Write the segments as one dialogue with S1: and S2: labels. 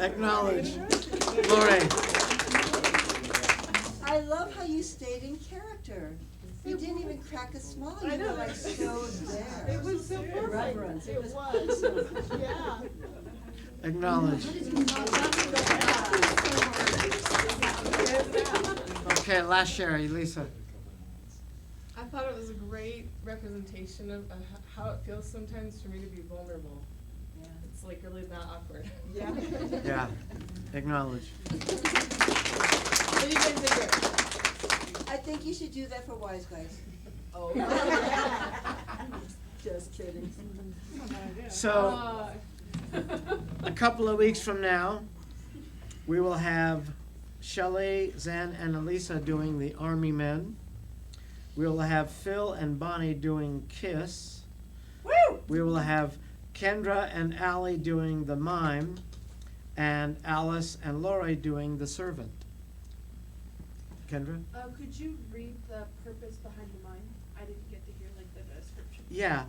S1: Acknowledge. Lori.
S2: I love how you stayed in character. You didn't even crack a smile. You were like so there.
S3: It was so perfect.
S2: Reverence.
S3: It was. Yeah.
S1: Acknowledge. Okay, last Sherry, Lisa.
S4: I thought it was a great representation of how it feels sometimes for me to be vulnerable.
S2: Yeah.
S4: It's like really not awkward.
S3: Yeah.
S1: Yeah, acknowledge.
S4: But you guys did great.
S2: I think you should do that for Wise Guys.
S4: Oh.
S2: Just kidding.
S1: So, a couple of weeks from now, we will have Shelley, Zen, and Elisa doing the Army Men. We will have Phil and Bonnie doing Kiss.
S2: Woo!
S1: We will have Kendra and Allie doing the Mime, and Alice and Lori doing the Servant. Kendra?
S5: Could you read the purpose behind the mime? I didn't get to hear like the description.
S1: Yeah.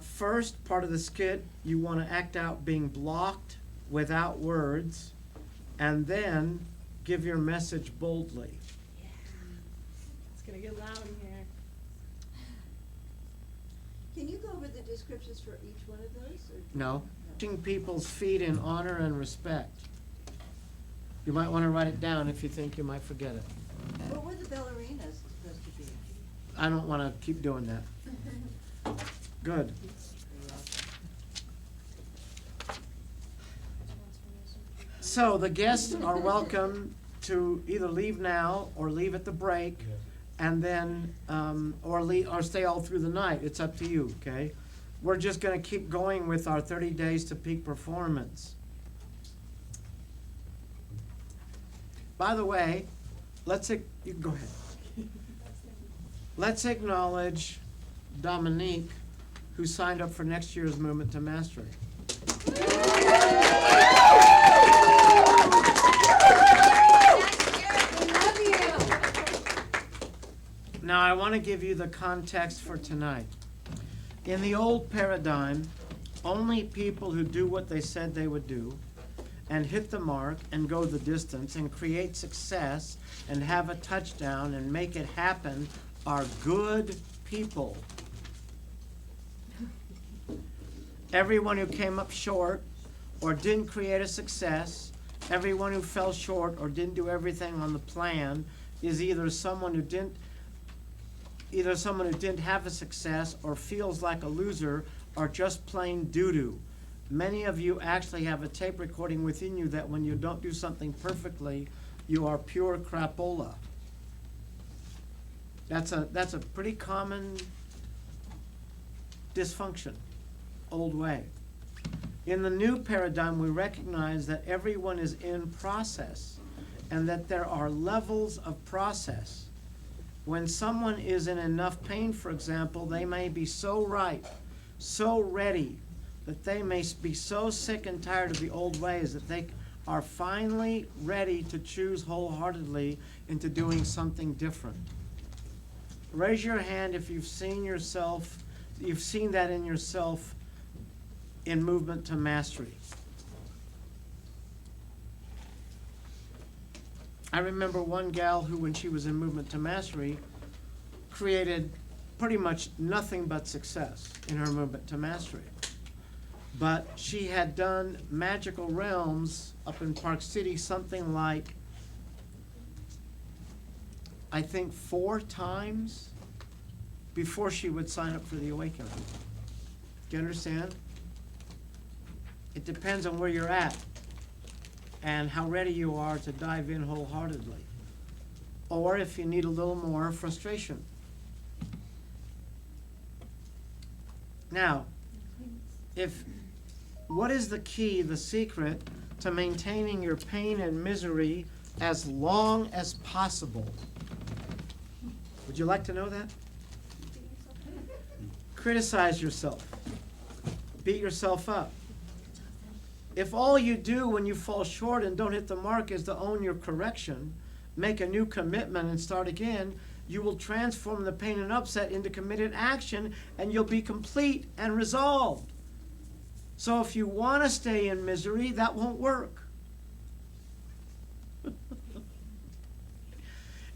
S1: First part of the skit, you want to act out being blocked without words, and then give your message boldly.
S4: It's gonna get loud in here.
S2: Can you go over the descriptions for each one of those? Or?
S1: No. Touching people's feet in honor and respect. You might want to write it down if you think you might forget it.
S2: What were the ballerinas supposed to be?
S1: I don't want to keep doing that. Good. So the guests are welcome to either leave now or leave at the break, and then or stay all through the night. It's up to you. Okay. We're just going to keep going with our 30 days to peak performance. By the way, you can go ahead. Let's acknowledge Dominique, who signed up for next year's Movement to Mastery. Now I want to give you the context for tonight. In the old paradigm, only people who do what they said they would do and hit the mark and go the distance and create success and have a touchdown and make it happen are good people. Everyone who came up short or didn't create a success, everyone who fell short or didn't do everything on the plan is either someone who didn't have a success or feels like a loser or just plain doo-doo. Many of you actually have a tape recording within you that when you don't do something perfectly, you are pure crapola. That's a pretty common dysfunction, old way. In the new paradigm, we recognize that everyone is in process and that there are levels of process. When someone is in enough pain, for example, they may be so ripe, so ready, that they may be so sick and tired of the old ways that they are finally ready to choose wholeheartedly into doing something different. Raise your hand if you've seen that in yourself in Movement to Mastery. I remember one gal who, when she was in Movement to Mastery, created pretty much nothing but success in her Movement to Mastery. But she had done Magical Realms up in Park City something like, I think 4 times before she would sign up for the Awakening. Do you understand? It depends on where you're at and how ready you are to dive in wholeheartedly. Or if you need a little more frustration. Now, what is the key, the secret to maintaining your pain and misery as long as possible? Would you like to know that? Criticize yourself. Beat yourself up. If all you do when you fall short and don't hit the mark is to own your correction, make a new commitment and start again, you will transform the pain and upset into committed action and you'll be complete and resolved. So if you want to stay in misery, that won't work.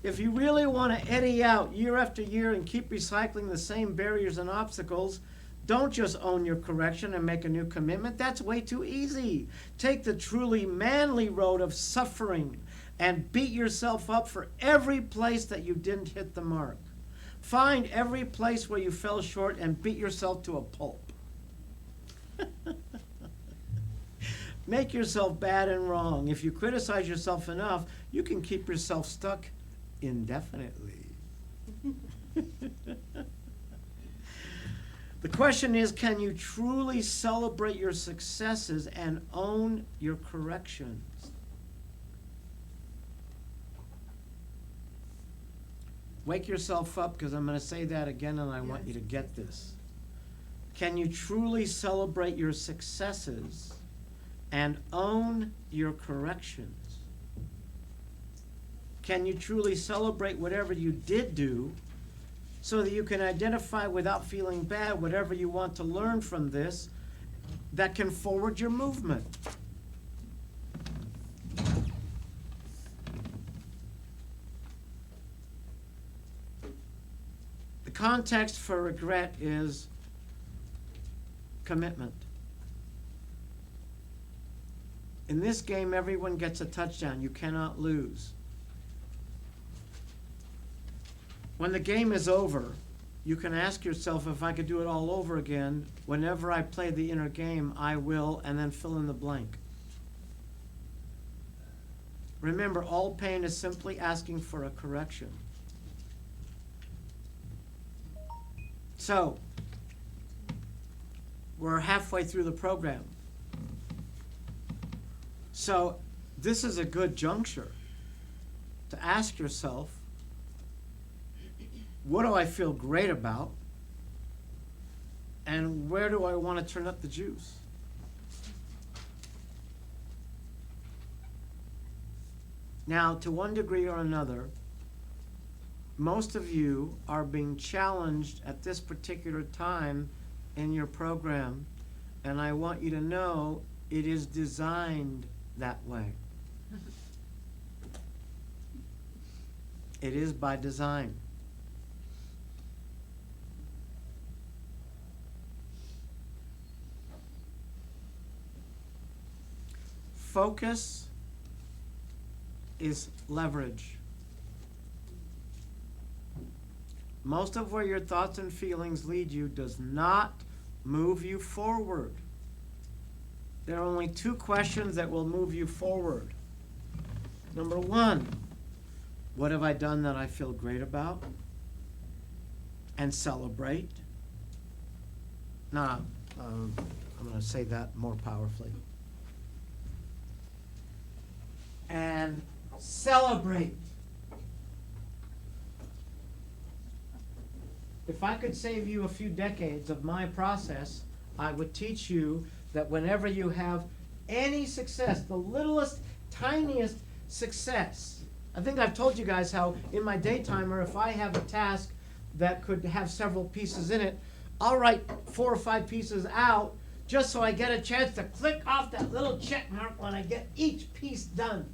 S1: If you really want to eddy out year after year and keep recycling the same barriers and obstacles, don't just own your correction and make a new commitment. That's way too easy. Take the truly manly road of suffering and beat yourself up for every place that you didn't hit the mark. Find every place where you fell short and beat yourself to a pulp. Make yourself bad and wrong. If you criticize yourself enough, you can keep yourself stuck indefinitely. The question is, can you truly celebrate your successes and own your corrections? Wake yourself up, because I'm going to say that again and I want you to get this. Can you truly celebrate your successes and own your corrections? Can you truly celebrate whatever you did do so that you can identify without feeling bad whatever you want to learn from this that can forward your movement? The context for regret is commitment. In this game, everyone gets a touchdown. You cannot lose. When the game is over, you can ask yourself, if I could do it all over again, whenever I play the inner game, I will, and then fill in the blank. Remember, all pain is simply asking for a correction. So, we're halfway through the program. So, this is a good juncture to ask yourself, what do I feel great about? And where do I want to turn up the juice? Now, to one degree or another, most of you are being challenged at this particular time in your program, and I want you to know it is designed that way. It is by design. Focus is leverage. Most of where your thoughts and feelings lead you does not move you forward. There are only two questions that will move you forward. Number one, what have I done that I feel great about? And celebrate. Now, I'm going to say that more powerfully. And celebrate. If I could save you a few decades of my process, I would teach you that whenever you have any success, the littlest, tiniest success. I think I've told you guys how in my daytimer, if I have a task that could have several pieces in it, I'll write 4 or 5 pieces out just so I get a chance to click off that little check mark when I get each piece done.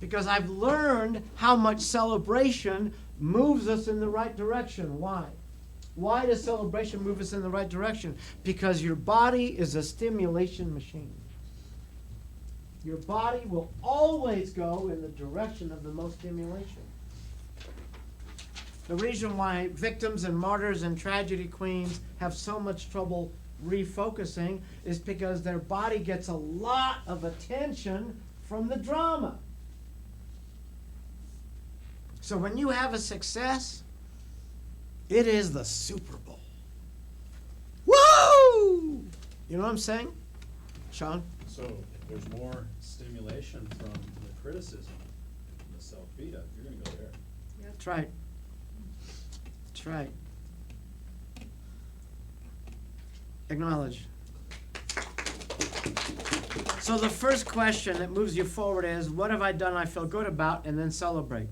S1: Because I've learned how much celebration moves us in the right direction. Why? Why does celebration move us in the right direction? Because your body is a stimulation machine. Your body will always go in the direction of the most stimulation. The reason why victims and martyrs and tragedy queens have so much trouble refocusing is because their body gets a lot of attention from the drama. So when you have a success, it is the Super Bowl. Woo! You know what I'm saying? Sean?
S6: So if there's more stimulation from the criticism, the self-beat-up, you're going to go there.
S1: That's right. That's right. Acknowledge. So the first question that moves you forward is, what have I done I feel good about? And then celebrate.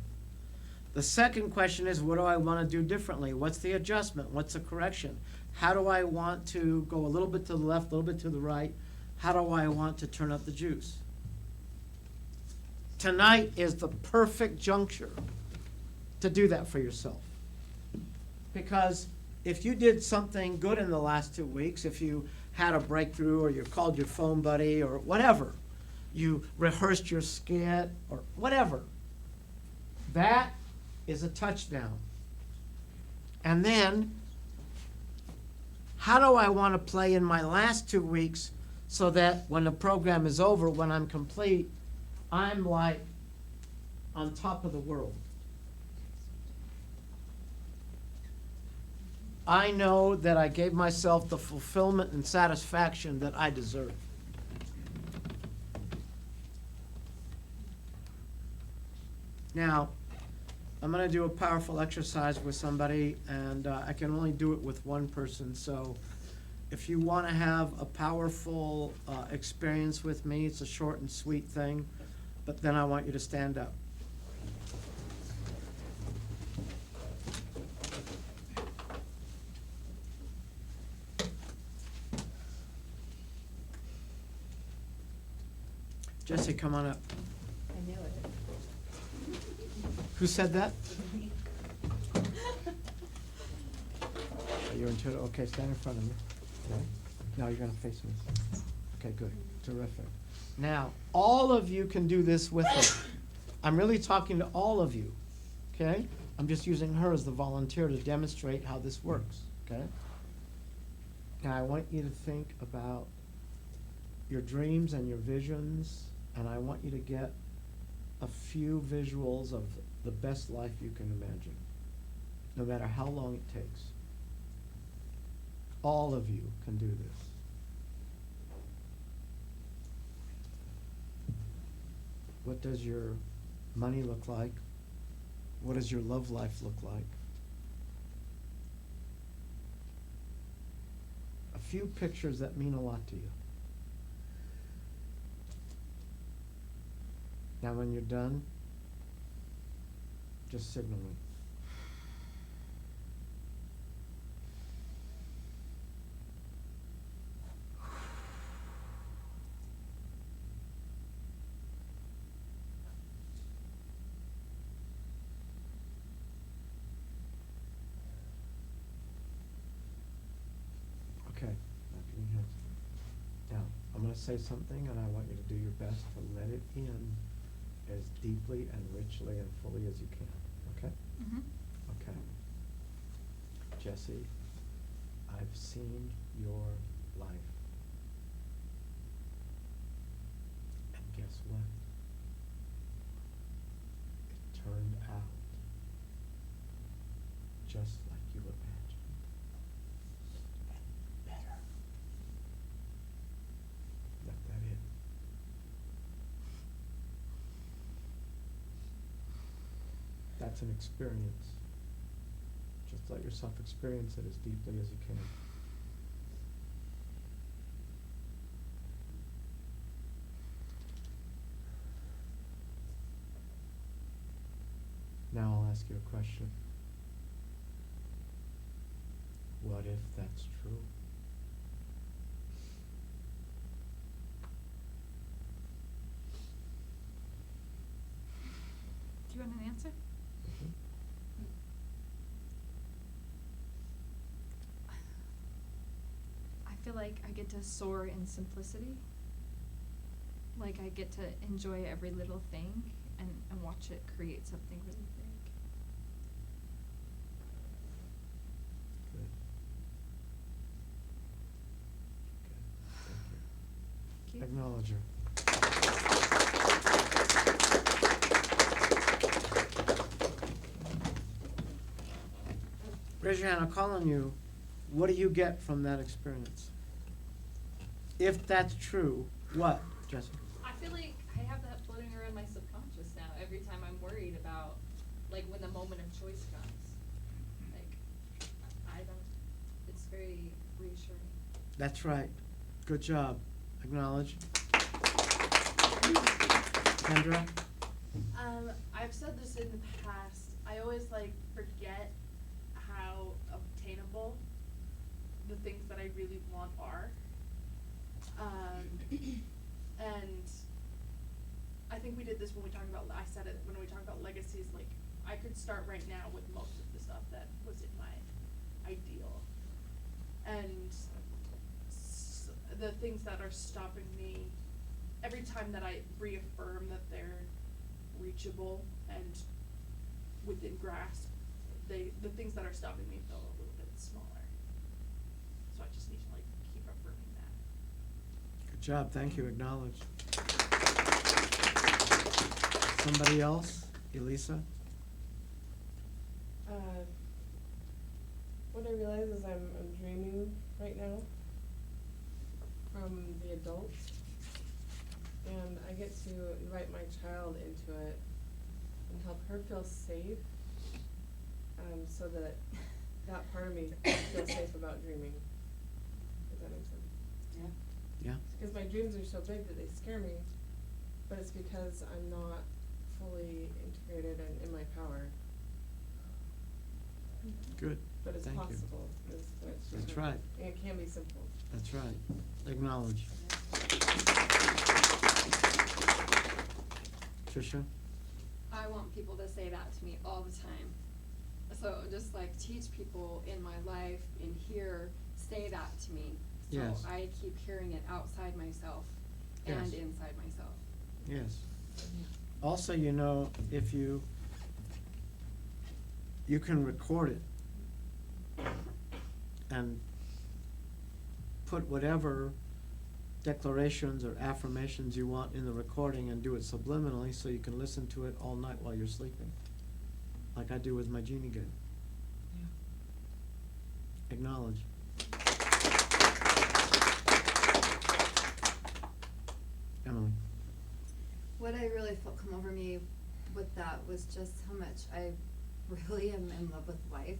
S1: The second question is, what do I want to do differently? What's the adjustment? What's the correction? How do I want to go a little bit to the left, a little bit to the right? How do I want to turn up the juice? Tonight is the perfect juncture to do that for yourself. Because if you did something good in the last 2 weeks, if you had a breakthrough or you called your phone buddy or whatever, you rehearsed your skit or whatever, that is a touchdown. And then, how do I want to play in my last 2 weeks so that when the program is over, when I'm complete, I'm like on top of the world? I know that I gave myself the fulfillment and satisfaction that I deserve. Now, I'm going to do a powerful exercise with somebody, and I can only do it with one person. So if you want to have a powerful experience with me, it's a short and sweet thing, but then I want you to stand up. Jesse, come on up.
S3: I knew it.
S1: Who said that? You're into it. Okay, stand in front of me. Okay. Now you're gonna face me. Okay, good. Terrific. Now, all of you can do this with her. I'm really talking to all of you. Okay? I'm just using her as the volunteer to demonstrate how this works. Okay? Now I want you to think about your dreams and your visions, and I want you to get a few visuals of the best life you can imagine, no matter how long it takes. All of you can do this. What does your money look like? What does your love life look like? A few pictures that mean a lot to you. Now when you're done, just signal me. Okay, clapping your hands. Now, I'm going to say something and I want you to do your best to let it in as deeply and richly and fully as you can, okay?
S5: Mm-hmm.
S1: Okay. Jesse, I've seen your life. And guess what? It turned out just like you imagined. And better. Let that in. That's an experience. Just let yourself experience it as deeply as you can. Now I'll ask you a question. What if that's true?
S5: Do you want an answer?
S1: Mhm.
S5: I feel like I get to soar in simplicity. Like I get to enjoy every little thing and watch it create something really big.
S1: Good. Good. Thank you.
S5: Thank you.
S1: Acknowledge her. Raise your hand, I'll call on you. What do you get from that experience? If that's true, what, Jesse?
S7: I feel like I have that floating around my subconscious now every time I'm worried about, like, when the moment of choice comes. Like, I don't, it's very reassuring.
S1: That's right. Good job. Acknowledge. Kendra?
S8: I've said this in the past,
S4: I always like forget how obtainable the things that I really want are. And I think we did this when we talked about, I said it when we talked about legacies, like I could start right now with most of the stuff that was in my ideal. And the things that are stopping me, every time that I reaffirm that they're reachable and within grasp, the things that are stopping me feel a little bit smaller. So I just need to like keep affirming that.
S1: Good job, thank you, acknowledge. Somebody else? Elisa?
S8: What I realize is I'm dreaming right now from the adult, and I get to invite my child into it and help her feel safe, so that that part of me feels safe about dreaming. Does that make sense?
S2: Yeah.
S1: Yeah?
S8: Because my dreams are so big that they scare me, but it's because I'm not fully integrated and in my power.
S1: Good,
S8: But it's
S1: thank you.
S8: possible.
S1: That's right.
S8: And it can be simple.
S1: That's right. Acknowledge. Tricia?
S3: I want people to say that to me all the time. So just like teach people in my life, in here, say that to me. So
S1: Yes.
S3: I keep hearing it outside myself and
S1: Yes.
S3: inside myself.
S1: Yes. Also, you know, if you can record it and put whatever declarations or affirmations you want in the recording and do it subliminally so you can listen to it all night while you're sleeping, like I do with my genie game.
S8: Yeah.
S1: Acknowledge. Emily?
S9: What I really felt come over me with that was just how much I really am in love with life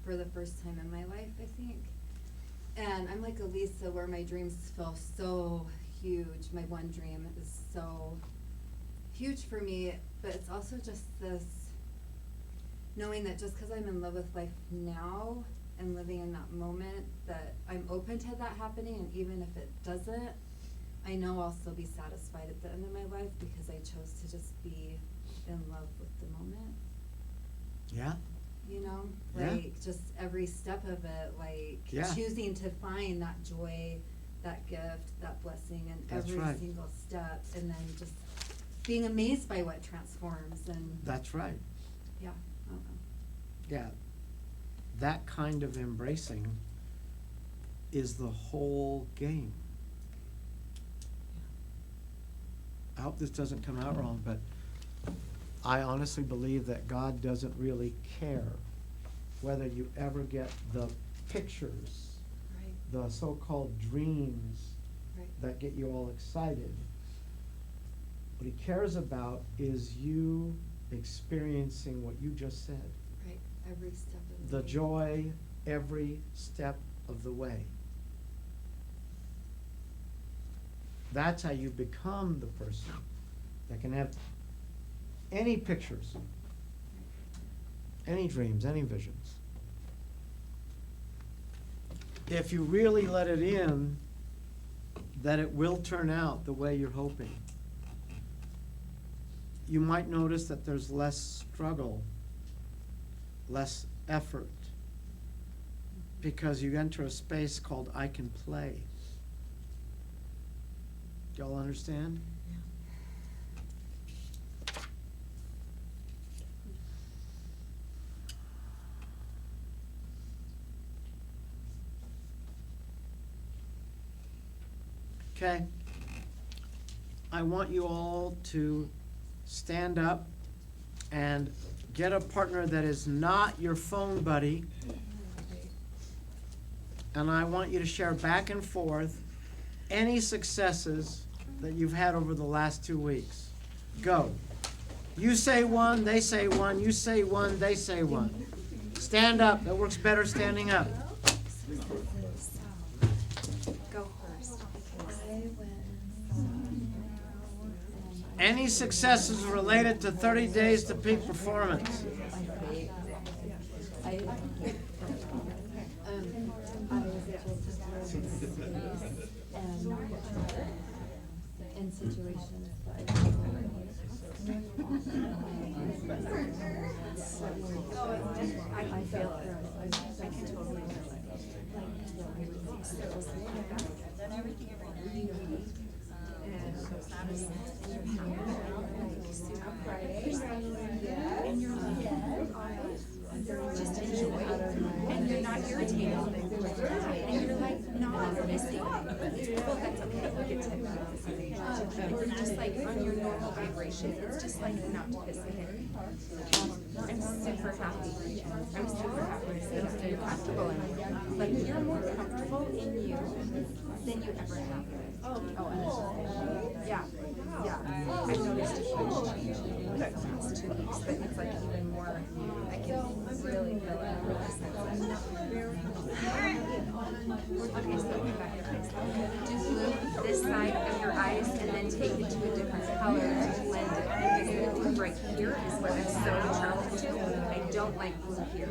S9: for the first time in my life, I think. And I'm like Elisa, where my dreams feel so huge. My one dream is so huge for me, but it's also just this knowing that just because I'm in love with life now and living in that moment, that I'm open to that happening, and even if it doesn't, I know I'll still be satisfied at the end of my life because I chose to just be in love with the moment.
S1: Yeah?
S9: You know,
S1: Yeah.
S9: like just every step of it, like
S1: Yeah.
S9: choosing to find that joy, that gift, that blessing in
S1: That's
S9: every
S1: right.
S9: single step, and then just being amazed by what transforms. And
S1: That's right.
S9: yeah, I don't know.
S1: Yeah. That kind of embracing is the whole game. I hope this doesn't come out wrong, but I honestly believe that God doesn't really care whether you ever get the pictures,
S9: Right,
S1: the so-called dreams
S9: right,
S1: that get you all excited. What he cares about is you experiencing what you just said.
S9: right. Every step of
S1: The
S9: way.
S1: joy every step of the way. That's how you become the person that can have any pictures, any dreams, any visions. If you really let it in, that it will turn out the way you're hoping. You might notice that there's less struggle, less effort, because you enter a space called I can play. Do y'all understand? Okay. I want you all to stand up and get a partner that is not your phone buddy. And I want you to share back and forth any successes that you've had over the last 2 weeks. Go. You say one, they say one, you say one, they say one. Stand up. That works better standing up.
S9: Go first.
S1: Any successes related to 30 days to peak performance?
S9: In situations that I feel I can totally just enjoy it, and you're not irritated, and you're like not missing. Well, that's okay. We get to and you're just like on your normal vibration. It's just like not missing it. I'm super happy. I'm super happy to say that you're comfortable in it. Like you're more comfortable in you than you ever have been. Oh, yeah. Yeah. I've noticed a huge change in the past 2 weeks, but it's like even more. I can really feel it. Really sense it. Okay, so go back your eyes. Do blue this side of your eyes and then take it to a different color to blend it. Because right here is what I'm so attracted to. I don't like blue here.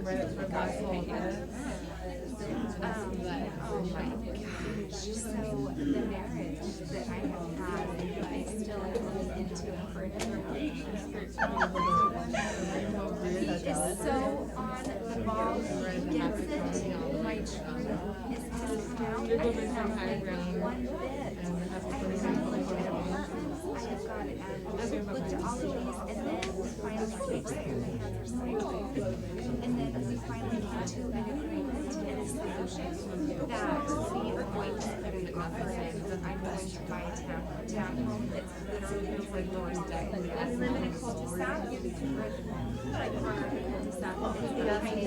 S9: Oh my gosh. So the marriage that I have had, I still am into it for another. He is so on the ball. He gets it. My truth is his now. I have not one bit. I have looked at apartments. I have got it. I've looked at all of these, and then we finally came to and then we finally came to an agreement and a solution that we are going to put an offer in. I'm going to buy a townhome that's literally like Laura's day. We live in a cul-de-sac. Like corner of the cul-de-sac. It's the tiny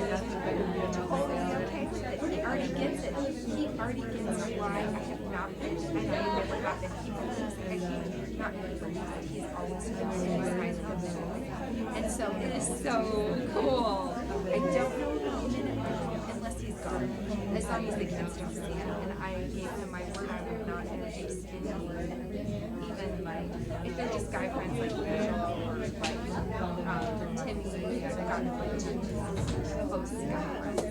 S9: totally okay with it. He already gets it. He already gets why I have not been. I know you never have been. He believes that he's not going to believe that he's always been highly available. And so it is so cool. I don't know the minute unless he's gone. As long as the kids don't see him. And I gave him my word I would not introduce anyone. Even like, if they're just guy friends like Rachel or like Timmy, I got like close guy friends.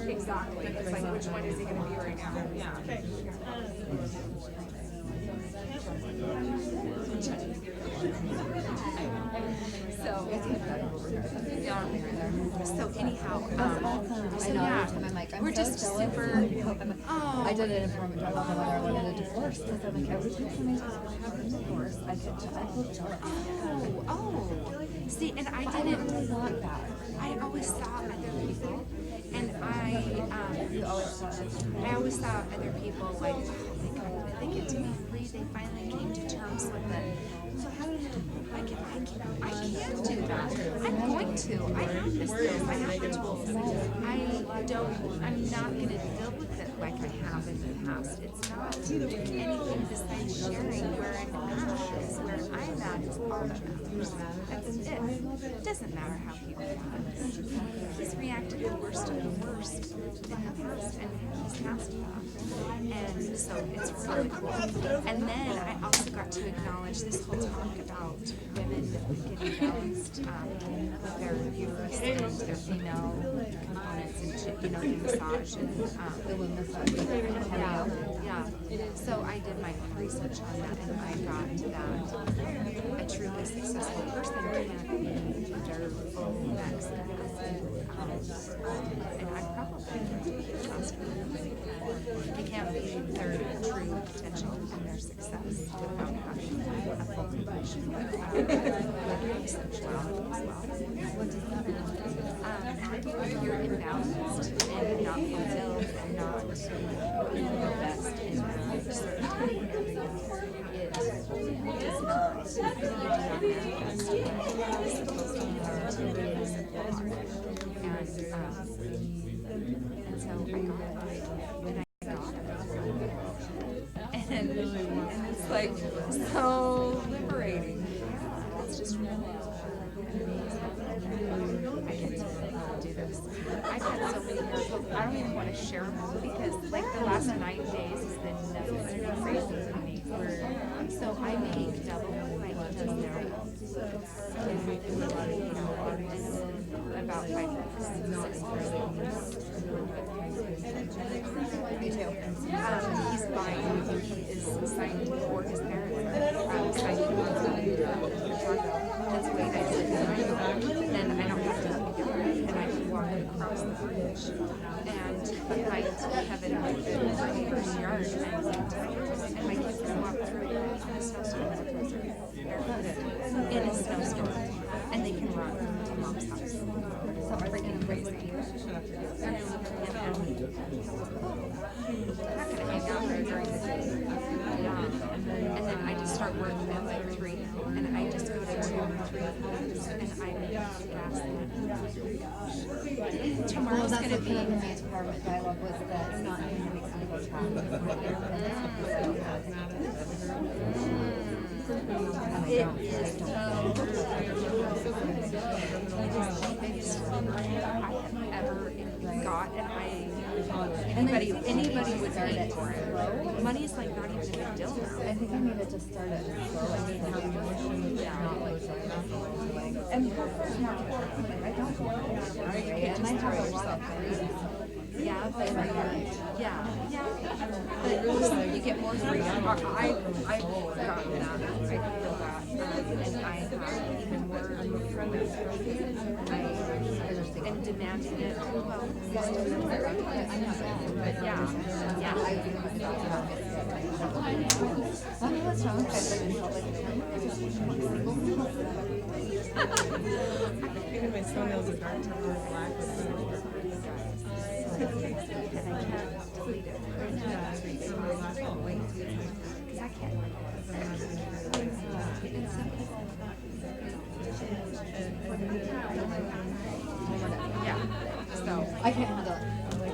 S9: Exactly. It's like, which one is he going to be right now? Yeah. So anyhow, so yeah, we're just super. Oh,
S10: I did it in form of whether I wanted a divorce because I'm like every time I have a divorce, I feel jealous.
S9: Oh, see, and I didn't want that. I always saw other people, and I always saw other people like, oh, they get to be free. They finally came to terms with it. So how did I can't do that. I'm going to. I have the skills. I have the tools. I'm not going to deal with it like I have in the past. It's not anything besides sharing where I'm at. Is where I'm at is all that matters. That's it. It doesn't matter how people react. He's reacted the worst of the worst in the past, and he's past that. And so it's really cool. And then I also got to acknowledge this whole talk about women getting balanced with their uterus and their female components and the massage and the women's yeah. So I did my own research on that, and I got that a truly successful person can't be their full max capacity. And I probably can't be lost they can't be their true potential and their success without having a full completion with sexuality as well. What does that mean? You're imbalanced and not fulfilled and not being the best in certain areas. It does not. You do not manifest it. It's supposed to be activities and so I got it. And it's like so liberating. It's just really amazing. I get to do this. I've had so many miracles. I don't even want to share them because like the last 9 days has been nothing crazy for me.
S10: So I make double what he does there. About 5 Me too. He's fine. He is signed for his parents. Signed for that's way nicer. And I don't have to look at it. And I can walk across the bridge. And behind Kevin, my neighbor's yard, and my kids can walk through in a snowstorm in a snowstorm, and they can run to mom's house. So freaking crazy. And I'm not gonna hang out there during the day. Yeah. And then I just start working at like 3, and I just go to 2 or 3 homes, and I make gas. Tomorrow's
S9: Well, that's
S10: gonna
S9: what
S10: be.
S9: the main department dialogue was, that it's not going to be kind of a challenge.
S10: It is so. Biggest fun I have ever got, and anybody would pay for it. Money is like not even a big deal now.
S9: I think I need to just start it slow. I need to have not like and prefer not like I don't go out every day, and I have a lot of friends.
S10: Yeah, but yeah. But you get more freedom. I've gotten that. I feel that, and I have even more freedom. And demanding it. Well, but yeah.
S9: I mean, what's wrong with
S8: Even my toenails are dark to black.
S10: And I can't delete it. Because I can't. Yeah. So
S9: I can't handle it.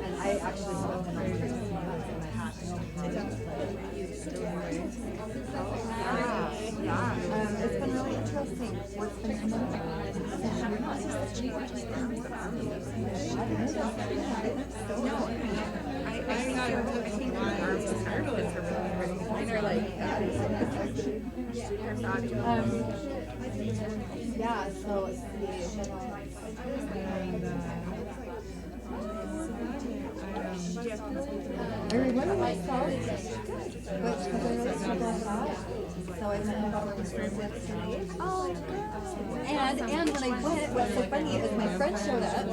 S9: And I actually spoke to my mother in my hat.
S10: yeah.
S9: It's been really interesting. What's been coming up?
S10: No, I think your arms and armpits are really pretty. Mine are like,
S9: Yeah, so let's see. I remember myself, but because I really struggle with that, so I went and got one tonight. Oh, and when I went, what's so funny is my friend showed up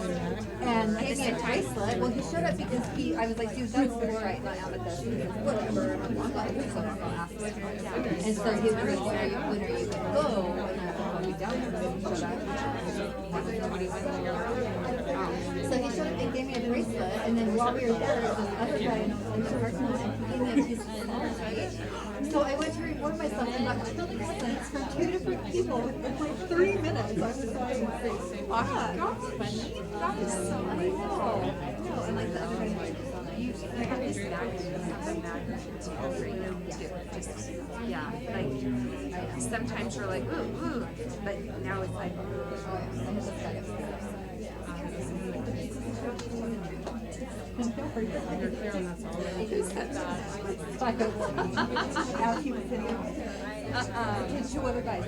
S9: and gave me a bracelet. Well, he showed up because I was like, dude, that's fluorite, not amethyst. Whatever. I'm like, so I'm gonna ask him. And so he was like, when are you gonna go? And I'll be down there. So he showed up and gave me a bracelet, and then while we were there, this other guy in the parking lot, and he gave me a piece of fluorite. So I went to reward myself and got 2 presents from 2 different people in like 3 minutes. I was like, that is so I know. And like the other guy,
S10: You have this magnitude for you too. Just, yeah, like sometimes you're like, ooh, but now it's like,
S8: You're clear on that's all.
S10: who said that?
S9: As he was sitting and 2 other guys.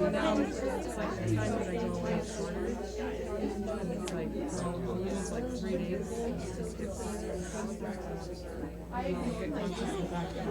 S8: Now it's like the time that I go away is shorter. And it's like, I'll lose like 3 days. I'll get consciously back to the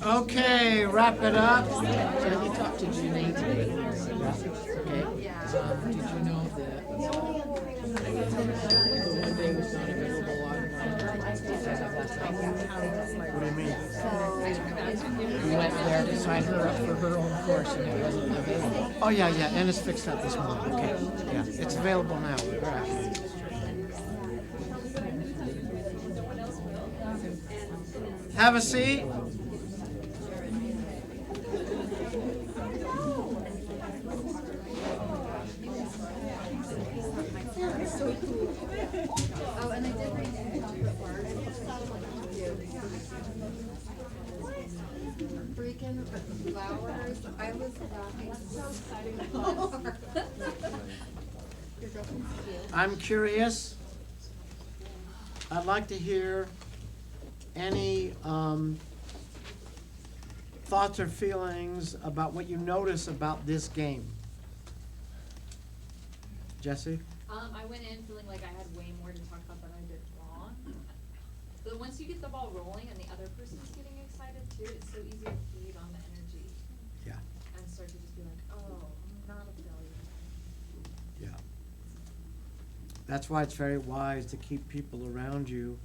S1: Okay, wrap it up.
S11: So have you talked to Julie? Okay. Did you know that the one day was not available online as of last night?
S1: What do you mean?
S11: We went there to sign her up for her own course and it wasn't available.
S1: Oh, yeah, and it's fixed up this morning, okay. Yeah, it's available now, right. Have a seat.
S9: Oh, and I did bring freaking flowers. I was laughing so excited.
S1: I'm curious. I'd like to hear any thoughts or feelings about what you notice about this game. Jesse?
S7: I went in feeling like I had way more to talk about than I did wrong. But once you get the ball rolling and the other person's getting excited too, it's so easy to feed on the energy
S1: Yeah.
S7: and start to just be like, oh, I'm not a failure.
S1: Yeah. That's why it's very wise to keep people around you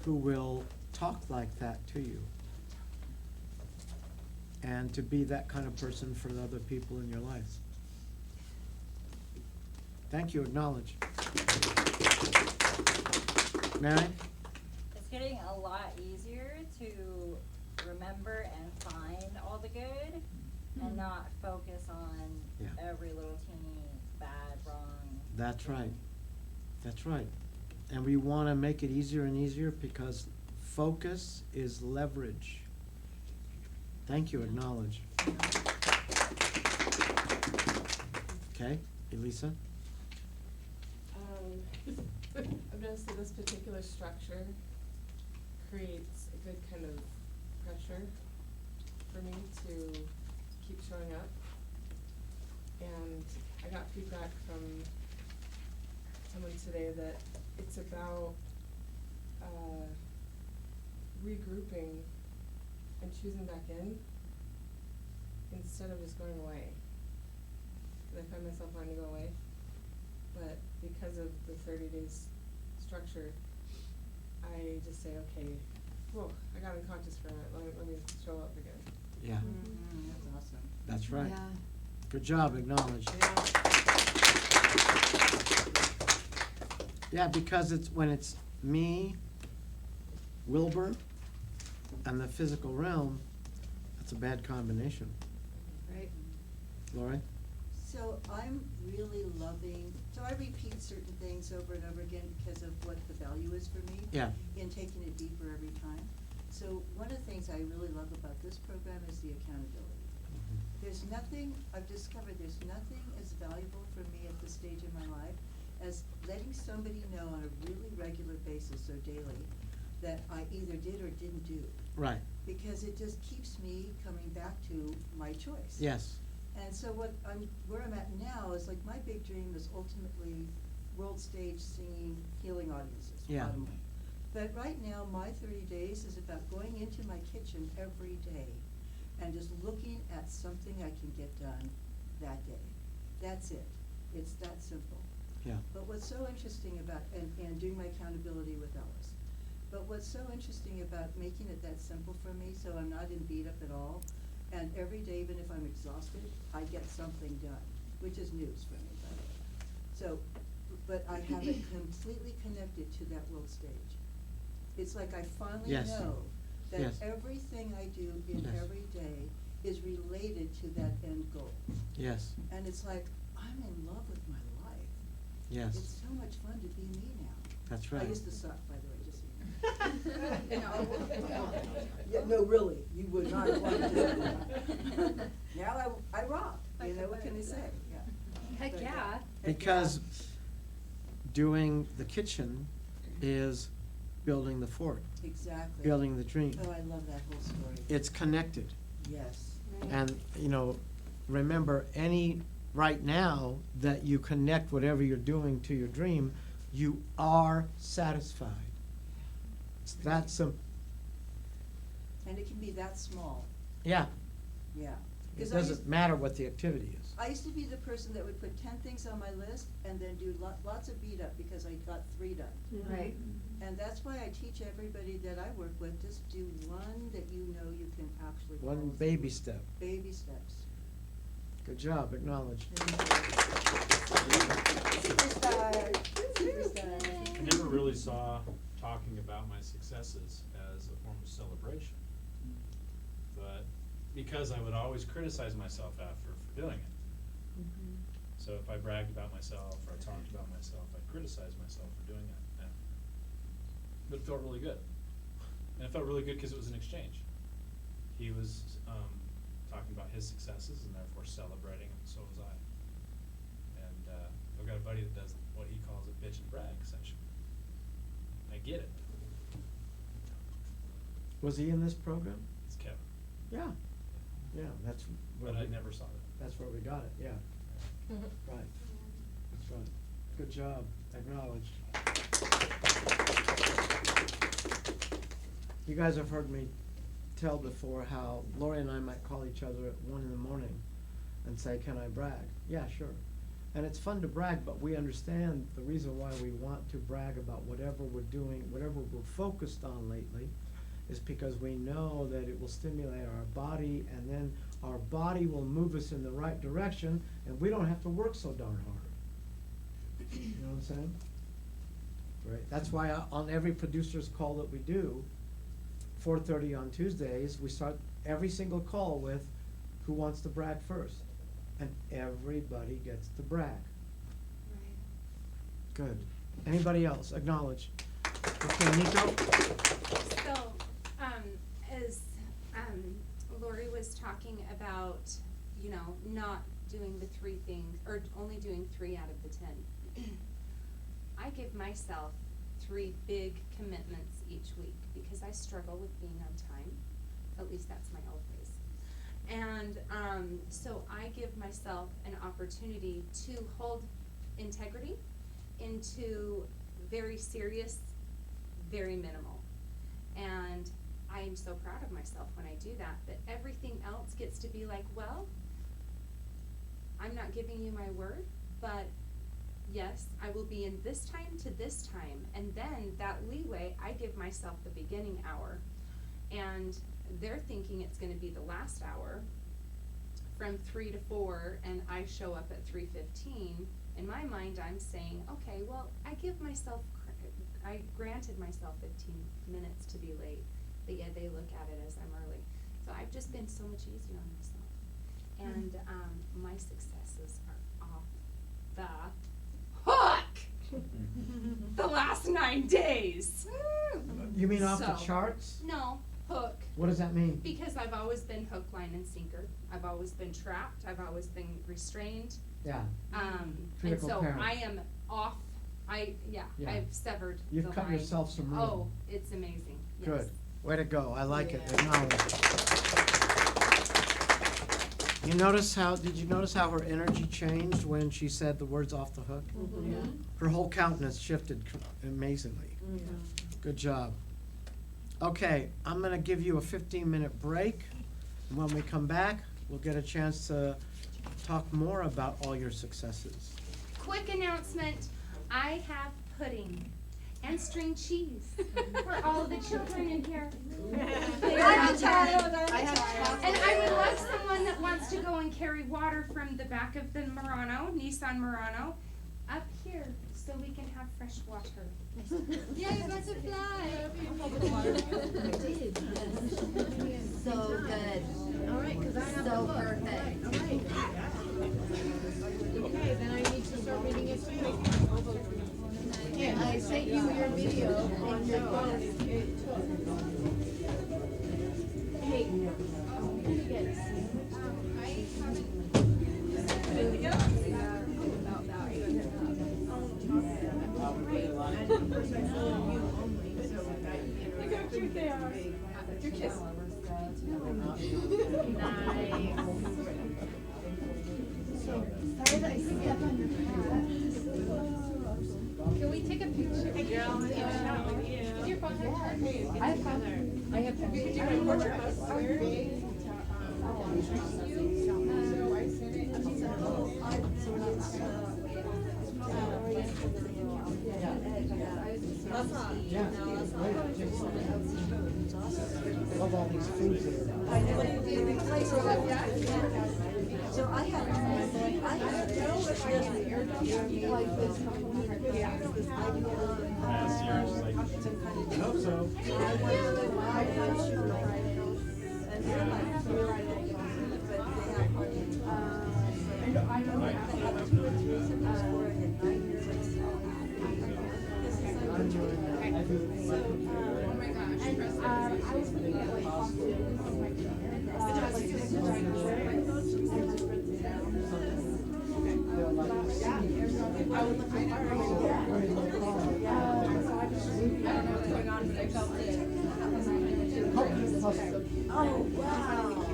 S1: who will talk like that to you. And to be that kind of person for the other people in your life. Thank you, acknowledge. Mary?
S12: It's getting a lot easier to remember and find all the good and not focus on
S1: Yeah.
S12: every little teeny bad, wrong.
S1: That's right. That's right. And we want to make it easier and easier because focus is leverage. Thank you, acknowledge. Okay, Elisa?
S8: I've noticed that this particular structure creates a good kind of pressure for me to keep showing up. And I got feedback from someone today that it's about regrouping and choosing back in instead of just going away. 'Cause I find myself wanting to go away. But because of the 30 days structure, I just say, okay, whoa, I got unconscious for a minute, let me show up again.
S1: Yeah,
S2: That's awesome.
S1: that's right.
S9: Yeah.
S1: Good job, acknowledge. Yeah, because it's, when it's me, Wilbur, and the physical realm, that's a bad combination.
S9: Right.
S1: Lori?
S2: So I'm really loving, so I repeat certain things over and over again because of what the value is for me.
S1: Yeah.
S2: In taking it deeper every time. So one of the things I really love about this program is the accountability. There's nothing, I've discovered there's nothing as valuable for me at this stage in my life as letting somebody know on a really regular basis or daily that I either did or didn't do.
S1: Right,
S2: Because it just keeps me coming back to my choice.
S1: yes,
S2: And so where I'm at now is like my big dream is ultimately world stage singing, healing audiences,
S1: Yeah.
S2: bottom line. But right now, my 30 days is about going into my kitchen every day and just looking at something I can get done that day. That's it. It's that simple.
S1: yeah,
S2: But what's so interesting about, and doing my accountability with Ellis, but what's so interesting about making it that simple for me, so I'm not in beat up at all, and every day, even if I'm exhausted, I get something done, which is news for me, by the way. So, but I have it completely connected to that world stage. It's like I finally
S1: Yes.
S2: know that
S1: Yes.
S2: everything I do in
S1: Yes.
S2: every day is related to that end goal.
S1: yes,
S2: And it's like, I'm in love with my life.
S1: yes,
S2: It's so much fun to be me now.
S1: that's
S2: I
S1: right.
S2: used to suck, by the way, just so you know. Yeah, no, really, you would not have wanted to. Now I rock, you know, what can I say, yeah.
S9: Heck
S2: But,
S9: yeah.
S1: Because doing the kitchen is building the fort,
S2: Exactly.
S1: building the dream.
S2: Oh, I love that whole story.
S1: It's connected.
S2: Yes.
S1: And, remember, right now that you connect whatever you're doing to your dream, you are satisfied. It's that simple.
S2: And it can be that small,
S1: Yeah,
S2: yeah.
S1: it
S2: 'Cause I used-
S1: doesn't matter what the activity is.
S2: I used to be the person that would put 10 things on my list and then do lots of beat up because I got 3 done.
S9: Right.
S2: And that's why I teach everybody that I work with, just do one that you know you can actually follow
S1: One
S2: through
S1: baby
S2: with.
S1: step.
S2: Baby steps.
S1: Good job, acknowledge.
S2: Superstar, superstar.
S6: I never really saw talking about my successes as a form of celebration. But because I would always criticize myself after for doing it. So if I bragged about myself or I talked about myself, I criticized myself for doing that. And but it felt really good. And it felt really good because it was an exchange. He was talking about his successes and therefore celebrating, and so was I. And I've got a buddy that does what he calls a bitch and brag, essentially. I get it.
S1: Was he in this program?
S6: It's Kevin.
S1: Yeah. Yeah, that's where
S6: But I
S1: we-
S6: never saw that.
S1: That's where we got it, yeah. Right. That's right. Good job, acknowledged. You guys have heard me tell before how Lori and I might call each other at 1 in the morning and say, can I brag? Yeah, sure. And it's fun to brag, but we understand the reason why we want to brag about whatever we're doing, whatever we're focused on lately, is because we know that it will stimulate our body, and then our body will move us in the right direction, and we don't have to work so darn hard. You know what I'm saying? Right, that's why on every producer's call that we do, 4:30 on Tuesdays, we start every single call with, who wants to brag first? And everybody gets to brag. Good. Anybody else? Acknowledge. Okay, Nico?
S10: So, as, Lori was talking about, not doing the 3 things, or only doing 3 out of the 10. I give myself 3 big commitments each week because I struggle with being on time. At least that's my old ways. And, so I give myself an opportunity to hold integrity into very serious, very minimal. And I am so proud of myself when I do that, but everything else gets to be like, well, I'm not giving you my word, but yes, I will be in this time to this time, and then that leeway, I give myself the beginning hour, and they're thinking it's gonna be the last hour from 3 to 4, and I show up at 3:15. In my mind, I'm saying, okay, well, I granted myself 15 minutes to be late, but yet they look at it as I'm early. So I've just been so much easier on myself. And my successes are off the hook the last 9 days.
S1: You mean off the
S10: So-
S1: charts?
S10: No, hook.
S1: What does that mean?
S10: Because I've always been hook, line, and sinker. I've always been trapped. I've always been restrained.
S1: Yeah.
S10: And
S1: Critical
S10: so
S1: parent.
S10: I am off.
S1: Yeah.
S10: I've severed the
S1: You've cut
S10: line.
S1: yourself some room.
S10: Oh, it's amazing. Yes.
S1: Good. Way to go. I like it.
S8: Yeah.
S1: Acknowledge. Did you notice how her energy changed when she said the words off the hook? Her whole countenance shifted amazingly. Good job. Okay, I'm gonna give you a 15-minute break. And when we come back, we'll get a chance to talk more about all your successes.
S10: Quick announcement. I have pudding and string cheese for all the children in here.
S2: I'm a child, I'm a child.
S10: And I would love someone that wants to go and carry water from the back of the Nissan Murano, up here, so we can have fresh water.
S9: Yay, butterfly! So good. So perfect.
S11: Okay, then I need to start reading it to you. Okay, I sent you your video on your phone. Hey, I'm gonna get, I haven't. Look how cute they are. Your kiss. Sorry that I stepped on your
S10: Can we take a picture?
S4: Hey girl, I need a shot with you.
S10: Is your phone charged?
S11: I have
S10: I have.
S4: You could do my portrait poster.
S2: That's not,
S1: Yeah.
S2: no, that's not.
S1: Love all these foods here.
S2: So I have no like this.
S6: As yours, like,
S1: I hope so.
S2: And they're like,
S11: I was looking at like costumes on my
S2: oh, wow.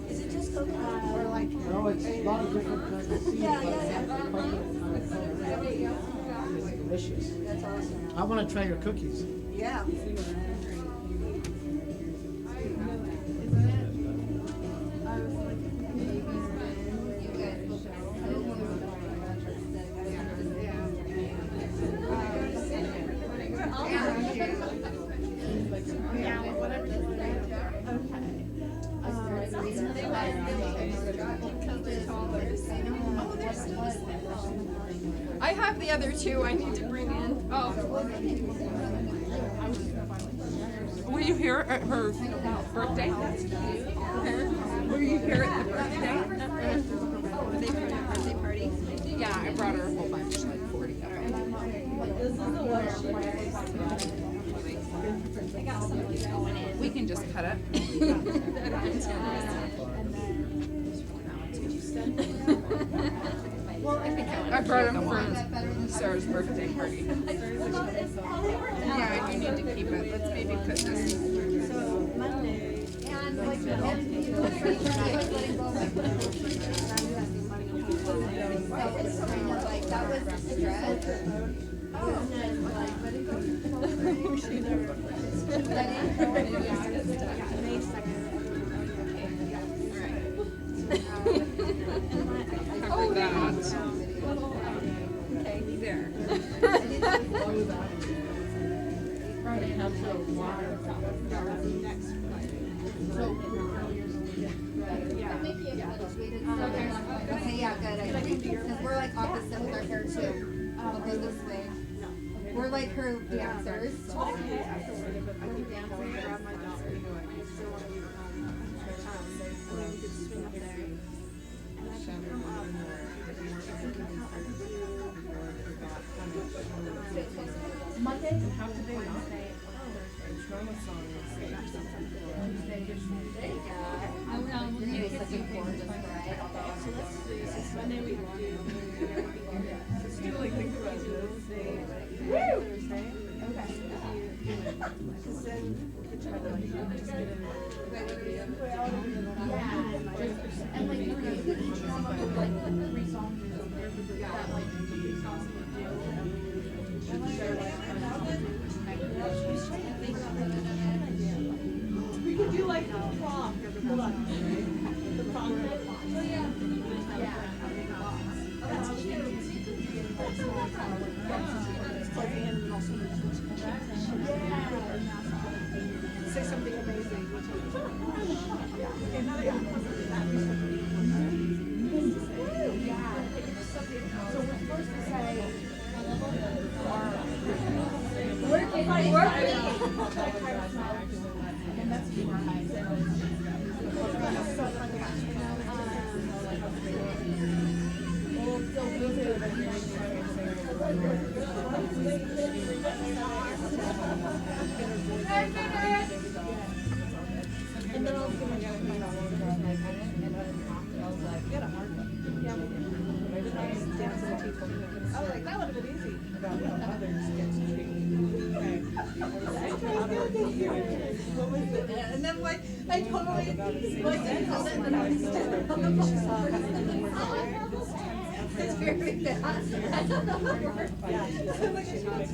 S2: Is it just coconut or like?
S1: No, it's a lot of different kinds of seeds.
S2: Yeah,
S1: but
S2: yeah,
S1: it's
S2: yeah.
S1: coconut kind of It's delicious.
S2: That's awesome.
S1: I wanna try your cookies.
S2: Yeah.
S5: I have the other two I need to bring in. Oh.
S10: Were you here at her birthday? Were you here at the birthday?
S5: Were they for her birthday party?
S10: Yeah, I brought her a whole bunch, like 40 of them.
S5: I got something going in.
S10: We can just cut it. I brought them for Sarah's birthday party. Yeah, you need to keep it. Let's maybe put this.
S2: So Monday.
S9: And like, that was stress.
S2: May 2nd.
S10: Oh, that.
S5: Okay, there.
S9: Okay, yeah, good. Because we're like opposite with our hair too. We'll go this way. We're like her dancers.
S11: Monday, and how could they not say?
S2: Monday we do.
S8: Let's do like think about Thursday, Thursday.
S11: Okay.
S2: Because then we could try to like, just get in.
S11: Yeah. And like, you could each come up with like 3 songs or something that like songs
S2: We could do like a prom. Hold on. The prom. Oh, yeah. Say something amazing. Okay, now that
S11: So we're supposed to say, and that's who and then I was gonna get my daughter and I was like, get a hard one. Yeah, we did.
S2: I was like, that would have been easy.
S8: About what others get to treat. Okay.
S2: What was it? And then like, I totally, like, I called it and I was on the bus. It's very bad. I don't know how to work. Yeah. So like, she was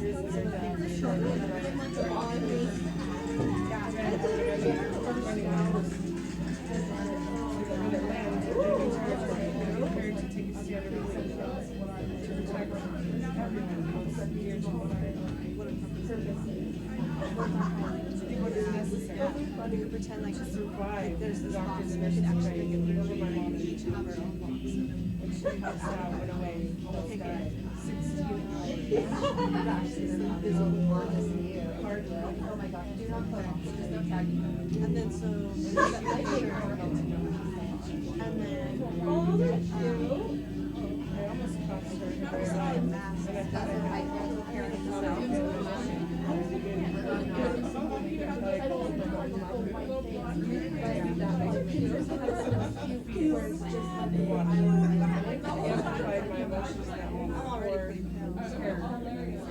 S8: We could pretend like to survive. There's this doctors and nurses actually make it over my mom and each have her own box. When she passed out, went away, almost died. 16 hours.
S9: Oh my gosh, do not put on, just don't tag me.
S2: And then so, and then, oh, they're cute.
S8: I almost crossed her.
S2: Never saw a mask.
S8: And I thought I had parents out.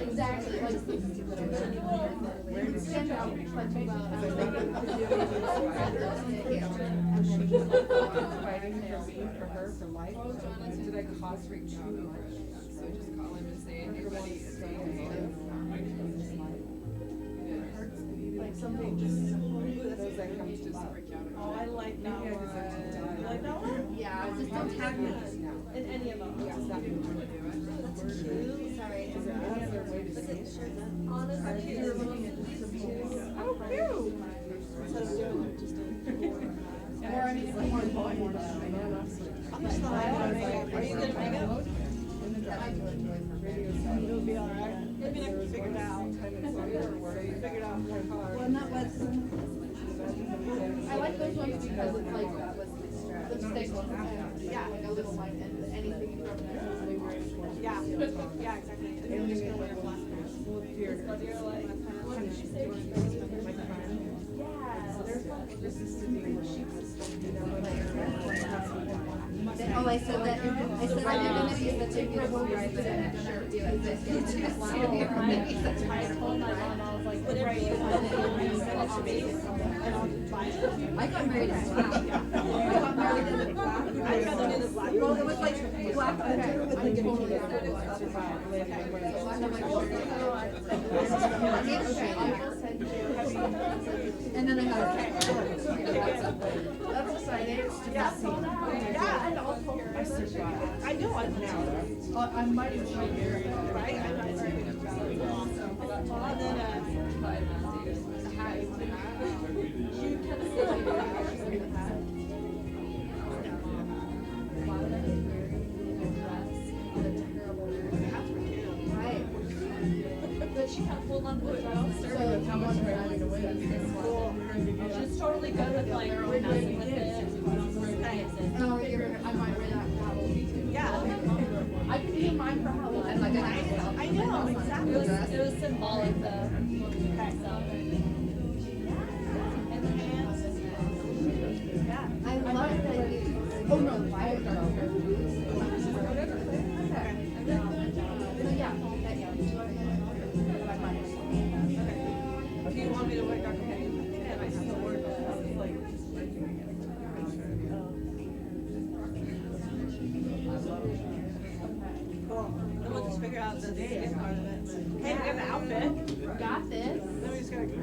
S11: Exactly, like, stand out, like,
S8: Fighting for me, for her, for life. Did I cause her too much?
S5: So just call him and say, hey buddy, it's okay.
S8: Like something just, those that come to
S2: Oh, I like that one. You like that one?
S9: Yeah, just don't tag me.
S2: In any of them?
S8: Yeah, that would do it.
S2: That's cute.
S9: Sorry.
S8: Is there any other way to say it?
S2: Honestly, you're looking at just some cute. Oh, cute. Instead of doing it, just doing it.
S11: or I mean, if you want more.
S2: I'm just not, are you gonna make it? It'll be alright. Maybe I can figure it out. Figure it out more hard.
S9: Well, not what's.
S11: I like those ones because it's like, lipstick, yeah, like a little like, and anything you put in there is really very important.
S2: Yeah, yeah, exactly. And then just gonna wear black pants.
S8: You're like, what did she say? My friend. This is to be where she was, you know,
S9: Oh, I said that, I said I'm gonna be such a beautiful bride, but I'm not gonna do it, but you're too soon, you're gonna be such a beautiful bride.
S2: Whatever you want to do,
S9: I got married in black. I got married in the black.
S2: I'd rather do the black.
S9: Well, it was like black and
S11: Okay,
S9: with
S11: I'm
S9: the
S11: totally
S9: gold.
S11: on board.
S9: And then I got.
S11: That's exciting.
S2: Yeah, and also, I know I'm now.
S11: I might have shown you.
S2: Right? I'm not very good about it. And then,
S9: Right.
S7: But she kind of pulled on the dress. She's totally good with like messing with it.
S9: No, I might wear that for Halloween too.
S2: yeah.
S11: I could be in mine for Halloween.
S9: I'm like,
S2: I know, exactly.
S7: It was symbolic though.
S2: And the hands. Yeah.
S9: I love that you.
S11: Oh, no, I don't know.
S9: So, yeah, that, yeah.
S2: Do you want me to wear dark hair? Yeah, I have to work on this. Like, cool. Then we'll just figure out the skin part of it. Hey, we have the outfit.
S11: Got this.
S2: Then we just gotta use it.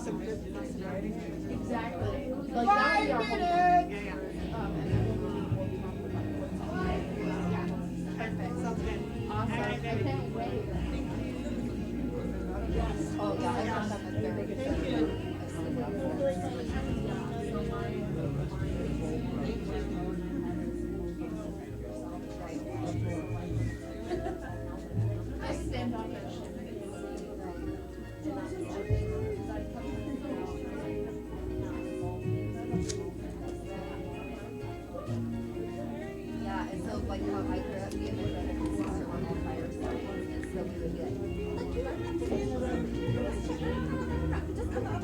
S2: Some good writing.
S11: Exactly. Like that would be our whole thing.
S2: Yeah, yeah.
S11: And then we'll yeah, perfect.
S2: Sounds good.
S11: Awesome.
S2: All right,
S11: I
S2: baby.
S11: can't wait.
S9: Oh, yeah, I thought that was very good.
S2: Thank you.
S11: I stand on that shit.
S9: Yeah, and so like how I grew up, me and my brother and sister were all fire starting, and so we would get, like, you don't have to get just come up,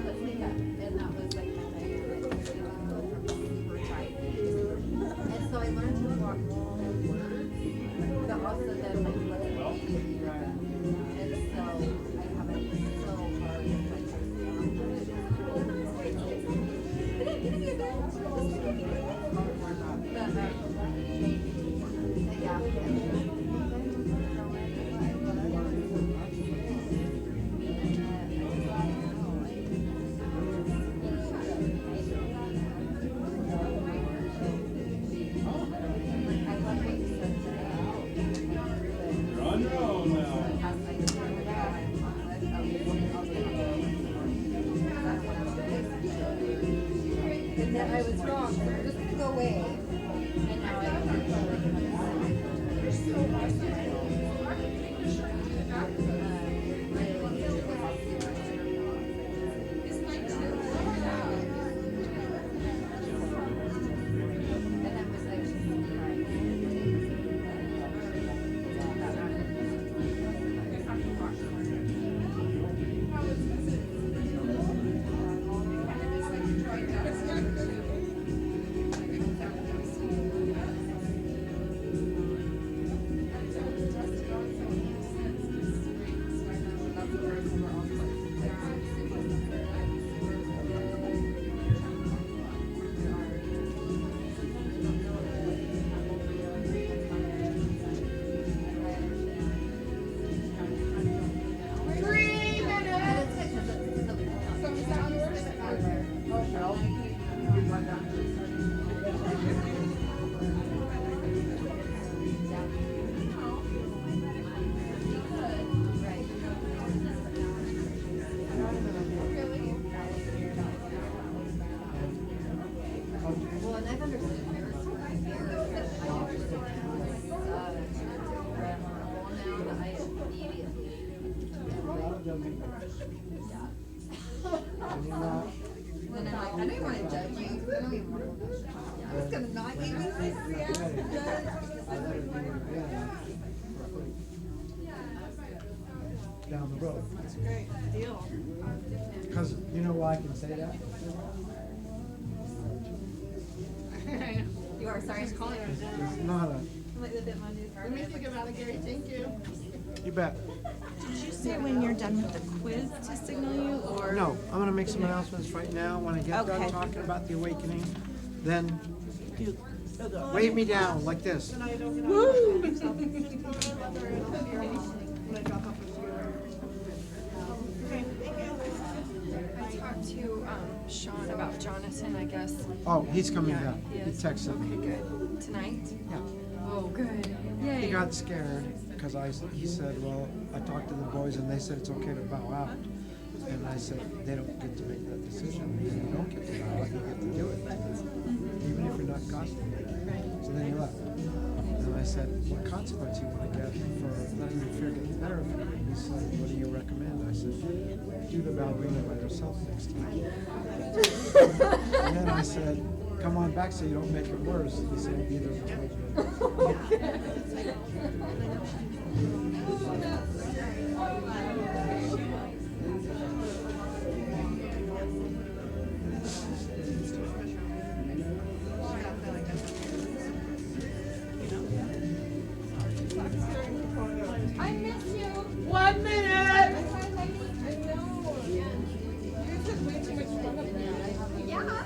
S9: let's make up, and that was like my nightmare, like, you know, go from super tight. And so I learned to walk more words, but also then like let it be, that I was wrong, so I'm just gonna go away. And now I don't Well, and I've understood yours for years that I understand now that I immediately then I'm like, I don't even wanna judge you, 'cause I don't even wanna judge you. I was gonna not give you this reaction,
S1: Down the road.
S4: That's a great deal.
S1: Cause you know why I can say that?
S9: You are, sorry, I'm calling
S1: It's not a,
S9: Like the bit my new card.
S11: Let me think about it, Gary, thank you.
S1: you bet.
S10: Did you say when you're done with the quiz to signal you, or?
S1: No, I'm gonna make some announcements right now. When I get done
S10: Okay.
S1: talking about the awakening, then you wave me down like this.
S5: I talked to, Sean about Jonathan, I guess.
S1: Oh, he's coming
S5: Yeah,
S1: down.
S5: he
S1: He
S5: is.
S1: texted me.
S5: Okay, good. Tonight?
S1: Yeah.
S5: Oh, good. Yay.
S1: He got scared because he said, well, I talked to the boys and they said it's okay to bow out. And I said, they don't get to make that decision. And you don't get to bow out, you get to do it. Even if you're not costumed. So then he left. And I said, what consequence you want to get for letting your fear get the better of you? And he said, what do you recommend? I said, do the ballerina by yourself next time. And then I said, come on back so you don't make it worse. He said, either way.
S3: I miss you.
S11: 1 minute.
S3: Yeah.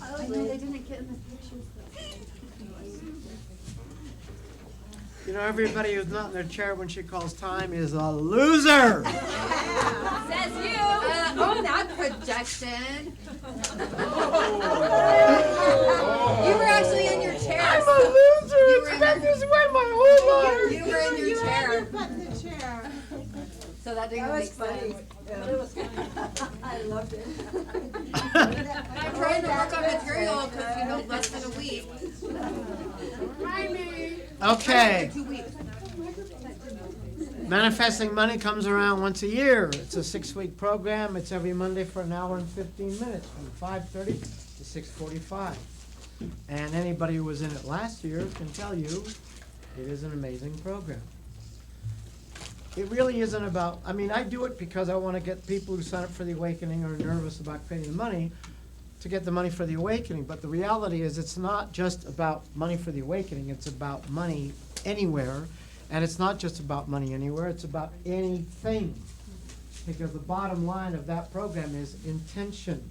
S9: I know they didn't get in the pictures though.
S1: You know, everybody who's not in their chair when she calls time is a loser.
S9: Says you. Oh, that projection. You were actually in your chair.
S1: I'm a
S9: so-
S1: loser.
S9: You
S1: It's
S9: were
S1: been
S9: in
S1: this way my whole life.
S9: You were in your chair.
S11: chair.
S9: So that didn't make sense.
S2: But it was funny. I loved it.
S9: I'm trying to work on material because, you know, less than a week.
S1: Okay.
S9: 2 weeks.
S1: Manifesting Money comes around once a year. It's a 6-week program. It's every Monday for an hour and 15 minutes from 5:30 to 6:45. And anybody who was in it last year can tell you it is an amazing program. It really isn't about, I mean, I do it because I want to get people who sign up for the Awakening or are nervous about paying the money to get the money for the awakening, but the reality is it's not just about money for the awakening, it's about money anywhere. And it's not just about money anywhere, it's about anything. Because the bottom line of that program is intention.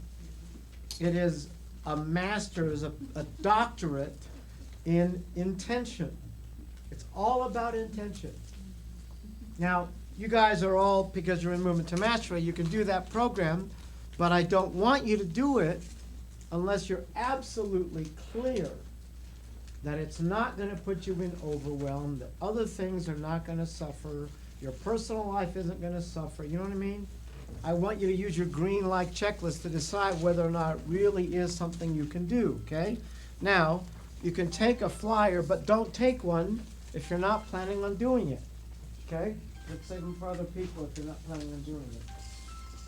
S1: It is a master's, a doctorate in intention. It's all about intention. Now, you guys are all, because you're in Movement to Mastery, you can do that program, but I don't want you to do it unless you're absolutely clear that it's not gonna put you in overwhelm, that other things are not gonna suffer, your personal life isn't gonna suffer, you know what I mean? I want you to use your green-like checklist to decide whether or not it really is something you can do, okay? Now, you can take a flyer, but don't take one if you're not planning on doing it, okay? Let's save them for other people if you're not planning on doing it.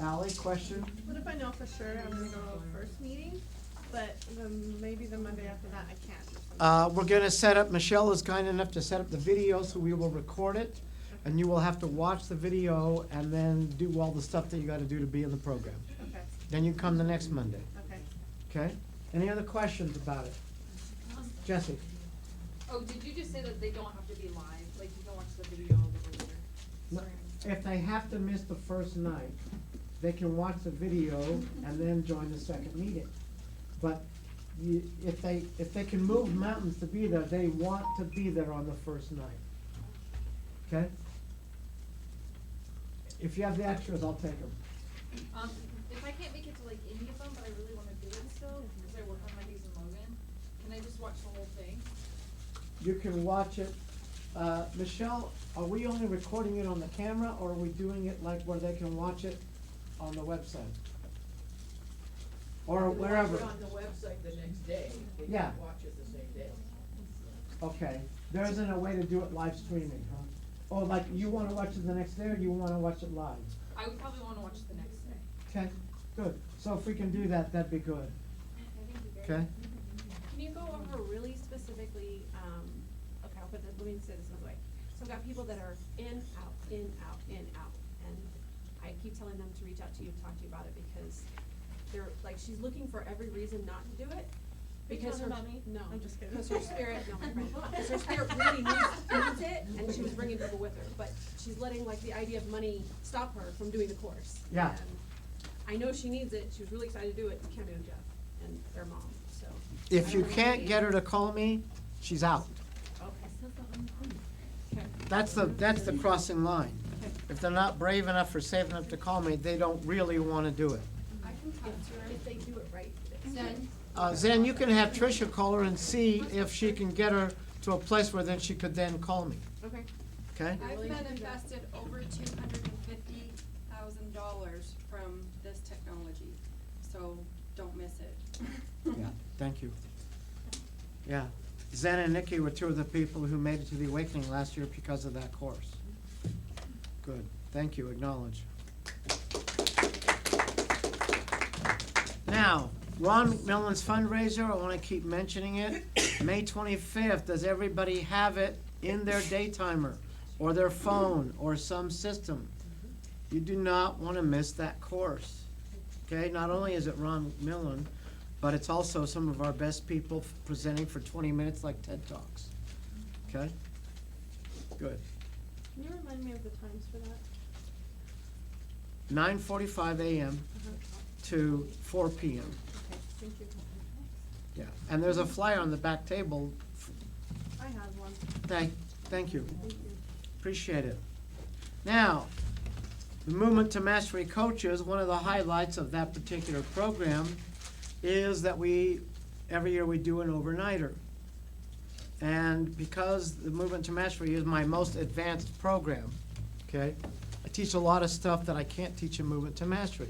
S1: Ally, question?
S11: What if I know for sure I'm gonna go to the first meeting, but maybe the Monday after that I can't?
S1: We're gonna set up, Michelle is kind enough to set up the video, so we will record it. And you will have to watch the video and then do all the stuff that you gotta do to be in the program.
S11: Okay,
S1: Then you come the next Monday,
S11: okay.
S1: okay? Any other questions about it? Jesse?
S7: Oh, did you just say that they don't have to be live, like you can watch the video a little later?
S1: No,
S7: Sorry.
S1: if they have to miss the first night, they can watch the video and then join the second meeting. But if they can move mountains to be there, they want to be there on the first night. Okay? If you have the extras, I'll take them.
S7: If I can't make it to like any of them, but I really wanna do it still, because I work on Mondays in Logan, can I just watch the whole thing?
S1: You can watch it. Michelle, are we only recording it on the camera, or are we doing it like where they can watch it on the website? Or wherever?
S13: On the website the next day, they
S1: Yeah.
S13: can watch it the same day.
S1: Okay, there isn't a way to do it live streaming, huh? Oh, like you wanna watch it the next day, or you wanna watch it live?
S7: I would probably wanna watch the next day.
S1: Okay, good. So if we can do that, that'd be good.
S7: I think you
S1: Okay?
S14: Can you go over really specifically, okay, I'll put it, let me say this another way. So I've got people that are in, out, in, out, in, out, and I keep telling them to reach out to you, talk to you about it, because they're, like, she's looking for every reason not to do it. Because her,
S11: talking about me?
S14: no,
S11: I'm just kidding.
S14: because her spirit, no, my friend, because her spirit really needs it, and she was bringing people with her, but she's letting, like, the idea of money stop her from doing the course.
S1: Yeah.
S14: And I know she needs it, she was really excited to do it, Cammy and Jeff, and their mom, so.
S1: If
S14: I
S1: you
S14: don't know
S1: can't
S14: if
S1: get her to call me, she's out.
S14: Okay.
S1: That's the crossing line. If they're not brave enough or safe enough to call me, they don't really wanna do it.
S14: I can talk to her if they do it right.
S3: Zen,
S1: Zen, you can have Tricia call her and see if she can get her to a place where then she could then call me,
S14: Okay.
S1: okay?
S3: I've manifested over $250,000 from this technology, so don't miss it.
S1: Yeah, thank you. Yeah, Zen and Nikki were two of the people who made it to the Awakening last year because of that course. Good, thank you, acknowledge. Now, Ron McMillan's fundraiser, I wanna keep mentioning it. May 25th, does everybody have it in their daytimer, or their phone, or some system? You do not wanna miss that course, okay? Not only is it Ron McMillan, but it's also some of our best people presenting for 20 minutes like TED Talks, okay? Good.
S11: Can you remind me of the times for that?
S1: 9:45 a.m. to 4 p.m.
S11: Okay, thank you.
S1: Yeah, and there's a flyer on the back table.
S11: I have one.
S1: Thank you.
S11: Thank you.
S1: Appreciate it. Now, the Movement to Mastery coaches, one of the highlights of that particular program is that every year we do an overnighter. And because the Movement to Mastery is my most advanced program, okay, I teach a lot of stuff that I can't teach in Movement to Mastery.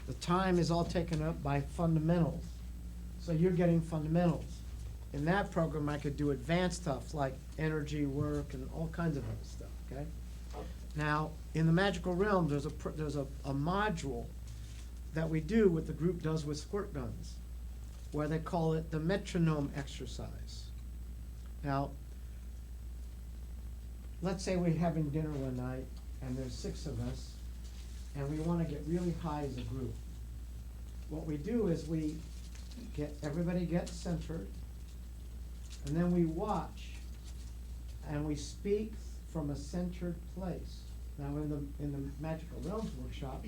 S1: The time is all taken up by fundamentals. So you're getting fundamentals. In that program, I could do advanced stuff like energy work and all kinds of other stuff, okay? Now, in the magical realm, there's a module that we do, what the group does with squirt guns, where they call it the metronome exercise. Now, let's say we're having dinner one night, and there's 6 of us, and we wanna get really high as a group. What we do is we everybody gets centered, and then we watch, and we speak from a centered place. Now, in the Magical Realms workshop,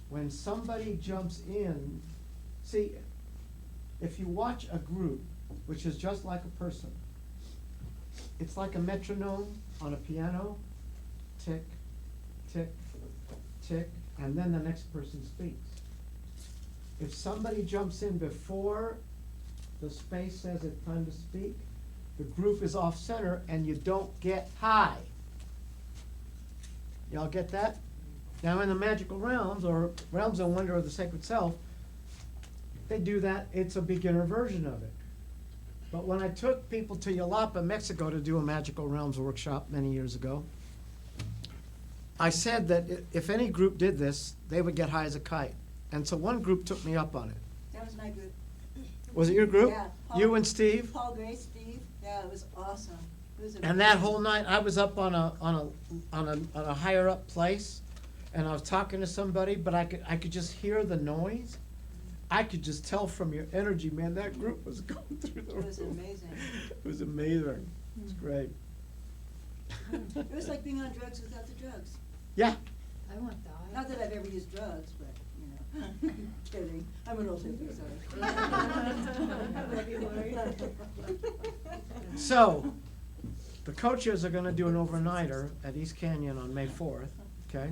S1: when somebody jumps in, see, if you watch a group, which is just like a person, it's like a metronome on a piano, tick, tick, tick, and then the next person speaks. If somebody jumps in before the space says it's time to speak, the group is off center and you don't get high. Y'all get that? Now in the Magical Realms, or Realms of Wonder of the Sacred Self, they do that, it's a beginner version of it. But when I took people to Yalapa, Mexico to do a Magical Realms workshop many years ago, I said that if any group did this, they would get high as a kite. And so one group took me up on it.
S2: That was my group.
S1: Was it your group?
S2: Yeah.
S1: You and Steve?
S2: Paul, Grace, Steve, yeah, it was awesome. It was
S1: And that
S2: amazing.
S1: whole night, I was up on a higher up place, and I was talking to somebody, but I could just hear the noise. I could just tell from your energy, man, that group was going through the roof.
S2: It was amazing.
S1: It was amazing. It's great.
S2: It was like being on drugs without the drugs.
S1: Yeah.
S9: I want that.
S2: Not that I've ever used drugs, but, you know, kidding. I'm an old hippie, sorry.
S1: So, the coaches are gonna do an overnighter at East Canyon on May 4th, okay?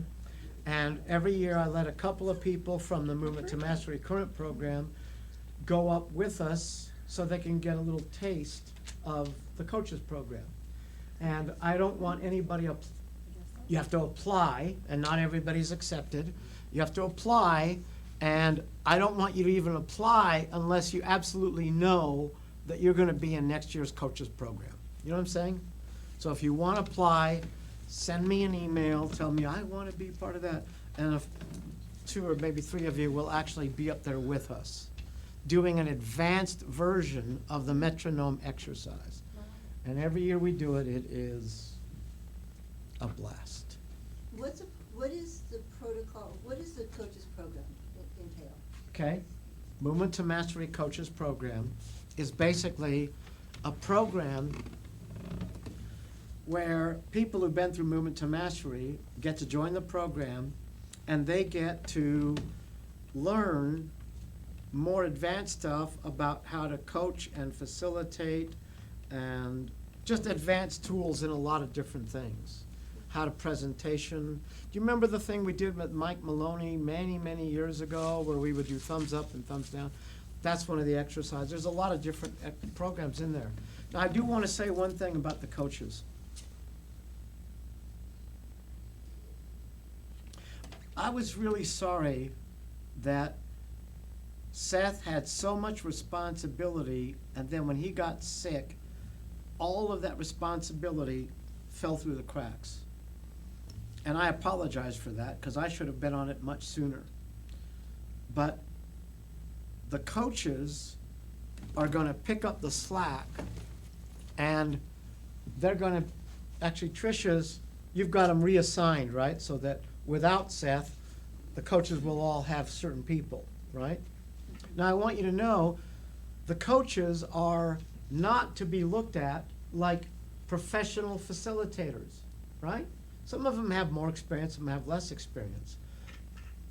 S1: And every year I let a couple of people from the Movement to Mastery current program go up with us so they can get a little taste of the coaches program. And I don't want anybody you have to apply, and not everybody's accepted. You have to apply, and I don't want you to even apply unless you absolutely know that you're gonna be in next year's coaches program. You know what I'm saying? So if you wanna apply, send me an email, tell me I wanna be part of that, and if 2 or maybe 3 of you will actually be up there with us, doing an advanced version of the metronome exercise. And every year we do it, it is a blast.
S2: What is the protocol, what is the coaches program entail?
S1: Okay? Movement to Mastery Coaches Program is basically a program where people who've been through Movement to Mastery get to join the program, and they get to learn more advanced stuff about how to coach and facilitate and just advanced tools in a lot of different things. How to presentation. Do you remember the thing we did with Mike Maloney many, many years ago where we would do thumbs up and thumbs down? That's one of the exercises. There's a lot of different programs in there. Now, I do want to say one thing about the coaches. I was really sorry that Seth had so much responsibility, and then when he got sick, all of that responsibility fell through the cracks. And I apologize for that, because I should have been on it much sooner. But the coaches are gonna pick up the slack, and they're gonna, actually Tricia's, you've got them reassigned, right? So that without Seth, the coaches will all have certain people, right? Now, I want you to know, the coaches are not to be looked at like professional facilitators, right? Some of them have more experience, some have less experience.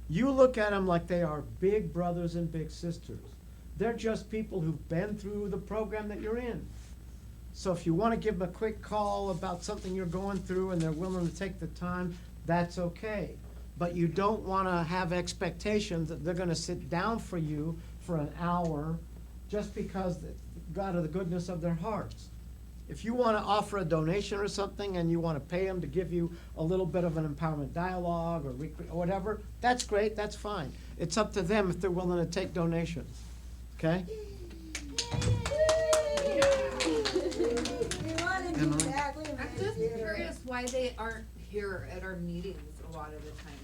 S1: You look at them like they are big brothers and big sisters. They're just people who've been through the program that you're in. So if you want to give them a quick call about something you're going through and they're willing to take the time, that's okay. But you don't want to have expectations that they're going to sit down for you for an hour just because God of the goodness of their hearts. If you want to offer a donation or something and you want to pay them to give you a little bit of an empowerment dialogue or whatever, that's great, that's fine. It's up to them if they're willing to take donations, okay?
S9: I'm just curious why they aren't here at our meetings a lot of the time.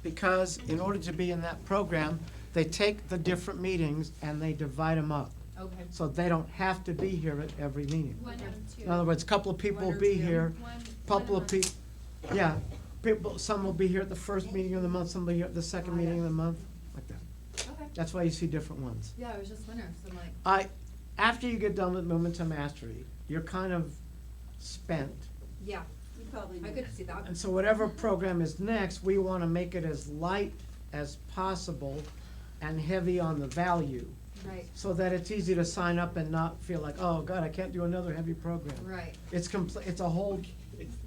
S1: Because in order to be in that program, they take the different meetings and they divide them up.
S9: Okay.
S1: So they don't have to be here at every meeting.
S7: One or two.
S1: In other words, a couple of people will be here, couple of people, yeah, people, some will be here at the first meeting of the month, some will be here at the second meeting of the month, like that.
S9: Okay.
S1: That's why you see different ones.
S9: Yeah, I was just wondering, so I'm like,
S1: After you get done with Movement to Mastery, you're kind of spent.
S9: yeah,
S2: You probably
S9: I
S2: do.
S9: could see that.
S1: And so whatever program is next, we wanna make it as light as possible and heavy on the value,
S9: Right,
S1: so that it's easy to sign up and not feel like, oh, God, I can't do another heavy program.
S9: right,
S1: It's it's a whole,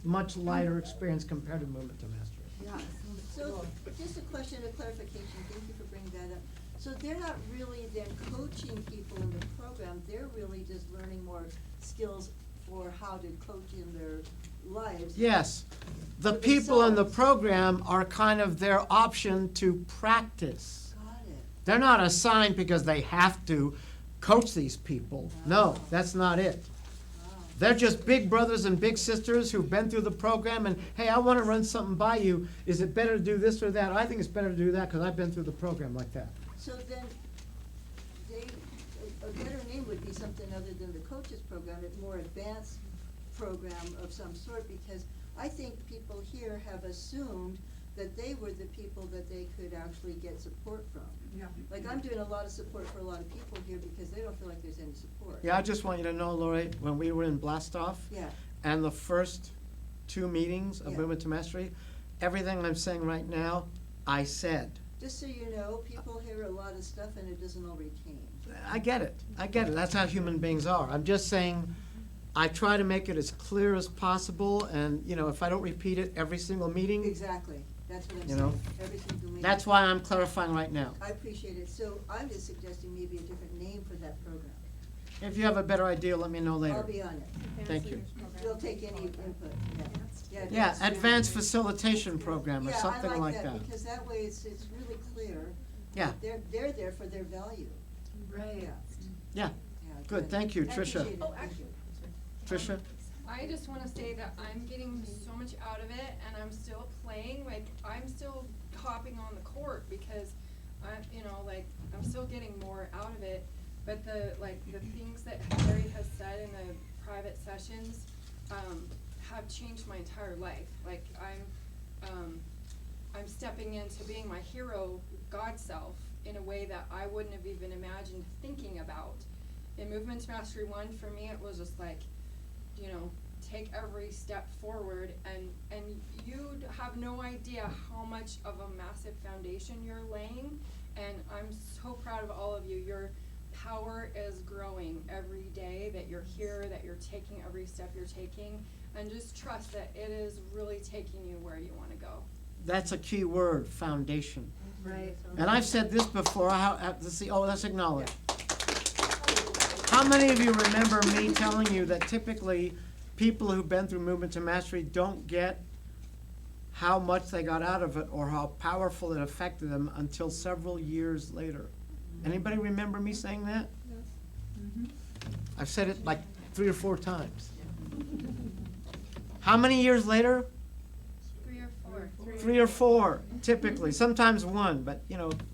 S1: much lighter experience compared to Movement to Mastery.
S9: yeah, it sounds
S2: So,
S9: cool.
S2: just a question of clarification, thank you for bringing that up. So they're not really then coaching people in the program, they're really just learning more skills for how to coach in their lives.
S1: Yes, the
S2: For
S1: people in the
S2: themselves.
S1: program are kind of their option to practice.
S2: Got it.
S1: They're not assigned because they have to coach these people. No, that's not it.
S2: Wow.
S1: They're just big brothers and big sisters who've been through the program and, hey, I wanna run something by you. Is it better to do this or that? I think it's better to do that, cause I've been through the program like that.
S2: So then, a better name would be something other than the coaches program, a more advanced program of some sort, because I think people here have assumed that they were the people that they could actually get support from.
S9: Yeah.
S2: Like, I'm doing a lot of support for a lot of people here because they don't feel like there's any support.
S1: Yeah, I just want you to know, Lori, when we were in Blastoff,
S2: Yeah,
S1: and the first 2 meetings of
S2: Yeah.
S1: Movement to Mastery, everything I'm saying right now, I said.
S2: just so you know, people hear a lot of stuff and it doesn't all retain.
S1: I get it, that's how human beings are. I'm just saying, I try to make it as clear as possible, and, you know, if I don't repeat it every single meeting,
S2: Exactly, that's what I'm
S1: You know,
S2: saying, everything to me.
S1: that's why I'm clarifying right now.
S2: I appreciate it, so I'm just suggesting maybe a different name for that program.
S1: If you have a better idea, let me know later.
S2: I'll be on it.
S1: Thank you.
S2: We'll take any input, yeah.
S1: Yeah, advanced facilitation program or something like
S2: Yeah, I like
S1: that.
S2: that, because that way it's really clear.
S1: Yeah.
S2: that They're there for their value.
S9: Right.
S2: Yeah.
S1: Yeah,
S2: Yeah,
S1: good, thank you,
S2: I
S1: Tricia.
S2: appreciate it.
S14: Oh,
S2: Thank you.
S1: Tricia?
S3: I just wanna say that I'm getting so much out of it and I'm still playing, like, I'm still hopping on the court because I'm still getting more out of it. But the things that Harry has said in the private sessions, have changed my entire life. Like, I'm stepping into being my hero God self in a way that I wouldn't have even imagined thinking about. In Movement to Mastery 1, for me, it was just like, take every step forward, and you have no idea how much of a massive foundation you're laying, and I'm so proud of all of you. Your power is growing every day that you're here, that you're taking every step you're taking, and just trust that it is really taking you where you wanna go.
S1: That's a key word, foundation.
S9: Right.
S1: And I've said this before, let's acknowledge. How many of you remember me telling you that typically people who've been through Movement to Mastery don't get how much they got out of it or how powerful it affected them until several years later? Anybody remember me saying that? I've said it like 3 or 4 times. How many years later?
S3: 3 or 4.
S1: 3 or 4, typically, sometimes 1, but,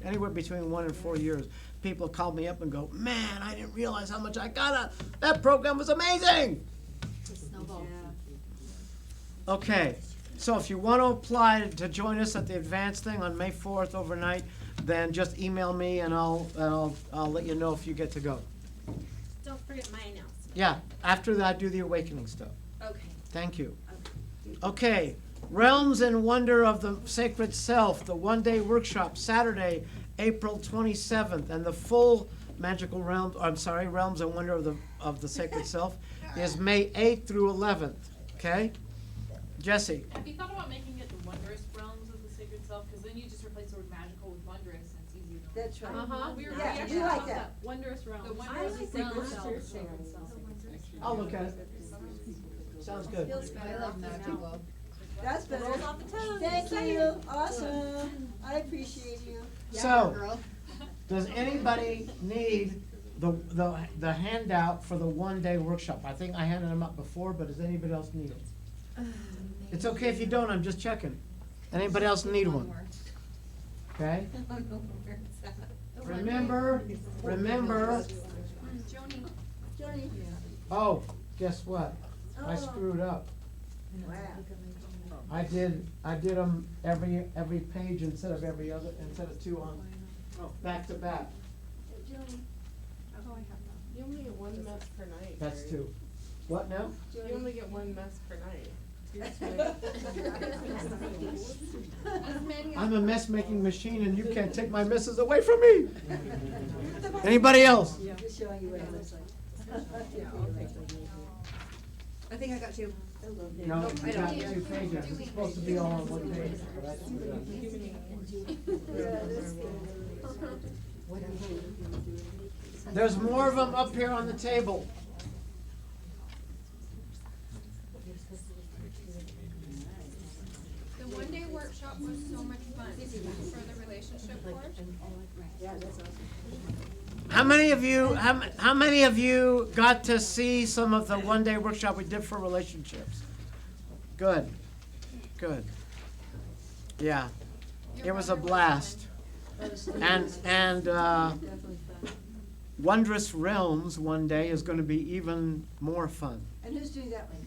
S1: anywhere between 1 and 4 years. People call me up and go, man, I didn't realize how much I got out. That program was amazing.
S9: Snowball.
S2: Yeah.
S1: Okay, so if you want to apply to join us at the advanced thing on May 4th overnight, then just email me and I'll let you know if you get to go.
S14: Don't forget my announcement.
S1: Yeah, after that, I do the awakening stuff.
S14: Okay.
S1: Thank you. Okay, Realms and Wonder of the Sacred Self, the one-day workshop, Saturday, April 27th, and the full Magical Realms, Realms and Wonder of the Sacred Self is May 8th through 11th, okay? Jesse?
S7: Have you thought about making it the wondrous realms of the sacred self? Because then you just replace the word magical with wondrous, and it's easier to.
S2: That's right.
S14: Uh-huh.
S7: We were
S2: Yeah,
S7: actually
S2: you like
S7: talked
S2: that.
S7: about
S14: Wondrous realms.
S7: The wondrous realms of the sacred self.
S1: I'll look at it. Sounds good.
S2: Feels
S9: I
S2: better.
S9: love magical.
S2: That's better.
S14: Rolls off the tongue.
S2: Thank you, awesome. I appreciate you.
S1: So-
S9: Girl.
S1: Does anybody need the handout for the one-day workshop? I think I handed them up before, but does anybody else need it? It's okay if you don't, I'm just checking. Anybody else need one? Okay? Remember,
S2: Joni.
S1: oh, guess what? I
S2: Oh.
S1: screwed up.
S2: Wow.
S1: I did them every page instead of 2 on. back to back.
S14: Jillian, oh, I have that.
S8: You only get one mess per night.
S1: That's
S8: Gary.
S1: two. What now?
S8: You only get one mess per night.
S1: I'm a mess making machine and you can't take my messes away from me. Anybody else?
S2: Just showing you what it looks like.
S9: I think I got two.
S1: No,
S9: Nope, I
S1: you got
S9: don't.
S1: 2 pages. It's supposed to be all on one page. So that's good. There's more of them up here on the table.
S3: The one-day workshop was so much fun for the relationship course.
S2: Yeah, that's awesome.
S1: How many of you got to see some of the one-day workshop we did for relationships? Good, good. Yeah, it was a blast. And
S2: Definitely fun.
S1: Wondrous Realms one day is going to be even more fun.
S2: And who's doing that one?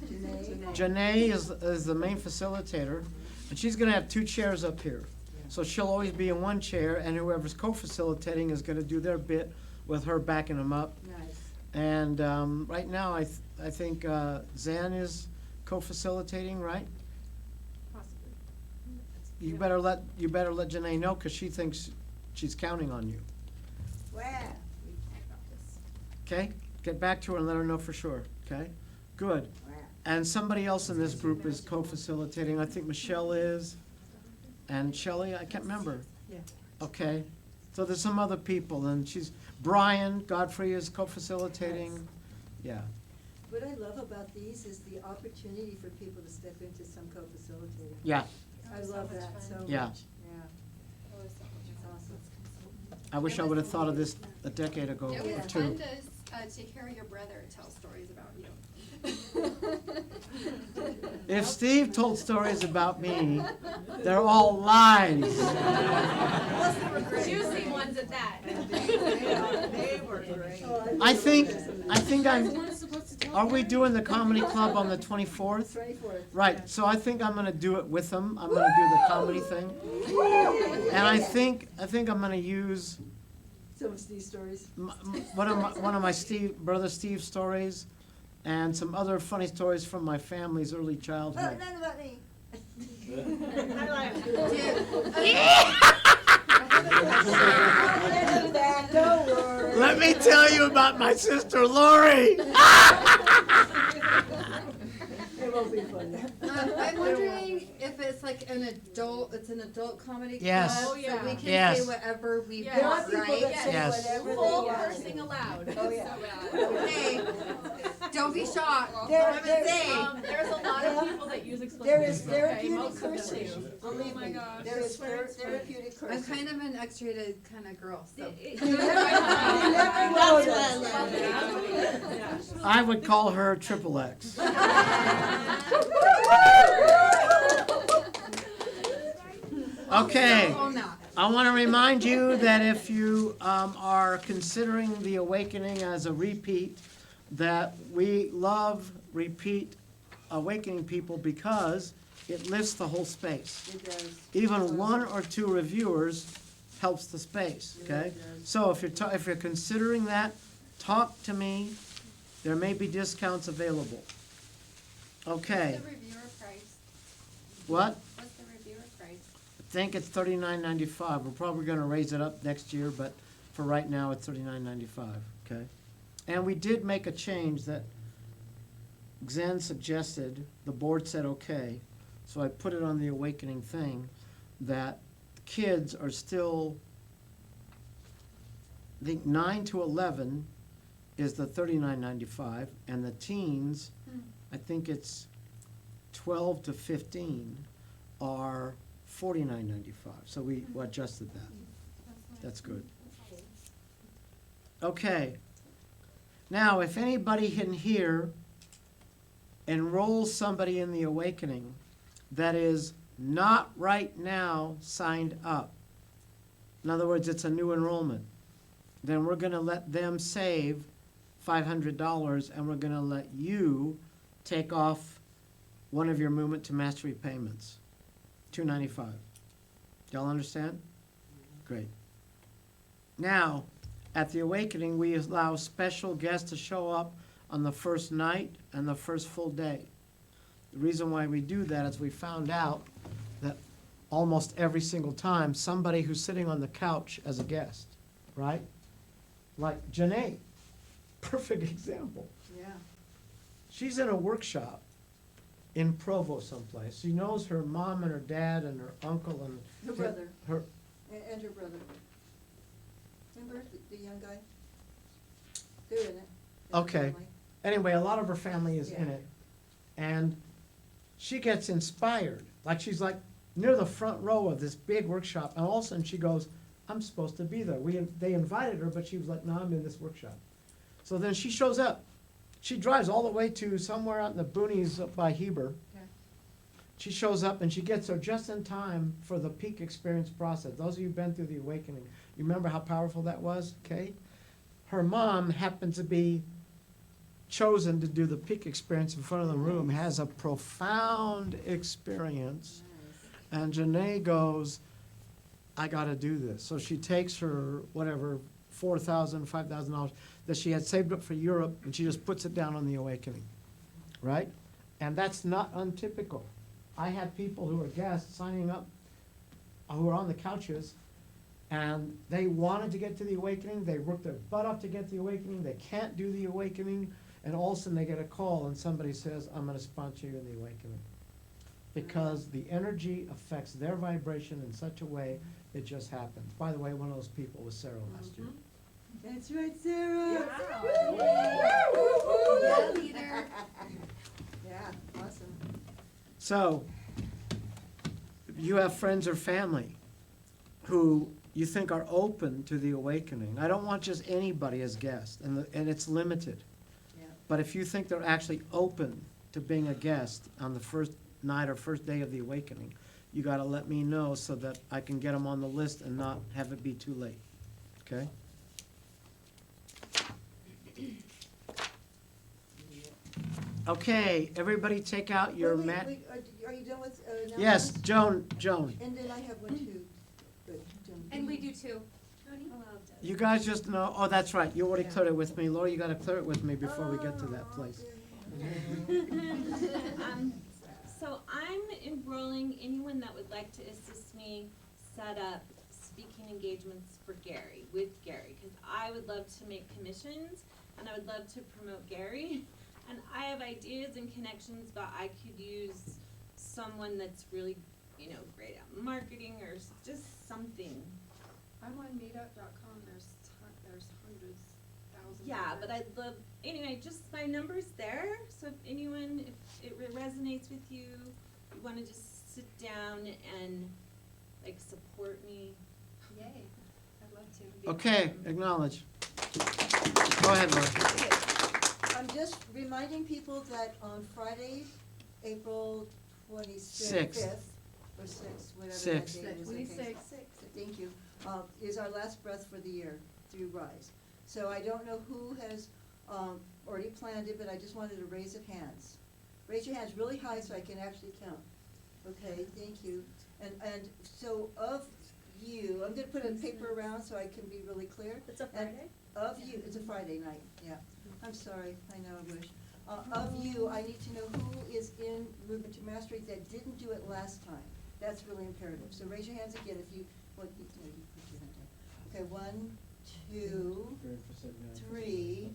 S2: Janae?
S1: Janae is the main facilitator, and she's going to have 2 chairs up here. So she'll always be in one chair, and whoever's co-facilitating is going to do their bit with her backing them up.
S2: Nice.
S1: And right now, I think Zan is co-facilitating, right?
S14: Possibly.
S1: You better let Janae know, because she thinks she's counting on you.
S2: Wow.
S1: Okay? Get back to her and let her know for sure, okay? Good.
S2: Wow.
S1: And somebody else in this group is co-facilitating. I think Michelle is, and Shelley, I can't remember.
S2: Yeah.
S1: Okay? So there's some other people, and Brian Godfrey is co-facilitating. Yeah.
S2: What I love about these is the opportunity for people to step into some co-facilitating.
S1: Yeah.
S2: I love that so much.
S1: Yeah.
S2: Yeah. It's awesome.
S1: I wish I would have thought of this a decade ago
S3: It
S1: or
S3: was
S1: 2.
S3: fun to hear your brother tell stories about you.
S1: If Steve told stories about me, they're all lies.
S14: Juicy ones at that.
S2: They were great.
S1: I think are we doing the comedy club on the 24th?
S2: 24th.
S1: Right, so I think I'm gonna do it with them. I'm gonna do the comedy thing. And I think I'm gonna use
S2: Some of these stories.
S1: one of my brother Steve's stories, and some other funny stories from my family's early
S2: Oh,
S1: childhood.
S2: none about me.
S11: I like
S2: Don't worry.
S1: Let me tell you about my sister Lori.
S2: It won't be funny.
S9: I'm wondering if it's like an adult comedy club.
S1: Yes.
S9: So
S14: Oh, yeah.
S9: we can
S1: Yes.
S9: say whatever we
S14: Yeah.
S2: There are
S9: want,
S2: people
S9: right?
S2: that say
S1: Yes.
S2: whatever they
S14: Full
S2: want.
S14: cursing allowed.
S2: Oh, yeah.
S9: Okay. Don't be shocked.
S2: There-
S9: I'm
S2: there-
S9: saying.
S14: There's a lot of people that use explicit.
S2: There is
S14: language, okay?
S2: therapeutic
S14: Most of them
S2: cursing.
S14: do.
S2: Believe
S3: Oh my
S2: me,
S3: gosh.
S2: there is
S14: Swear.
S2: therapeutic cursing.
S9: I'm kind of an X-rated kind of girl, so.
S2: You never know that.
S1: I would call her Triple X. Okay.
S9: Oh, no.
S1: I want to remind you that if you are considering the awakening as a repeat, that we love repeat awakening people because it lifts the whole space.
S2: It does.
S1: Even 1 or 2 reviewers helps the space,
S2: It
S1: okay?
S2: really does.
S1: So if you're considering that, talk to me. There may be discounts available. Okay,
S3: What's the reviewer price?
S1: what?
S3: What's the reviewer price?
S1: I think it's $39.95. We're probably gonna raise it up next year, but for right now, it's $39.95, okay? And we did make a change that Xen suggested, the board said okay, so I put it on the awakening thing, that kids are still, I think 9 to 11 is the $39.95, and the teens, I think it's 12 to 15 are $49.95, so we adjusted that. That's good. Okay. Now, if anybody in here enrolls somebody in the awakening that is not right now signed up, in other words, it's a new enrollment, then we're gonna let them save $500, and we're gonna let you take off one of your Movement to Mastery payments, $295. Y'all understand? Great. Now, at the Awakening, we allow special guests to show up on the first night and the first full day. The reason why we do that is we found out that almost every single time, somebody who's sitting on the couch as a guest, right? Like Janae, perfect example.
S2: Yeah.
S1: She's in a workshop in Provo someplace. She knows her mom and her dad and her uncle and
S2: Her brother.
S1: her,
S2: And her brother. Remember the young guy? They're in it. Their
S1: Okay.
S2: family.
S1: anyway, a lot of her family is in
S2: Yeah.
S1: it. And she gets inspired, like she's like near the front row of this big workshop, and all of a sudden she goes, I'm supposed to be there. They invited her, but she was like, no, I'm in this workshop. So then she shows up. She drives all the way to somewhere out in the boonies up by Heber.
S2: Okay.
S1: She shows up and she gets there just in time for the peak experience process. Those of you who've been through the Awakening, you remember how powerful that was, okay? Her mom happened to be chosen to do the peak experience in front of the room, has a profound experience. And Janae goes, I gotta do this. So she takes her, whatever, $4,000, $5,000 that she had saved up for Europe, and she just puts it down on the Awakening, right? And that's not untypical. I had people who were guests signing up, who were on the couches, and they wanted to get to the Awakening, they worked their butt off to get the Awakening, they can't do the Awakening, and all of a sudden they get a call and somebody says, I'm gonna sponsor you in the Awakening. Because the energy affects their vibration in such a way, it just happens. By the way, one of those people was Sarah last year.
S2: That's right, Sarah.
S9: Yeah, leader.
S2: Yeah, awesome.
S1: So, you have friends or family who you think are open to the Awakening. I don't want just anybody as guest, and it's limited.
S2: Yeah.
S1: But if you think they're actually open to being a guest on the first night or first day of the Awakening, you gotta let me know so that I can get them on the list and not have it be too late, okay? Okay, everybody take out your
S2: Wait,
S1: mat.
S2: are you done with,
S1: Yes,
S2: announcements?
S1: Joan,
S2: And then I have one too. Good, Joan.
S14: And we do too.
S1: you guys just know, oh, that's right, you already cleared it with me. Laura, you gotta clear it with me before we get to that place.
S15: So I'm enrolling anyone that would like to assist me set up speaking engagements for Gary, with Gary, because I would love to make commissions and I would love to promote Gary. And I have ideas and connections, but I could use someone that's really, great at marketing or just something.
S3: I'm on meetup.com, there's hundreds, thousands.
S15: Yeah, but I'd love, anyway, just my number's there, so if anyone, if it resonates with you, you wanna just sit down and, support me.
S7: Yay, I'd love to.
S1: Okay, acknowledge. Go ahead, Laura.
S2: Okay. I'm just reminding people that on Friday, April 25th, or 6th, whatever that
S1: Sixth.
S2: date is. okay.
S14: 26th.
S2: Thank you, is our last breath for the year through Rise. So I don't know who has already planned it, but I just wanted to raise of hands. Raise your hands really high so I can actually count. Okay, thank you. And so of you, I'm gonna put a paper around so I can be really clear.
S15: It's a
S2: And
S15: Friday?
S2: Of you, it's a Friday night, yeah. I'm sorry, I know, I wish. Of you, I need to know who is in Movement to Mastery that didn't do it last time. That's really imperative. So raise your hands again if you, you put your hand down. Okay, 1, 2, 3,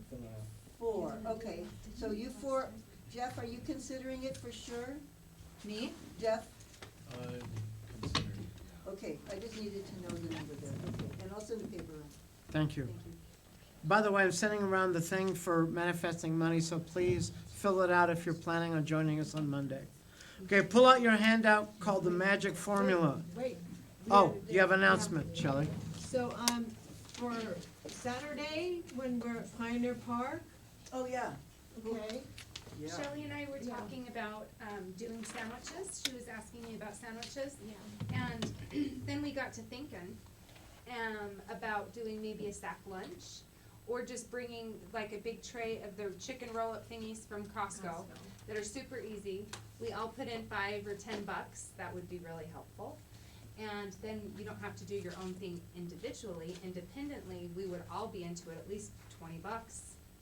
S2: 4. Okay, so you 4, Jeff, are you considering it for sure?
S9: Me?
S2: Jeff?
S6: I'm considering it.
S2: Okay, I just needed to know the number there. Okay, and I'll send the paper around.
S1: Thank you.
S2: Thank you.
S1: By the way, I'm sending around the thing for manifesting money, so please fill it out if you're planning on joining us on Monday. Okay, pull out your handout called the Magic Formula.
S13: Wait.
S1: Oh, you have an announcement, Shelley.
S13: So, for Saturday, when we're at Pioneer Park,
S2: Oh, yeah.
S13: okay?
S2: Yeah.
S11: Shelley and I were talking about doing sandwiches. She was asking me about sandwiches. Yeah. And then we got to thinking about doing maybe a sack lunch or just bringing like a big tray of the chicken roll-up thingies from Costco that are super easy. We all put in $5 or $10. That would be really helpful. and then you don't have to do your own thing individually. Independently, we would all be into it at least $20,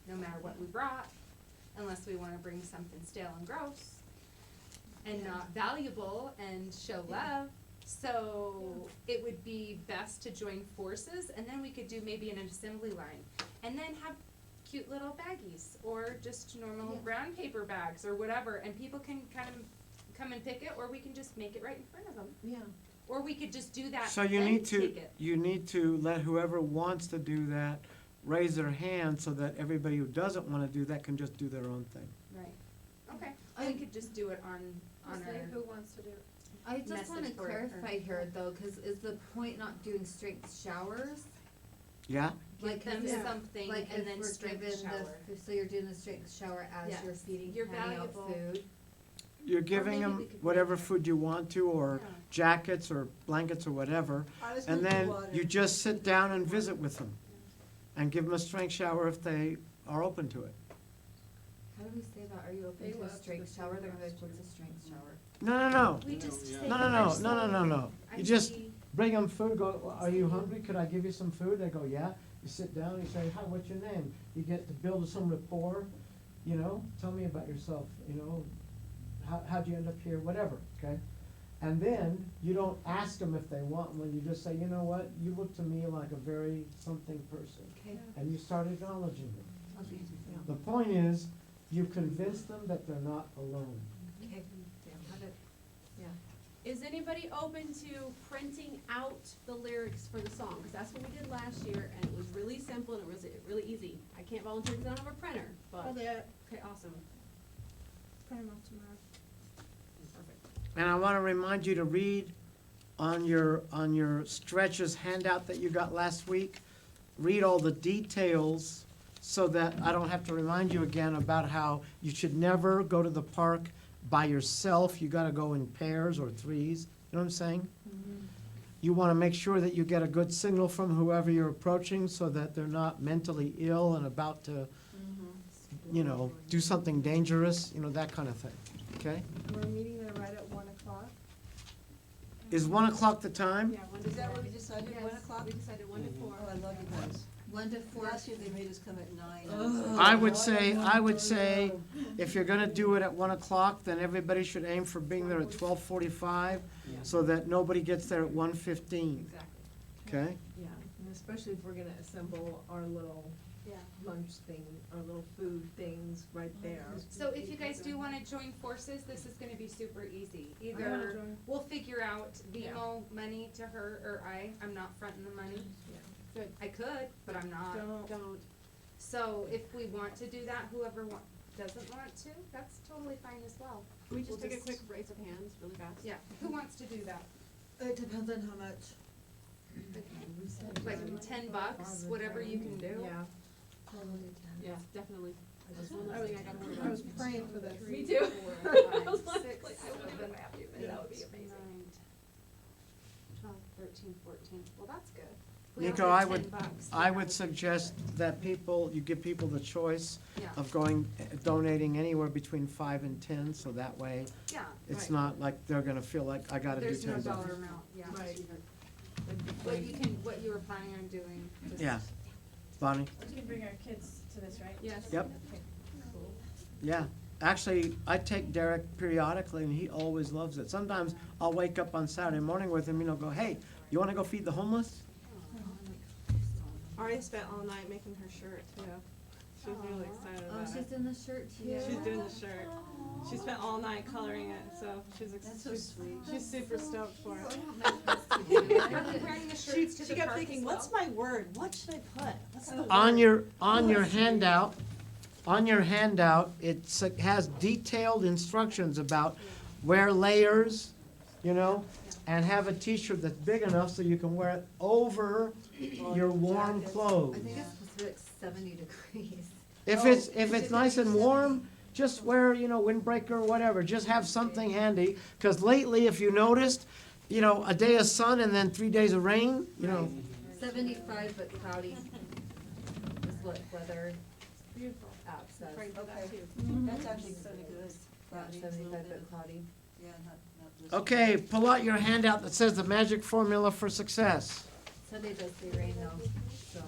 S11: no matter what we brought, unless we wanna bring something stale and gross and not valuable and show love. So it would be best to join forces, and then we could do maybe an assembly line, and then have cute little baggies, or just normal brown paper bags, or whatever, and people can kind of come and pick it, or we can just make it right in front of them.
S13: Yeah.
S11: Or we could just do that
S1: So you
S11: and
S1: need to,
S11: take it.
S1: you need to let whoever wants to do that raise their hand so that everybody who doesn't wanna do that can just do their own thing.
S11: Right, okay, we could just do it on
S5: Just say
S11: our,
S5: who wants to do it.
S9: I just wanna
S11: Message board or-
S9: clarify here though, cause is the point not doing strength showers?
S1: Yeah?
S11: give them
S9: if-
S11: something
S9: Like
S11: and
S9: if
S11: then
S9: we're
S11: strength
S9: given
S11: shower.
S9: so you're doing the strength shower as
S11: Yes.
S9: you're feeding,
S11: You're
S9: handing out
S11: valuable.
S9: food?
S1: You're giving
S11: maybe
S1: them
S11: we could put
S1: whatever
S11: it-
S1: food you want to, or
S11: Yeah.
S1: jackets, or blankets, or whatever.
S2: I was
S1: And
S2: gonna do
S1: then
S2: water.
S1: you just sit down and visit with them. And give them a strength shower if they are open to it.
S9: How do we say that? Are you open
S5: They
S9: to a
S5: love the
S9: strength
S5: food
S9: shower? They're gonna be like,
S5: master.
S9: what's a strength shower?
S1: No.
S11: We just say.
S1: No.
S11: I
S1: You just
S11: see-
S1: bring them food, go, are you hungry? Could I give you some food? They go, yeah. You sit down, you say, hi, what's your name? You get to build some rapport, you know, tell me about yourself, you know, how'd you end up here, whatever, okay? And then you don't ask them if they want one, you just say, you know what, you look to me like a very something person.
S9: Okay.
S1: And you start acknowledging them.
S9: Okay.
S1: The point is, you convince them that they're not alone.
S9: Okay. Got it.
S14: Is anybody open to printing out the lyrics for the song? Cause that's what we did last year, and it was really simple and it was really easy. I can't volunteer because I don't have a printer, but,
S13: I'll do it.
S14: okay, awesome.
S11: Print 'em off tomorrow.
S14: Perfect.
S1: And I wanna remind you to read on your stretches handout that you got last week, read all the details so that I don't have to remind you again about how you should never go to the park by yourself, you gotta go in pairs or threes, you know what I'm saying? You wanna make sure that you get a good signal from whoever you're approaching so that they're not mentally ill and about to, you know, do something dangerous, you know, that kind of thing, okay?
S13: We're meeting there right at 1:00.
S1: Is 1 o'clock the time?
S14: Yeah, 1 to
S2: Is that what we
S14: 4.
S2: decided,
S14: Yes,
S2: 1 o'clock?
S14: We decided 1 to 4.
S2: Oh, I love you guys.
S9: 1 to 4.
S2: Last year they made us come at 9.
S1: I would say, if you're gonna do it at 1 o'clock, then everybody should aim for being there at 12:45, so that nobody gets there at 1:15,
S14: Exactly.
S1: okay?
S13: Yeah, and especially if we're gonna assemble our little lunch thing, our little food things right there.
S11: So if you guys do wanna join forces, this is gonna be super easy.
S13: wanna
S11: Either
S13: join.
S11: we'll figure out
S13: Yeah.
S11: BMO money to her, or I'm not fronting the money.
S13: Yeah.
S11: Good. I could, but I'm not.
S13: Don't.
S11: So if we want to do that, whoever doesn't want to, that's totally fine as well.
S14: Can we just
S11: We'll
S14: take a
S11: just-
S14: quick raise of hands really fast?
S11: Yeah, who wants to do that?
S2: It depends on how much.
S11: Like $10, whatever you can do?
S13: Yeah.
S14: Yeah, definitely. That's one
S13: I
S14: less
S13: was,
S14: thing I gotta worry
S13: I
S14: about.
S13: was praying for this.
S14: Me too.
S11: 4,
S14: I was
S11: 5,
S14: like,
S11: 6,
S14: I wouldn't even
S11: 7,
S14: have you, but that would be
S11: 8,
S14: amazing.
S11: 9, 12, 13, 14. Well, that's good. We
S1: Nico,
S11: offer
S1: I would,
S11: $10.
S1: I would suggest that you give people the choice
S11: Yeah.
S1: of donating anywhere between 5 and 10, so that way,
S11: Yeah.
S1: it's
S11: right.
S1: not like they're gonna feel like, I gotta do
S11: There's no
S1: $10.
S11: dollar amount, yeah.
S13: Right.
S11: What you were planning on doing. just-
S1: Yeah. Bonnie?
S14: We can bring our kids to this, right? Yes.
S1: Yep. Yeah, actually, I take Derek periodically, and he always loves it. Sometimes I'll wake up on Saturday morning with him, go, hey, you wanna go feed the homeless?
S13: Ari spent all night making her shirt too. She was really excited
S9: Oh,
S13: about
S9: she's
S13: it.
S9: doing the shirt too?
S13: She's doing the shirt. She spent all night coloring it, so
S2: That's so sweet.
S13: she's super stoked for it.
S11: Are you wearing the
S13: She,
S11: shirts to
S13: she
S11: the
S13: kept
S11: park
S13: thinking,
S11: as
S13: what's
S11: well?
S13: my word? What should I put? What's the word?
S1: On your handout, it has detailed instructions about wear layers, and have a t-shirt that's big enough so you can wear it over your warm clothes.
S9: I think it's supposed to be like 70 degrees.
S1: If it's nice and warm, just wear, windbreaker or whatever, just have something handy, cause lately, if you noticed, a day of sun and then 3 days of rain,
S9: 75 but cloudy is what weather
S14: Beautiful.
S9: app says.
S14: Praying for that
S2: Okay.
S14: too.
S2: That's actually pretty good.
S9: Yeah,
S2: Cloudy, a little
S9: 75
S2: bit
S9: but
S2: of-
S9: cloudy.
S2: Yeah, not
S1: Okay, pull out your handout that says the magic formula for success.
S9: Sunday does say rain though, so.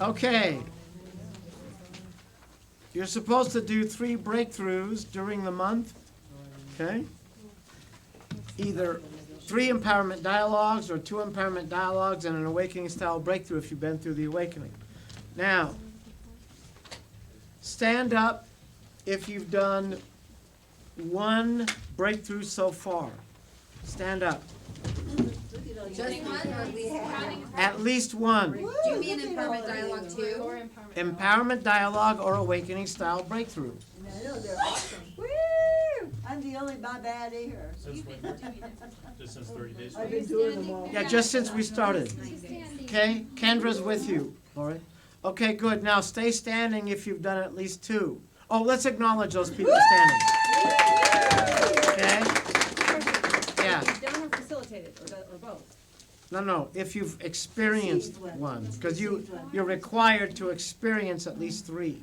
S1: Okay. You're supposed to do 3 breakthroughs during the month, okay? Either 3 empowerment dialogues or 2 empowerment dialogues and an awakening style breakthrough if you've been through the awakening. Now, stand up if you've done 1 breakthrough so far. Stand up.
S9: Just one, or we have?
S1: At least 1.
S9: Do you mean empowerment dialogue too?
S7: Or empowerment.
S1: Empowerment dialogue or awakening style breakthrough.
S2: I know, they're awesome. Woo! I'm the only my bad here.
S6: Since when? Just since 30 days?
S2: I've been doing them all.
S1: Yeah, just since we started. Okay, Kendra's with you, Lori. Okay, good. Now stay standing if you've done at least 2. Oh, let's acknowledge those people standing. Okay? Yeah.
S14: Done or facilitated, or both?
S1: No, if you've experienced one, because you're required to experience at least 3,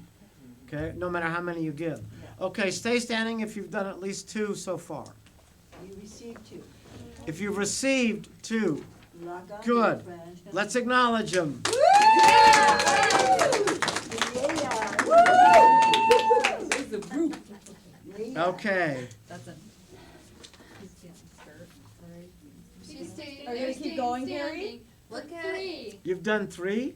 S1: okay, no matter how many you give. Okay, stay standing if you've done at least 2 so far.
S2: You received 2.
S1: If you've received 2,
S2: Lock on,
S1: good.
S2: my friend.
S1: Let's acknowledge them. Okay,
S3: She's staying,
S14: Are you gonna keep going, Carrie?
S9: Look at.
S3: 3.
S1: you've done 3?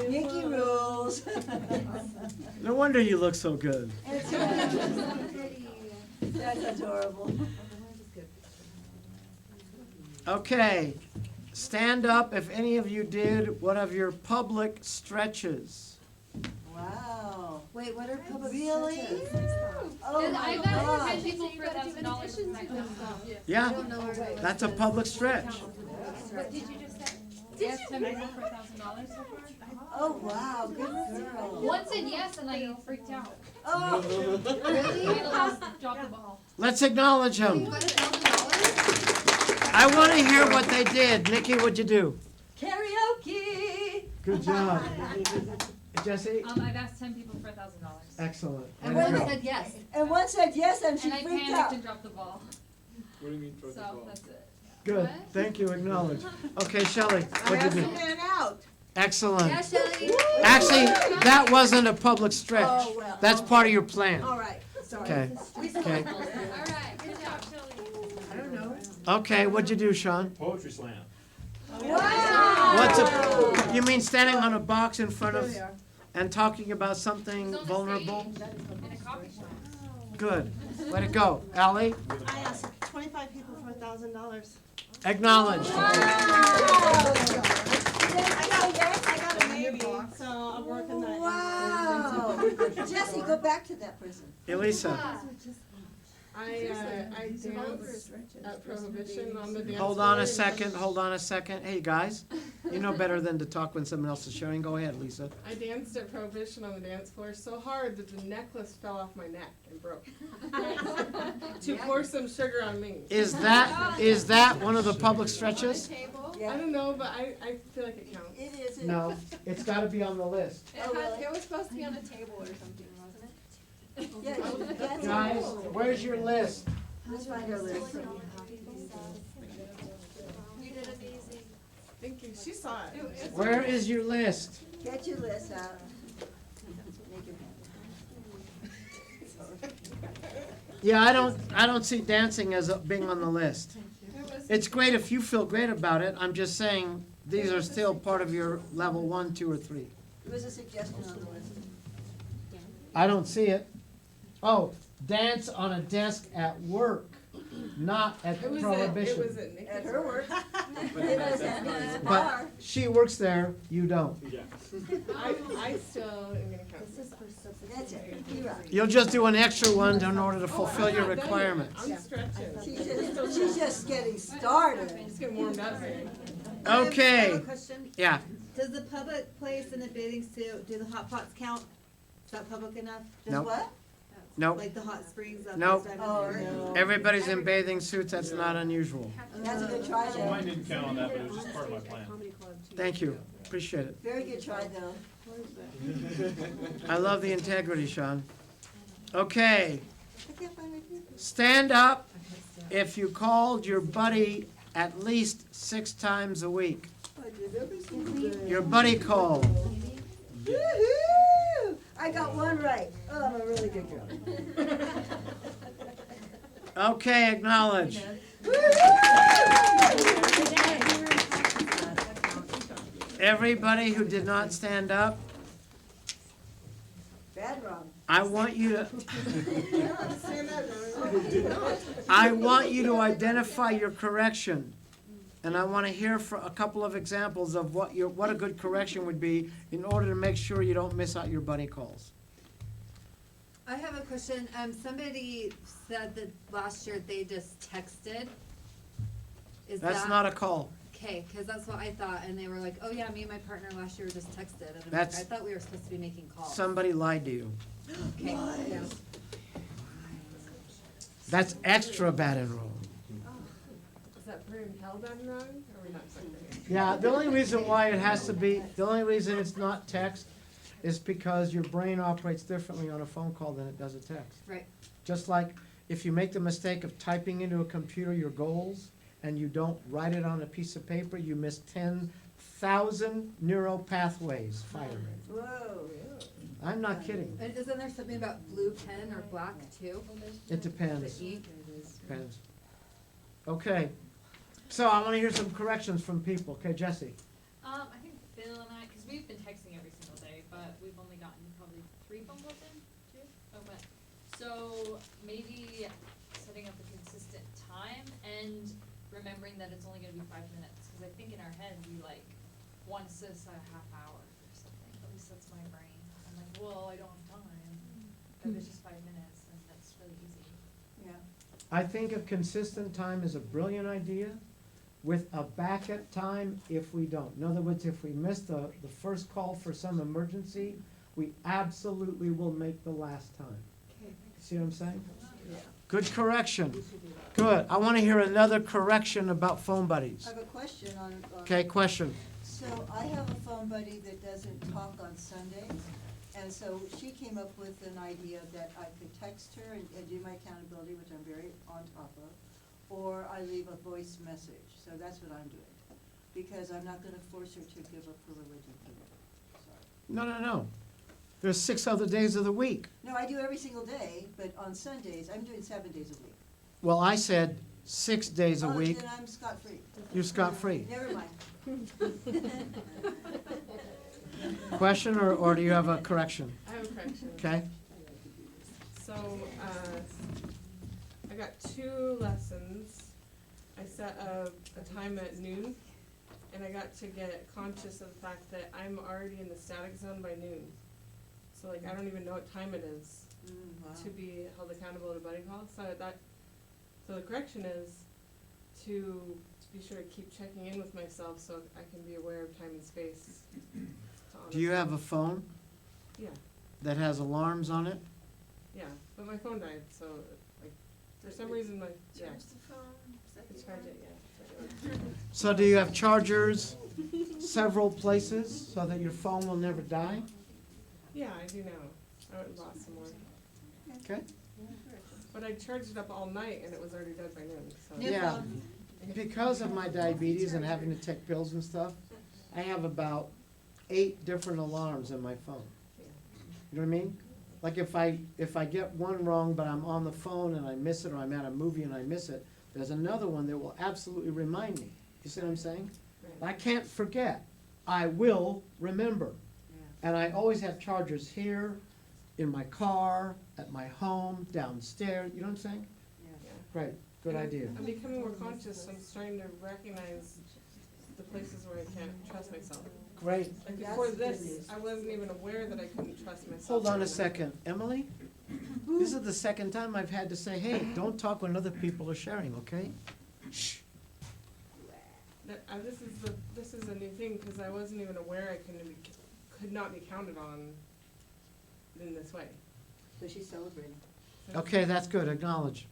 S2: Yankee rules.
S1: No wonder you look so good.
S2: That's adorable.
S1: Okay, stand up if any of you did one of your public stretches.
S2: Wow.
S9: Wait, what are public
S2: Really?
S9: stretches?
S2: Oh
S7: And
S2: my
S7: I've got
S2: God.
S7: 10 people for $1,000 for that kind of stuff.
S1: Yeah,
S9: I don't know where to look.
S1: that's a public stretch.
S7: What did you just say? Yes, 10 people for $1,000 so far?
S2: Oh, wow, good girl.
S7: One said yes and I freaked out.
S2: Oh,
S7: I almost dropped the ball.
S1: Let's acknowledge
S9: You
S1: them.
S9: got $1,000?
S1: I want to hear what they did. Nikki, what'd you do?
S2: karaoke.
S1: Good job. Jesse?
S7: I've asked 10 people for $1,000.
S1: Excellent.
S9: And
S1: Way to
S9: one
S1: go.
S9: said yes.
S2: And one said yes, and she
S7: And I
S2: freaked
S7: panicked
S2: out.
S7: and dropped the ball.
S6: What do you mean, throw the
S7: So
S6: ball?
S7: that's it.
S1: Good, thank you, acknowledge. Okay, Shelley, what'd you do?
S2: Man out.
S1: Excellent.
S9: Yeah, Shelley.
S1: Actually, that wasn't a public stretch.
S2: Oh, well.
S1: That's part of your plan.
S2: All right, sorry.
S1: Okay, okay.
S7: All right, good job, Shelley.
S2: I don't know.
S1: Okay, what'd you do, Sean?
S6: Poetry slam.
S2: Wow.
S1: What's a, you mean standing on a box in front of, and talking about something
S7: It's on the
S1: vulnerable?
S7: stage in a coffee shop.
S1: Good, way to go. Ally,
S16: I asked 25 people for $1,000.
S1: acknowledged.
S16: I got a maybe, so I'm working that.
S2: Wow. Jesse, go back to that prison.
S1: Elisa,
S8: I danced at Prohibition on the dance floor.
S1: hold on a second, hold on a second. Hey, guys, you know better than to talk when someone else is sharing. Go ahead, Lisa.
S8: I danced at Prohibition on the dance floor so hard that the necklace fell off my neck and broke. To pour some sugar on me.
S1: Is that one of the public stretches?
S8: I don't know, but I feel like it counts.
S2: It is.
S1: No, it's gotta be on the list.
S3: It was supposed to be on a table or something, wasn't it?
S2: Yeah, that's
S1: Guys, where's your list?
S2: Let's find our list.
S3: You did amazing.
S8: Thank you, she saw it.
S1: Where is your list?
S2: Get your list out. Make your
S1: Yeah, I don't see dancing as being on the list. It's great if you feel great about it. I'm just saying, these are still part of your level 1, 2, or 3.
S2: There was a suggestion on the list.
S1: I don't see it. Oh, dance on a desk at work, not at
S8: It was
S1: Prohibition.
S8: at Nikki's
S2: At her work.
S6: But
S2: It
S6: that's
S2: was at
S6: not-
S2: the
S1: But
S2: bar.
S1: she works there, you don't.
S6: Yeah.
S8: I still am gonna count.
S2: That's it. You're right.
S1: You'll just do an extra one in order to fulfill your requirements.
S8: I'm stretching.
S2: She's just getting started.
S8: Just getting warmed up, man.
S9: I have
S1: Okay,
S9: a question.
S1: yeah.
S9: Does the public place in a bathing suit, do the hot pots count? Is that public enough?
S2: Does
S1: Nope.
S2: what?
S1: Nope.
S16: Like the hot springs up
S1: Nope.
S16: this time
S2: Oh,
S16: of year?
S2: no.
S1: Everybody's in bathing suits, that's not unusual.
S2: That's a good try,
S6: So
S2: though.
S6: mine didn't count on that, but it was just part of my plan.
S1: Thank you, appreciate it.
S2: Very good try, though.
S1: I love the integrity, Sean. Okay,
S2: I can't find my paper.
S1: stand up if you called your buddy at least 6 times a week.
S2: I did every single day.
S1: Your buddy call.
S2: Woo-hoo! I got one right. Oh, I'm a really good girl.
S1: Okay, acknowledge. Everybody who did not stand up,
S2: Bad wrong.
S1: I want you to,
S16: Stand up,
S1: I want you to identify your correction. And I want to hear for a couple of examples of what a good correction would be in order to make sure you don't miss out your buddy calls.
S9: I have a question. Somebody said that last year they just texted. Is
S1: That's
S9: that?
S1: not a call.
S9: Okay, because that's what I thought, and they were like, "Oh yeah, me and my partner last year just texted," and I'm like,
S1: That's-
S9: I thought we were supposed to be making calls.
S1: Somebody lied to you.
S9: Okay, yeah.
S1: That's extra bad and wrong.
S8: Is that pretty hell done wrong? Or are we not saying?
S1: Yeah, the only reason why it has to be, the only reason it's not text is because your brain operates differently on a phone call than it does a text.
S9: Right.
S1: Just like if you make the mistake of typing into a computer your goals and you don't write it on a piece of paper, you miss 10,000 neural pathways firing.
S2: Whoa.
S1: I'm not kidding.
S9: And isn't there something about blue pen or black too?
S1: It depends.
S9: The ink?
S1: Depends. Okay, so I wanna hear some corrections from people. Okay, Jesse?
S7: I think Bill and I, because we've been texting every single day, but we've only gotten probably 3 phone calls in, 2? Oh, but, so maybe setting up a consistent time and remembering that it's only gonna be 5 minutes, because I think in our head, we like, want to set aside a half hour or something, at least that's my brain. I'm like, well, I don't have time, but it's just 5 minutes, and that's really easy.
S2: Yeah.
S1: I think a consistent time is a brilliant idea with a backup time if we don't. In other words, if we miss the first call for some emergency, we absolutely will make the last time. See what I'm saying? Good correction. Good. I want to hear another correction about phone buddies.
S2: I have a question on.
S1: Okay, question.
S2: So I have a phone buddy that doesn't talk on Sundays, and so she came up with an idea that I could text her and do my accountability, which I'm very on top of, or I leave a voice message. So that's what I'm doing, because I'm not gonna force her to give up her religion for me. Sorry.
S1: No. There's 6 other days of the week.
S2: No, I do every single day, but on Sundays, I'm doing 7 days a week.
S1: Well, I said 6 days a
S2: Oh,
S1: week.
S2: then I'm scot-free.
S1: You're scot-free.
S2: Never mind.
S1: Question, or do you have a correction?
S8: I have a correction.
S1: Okay?
S8: So, I got 2 lessons. I set a time at noon, and I got to get conscious of the fact that I'm already in the static zone by noon. So like, I don't even know what time it is
S2: Wow.
S8: to be held accountable to buddy call. So the correction is to be sure to keep checking in with myself so I can be aware of time and space.
S1: Do you have a phone
S8: Yeah,
S1: that has alarms on it?
S8: yeah, but my phone died, so like, for some reason yeah.
S4: Charge the phone, set the
S8: Charge
S4: alarm.
S8: it, yeah.
S1: So do you have chargers several places so that your phone will never die?
S8: Yeah, I do now. I went and bought some more.
S1: Okay.
S8: But I charged it up all night and it was already dead by noon, so.
S1: Yeah. Because of my diabetes and having to take pills and stuff, I have about 8 different alarms in my phone. You know what I mean? Like if I get one wrong, but I'm on the phone and I miss it, or I'm at a movie and I miss it, there's another one that will absolutely remind me. You see what I'm saying? I can't forget. I will remember. And I always have chargers here, in my car, at my home, downstairs. You know what I'm saying?
S8: Yeah.
S1: Great. Good idea.
S8: I'm becoming more conscious. I'm starting to recognize the places where I can't trust myself.
S1: Great.
S8: Like before this, I wasn't even aware that I couldn't trust myself.
S1: Hold on a second. Emily? This is the second time I've had to say, hey, don't talk when other people are sharing, okay? Shh.
S8: This is a new thing, because I wasn't even aware I could not be counted on in this way.
S2: So she's celebrating.
S1: Okay, that's good, acknowledge.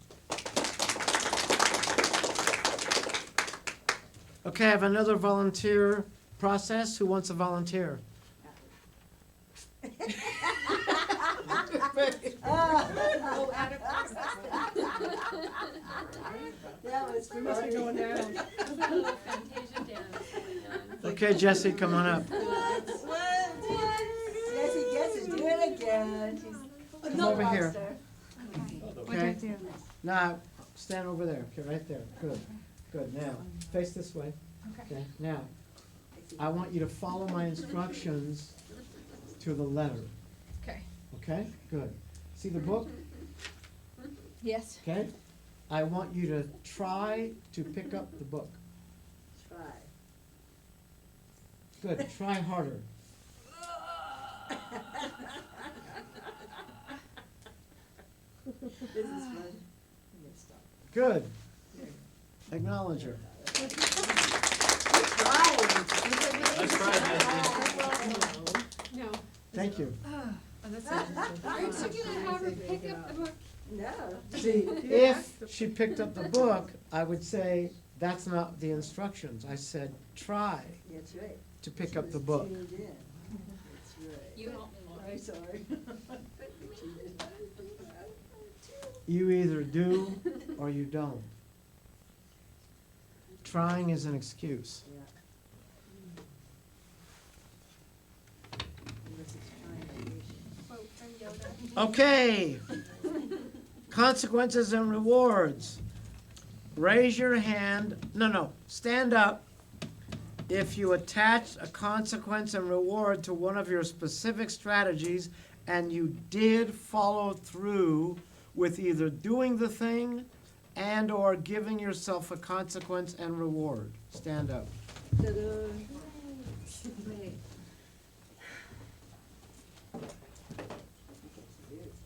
S1: Okay, I have another volunteer process. Who wants to volunteer?
S2: Oh,
S11: out of process.
S2: That was
S16: We must be
S2: funny.
S16: going down.
S7: Fantasia dance going on.
S1: Okay, Jesse, come on up.
S2: Jesse gets to do it again. She's a
S1: Come over here.
S2: monster.
S5: What do I
S1: Okay.
S5: do?
S1: Now, stand over there. Okay, right there. Good, good. Now, face this way. Okay, now, I want you to follow my instructions to the letter.
S5: Okay.
S1: Okay, good. See the book?
S5: Yes.
S1: Okay? I want you to try to pick up the book.
S2: Try.
S1: Good, try harder.
S2: This is fun. I'm gonna stop.
S1: Good. Acknowledge her.
S2: Good trying.
S6: Let's try that.
S14: No.
S1: Thank you.
S7: Aren't you gonna have her pick up the book?
S2: No.
S1: See, if she picked up the book, I would say, that's not the instructions. I said, try
S2: That's right.
S1: to pick
S2: She
S1: up the
S2: was
S1: book.
S2: tuned in. That's right.
S7: You help me, Laura.
S2: I'm sorry.
S1: You either do or you don't. Trying is an excuse.
S2: Yeah. Unless it's trying to
S1: Okay. Consequences and rewards. Raise your hand. No, stand up if you attach a consequence and reward to one of your specific strategies and you did follow through with either doing the thing and or giving yourself a consequence and reward. Stand up.
S2: Ta-da.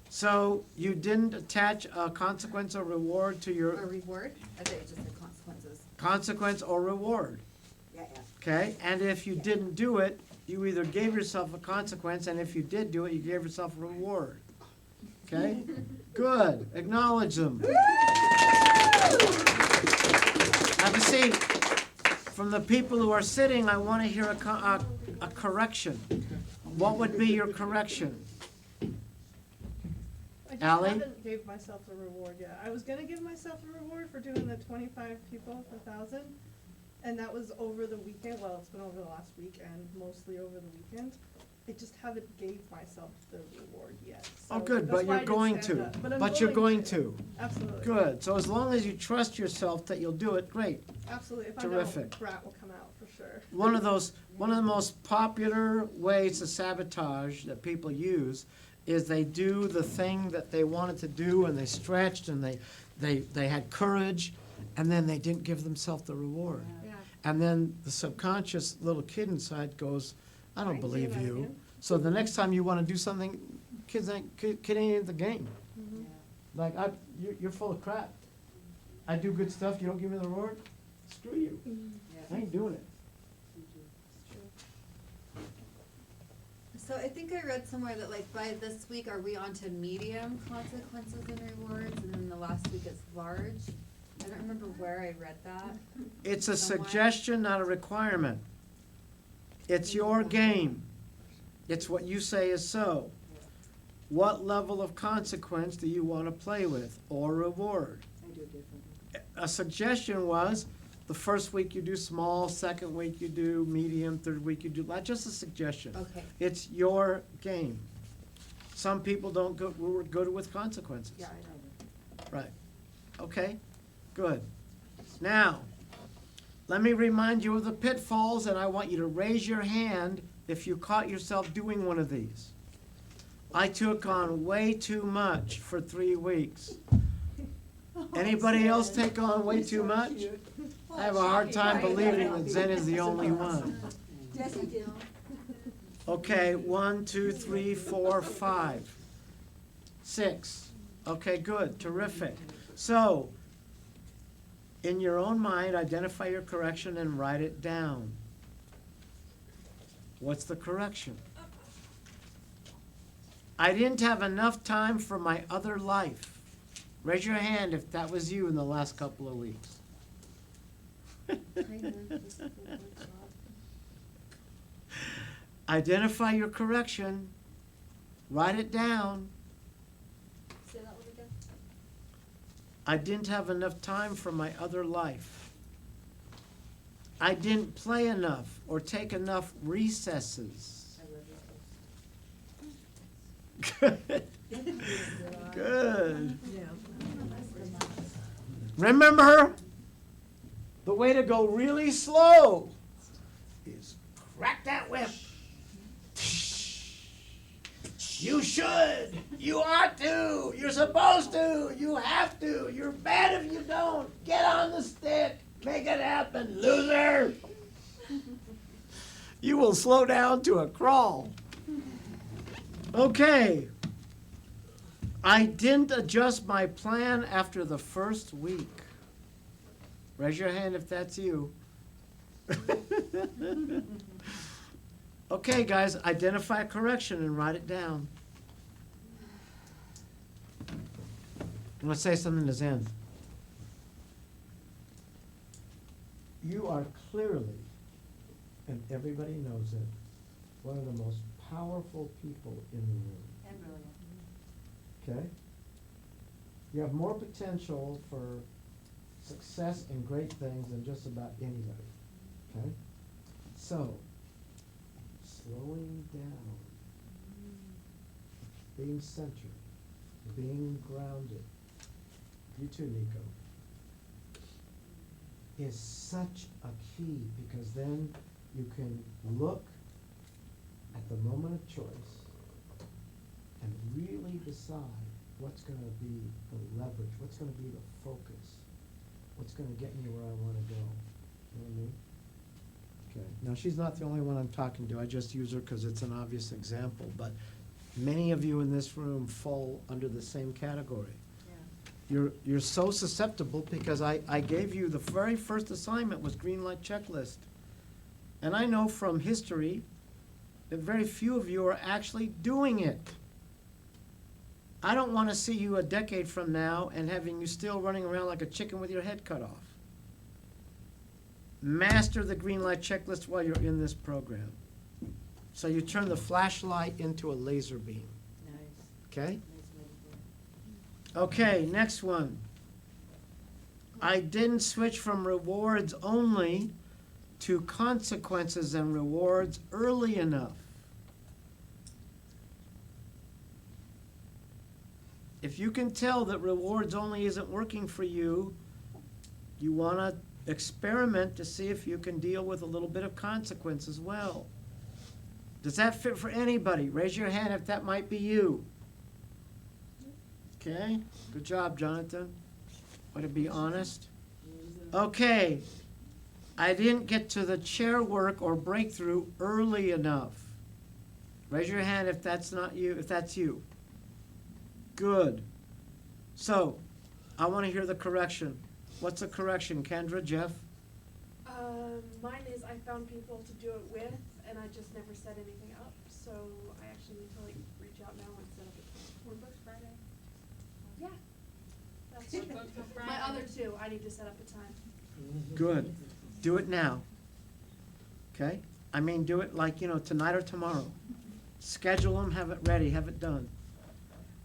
S1: So you didn't attach a consequence or reward to
S9: A
S1: your
S9: reward? I thought you just said consequences.
S1: consequence or reward.
S2: Yeah.
S1: Okay, and if you didn't do it, you either gave yourself a consequence, and if you did do it, you gave yourself a reward. Okay? Good, acknowledge them. Have a seat. From the people who are sitting, I want to hear a correction. What would be your correction?
S16: I just
S1: Ally?
S16: haven't gave myself a reward yet. I was gonna give myself a reward for doing the 25 people per 1,000, and that was over the weekend. Well, it's been over the last week and mostly over the weekend. I just haven't gave myself the reward yet.
S1: Oh,
S16: So
S1: good,
S16: that's
S1: but
S16: why I
S1: you're
S16: didn't
S1: going
S16: stand
S1: to.
S16: up. But I'm
S1: But you're going to.
S16: Absolutely.
S1: Good, so as long as you trust yourself that you'll do it, great.
S16: Absolutely. If
S1: Terrific.
S16: I don't, brat will come out for sure.
S1: One of the most popular ways to sabotage that people use is they do the thing that they wanted to do and they stretched and they had courage and then they didn't give themselves the reward.
S16: Yeah.
S1: And then the subconscious little kid inside goes, I don't
S16: Right,
S1: believe
S16: do that
S1: you.
S16: again.
S1: So the next time you want to do something, kid ain't in the game.
S16: Mhm.
S1: Like, you're full of crap. I do good stuff, you don't give me the reward? Screw you. I ain't doing it.
S9: So I think I read somewhere that like by this week, are we on to medium consequences and rewards, and then the last week it's large? I don't remember where I read that.
S1: It's a
S9: Somewhere.
S1: suggestion, not a requirement. It's your game. It's what you say is so. What level of consequence do you want to play with or reward?
S2: I do it differently.
S1: A suggestion was, the first week you do small, second week you do medium, third week you do, not just a suggestion.
S9: Okay.
S1: It's your game. Some people don't go, we're good with consequences.
S2: Yeah, I know.
S1: Right. Okay, good. Now, let me remind you of the pitfalls, and I want you to raise your hand if you caught yourself doing one of these. I took on way too much for 3 weeks. Anybody else take on way too much? I have a hard time believing that Zen is the only one.
S2: Jesse did.
S1: Okay, 1, 2, 3, 4, 5, 6. Okay, good, terrific. So, in your own mind, identify your correction and write it down. What's the correction? I didn't have enough time for my other life. Raise your hand if that was you in the last couple of weeks. Identify your correction. Write it down.
S7: Say that one again.
S1: I didn't have enough time for my other life. I didn't play enough or take enough recesses. Good. Good. Remember, the way to go really slow is crack that whip. You should. You ought to. You're supposed to. You have to. You're bad if you don't. Get on the stick. Make it happen, loser. You will slow down to a crawl. Okay. I didn't adjust my plan after the first week. Raise your hand if that's you. Okay, guys, identify a correction and write it down. I'm going to say something to Zen. You are clearly, and everybody knows it, one of the most powerful people in the room.
S2: And brilliant.
S1: Okay? You have more potential for success and great things than just about anybody. Okay? So, slowing down, being centered, being grounded, you too, Nico, is such a key, because then you can look at the moment of choice and really decide what's going to be the leverage, what's going to be the focus, what's going to get me where I want to go. You know what I mean? Okay. Now, she's not the only one I'm talking to. I just use her because it's an obvious example. But many of you in this room fall under the same category. You're so susceptible because I gave you the very first assignment was green light checklist. And I know from history that very few of you are actually doing it. I don't want to see you a decade from now and having you still running around like a chicken with your head cut off. Master the green light checklist while you're in this program. So you turn the flashlight into a laser beam.
S2: Nice.
S1: Okay?
S2: Nice metaphor.
S1: Okay, next one. I didn't switch from rewards only to consequences and rewards early enough. If you can tell that rewards only isn't working for you, you want to experiment to see if you can deal with a little bit of consequence as well. Does that fit for anybody? Raise your hand if that might be you. Okay, good job, Jonathan. Way to be honest. Okay, I didn't get to the chair work or breakthrough early enough. Raise your hand if that's not you, if that's you. Good. So, I want to hear the correction. What's the correction, Kendra, Jeff?
S4: Mine is I found people to do it with, and I just never set anything up. So I actually need to reach out now and set up a time. We're booked Friday. Yeah. That's
S7: We're booked till
S4: my
S7: Friday.
S4: other two. I need to set up a time.
S1: Good. Do it now. Okay? I mean, do it tonight or tomorrow. Schedule them, have it ready, have it done.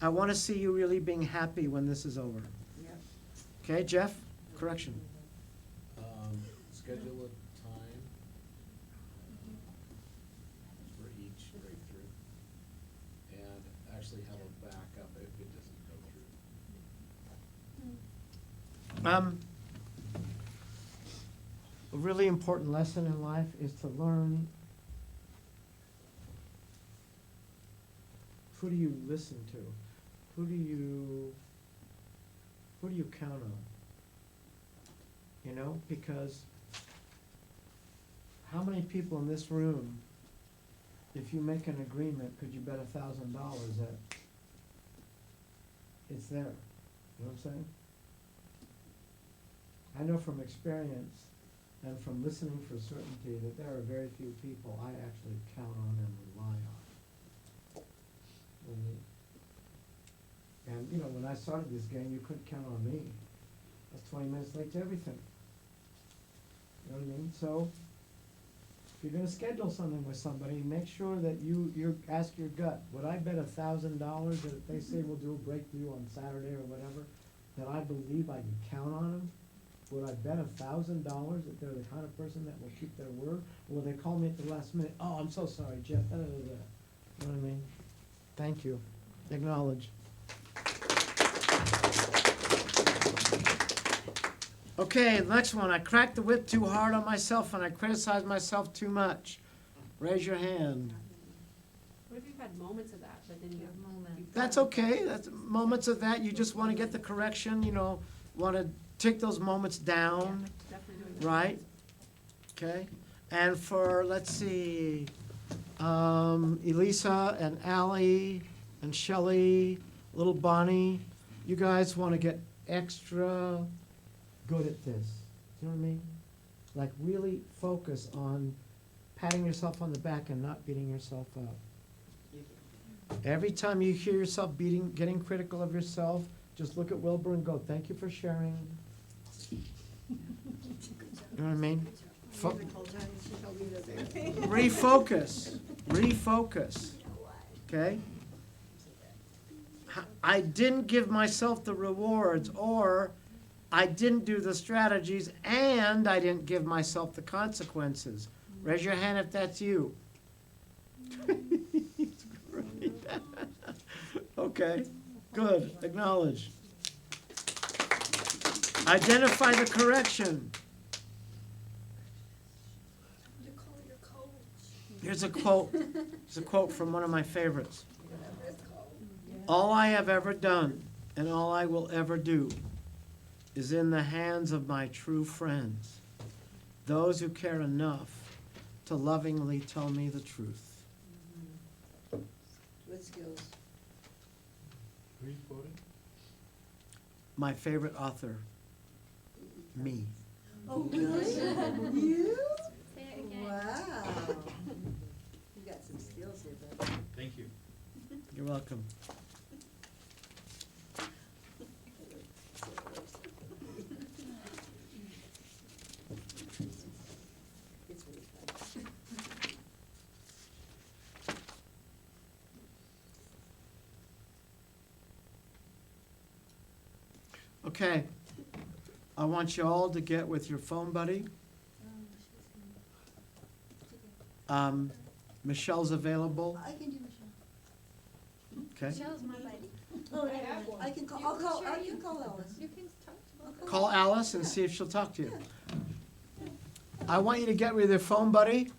S1: I want to see you really being happy when this is over.
S2: Yep.
S1: Okay, Jeff? Correction.
S6: Schedule a time for each breakthrough, and actually have a backup if it doesn't go through.
S1: A really important lesson in life is to learn who do you listen to? Who do you count on? Because how many people in this room, if you make an agreement, could you bet $1,000 that it's there? You know what I'm saying? I know from experience and from listening for certainty that there are very few people I actually count on and rely on. And you know, when I started this game, you couldn't count on me. I was 20 minutes late to everything. You know what I mean? So, if you're gonna schedule something with somebody, make sure that you ask your gut, would I bet $1,000 that if they say we'll do a breakthrough on Saturday or whatever, that I believe I can count on them? Would I bet $1,000 that they're the kind of person that will keep their word? Or will they call me at the last minute, oh, I'm so sorry, Jeff, da, da, da, da. You know what I mean? Thank you. Acknowledge. Okay, the next one. I cracked the whip too hard on myself and I criticized myself too much. Raise your hand.
S14: What if you've had moments of that, but then you have moments?
S1: That's okay. That's moments of that. You just want to get the correction, you know, want to take those moments down.
S14: Definitely doing that.
S1: Right? Okay. And for, let's see, Elisa and Allie and Shelley, little Bonnie, you guys want to get extra good at this. You know what I mean? Like really focus on patting yourself on the back and not beating yourself up. Every time you hear yourself getting critical of yourself, just look at Wilbur and go, thank you for sharing. You know what I mean? Refocus. Refocus. Okay? I didn't give myself the rewards, or I didn't do the strategies, and I didn't give myself the consequences. Raise your hand if that's you. Okay, good. Acknowledge. Identify the correction. Here's a quote. It's a quote from one of my favorites. All I have ever done and all I will ever do is in the hands of my true friends, those who care enough to lovingly tell me the truth.
S2: Good skills.
S6: Who are you quoting?
S1: My favorite author, me.
S2: Oh, really? You?
S7: Say it again.
S2: Wow. You got some skills here, bud.
S6: Thank you.
S1: You're welcome.
S2: It's really fun.
S1: Okay. I want you all to get with your phone buddy. Michelle's available.
S2: I can do Michelle.
S1: Okay.
S7: Michelle's my buddy.
S2: Oh, I can call, I can call Alice.
S7: You can talk to her.
S1: Call Alice and see if she'll talk to you. I want you to get with your phone buddy,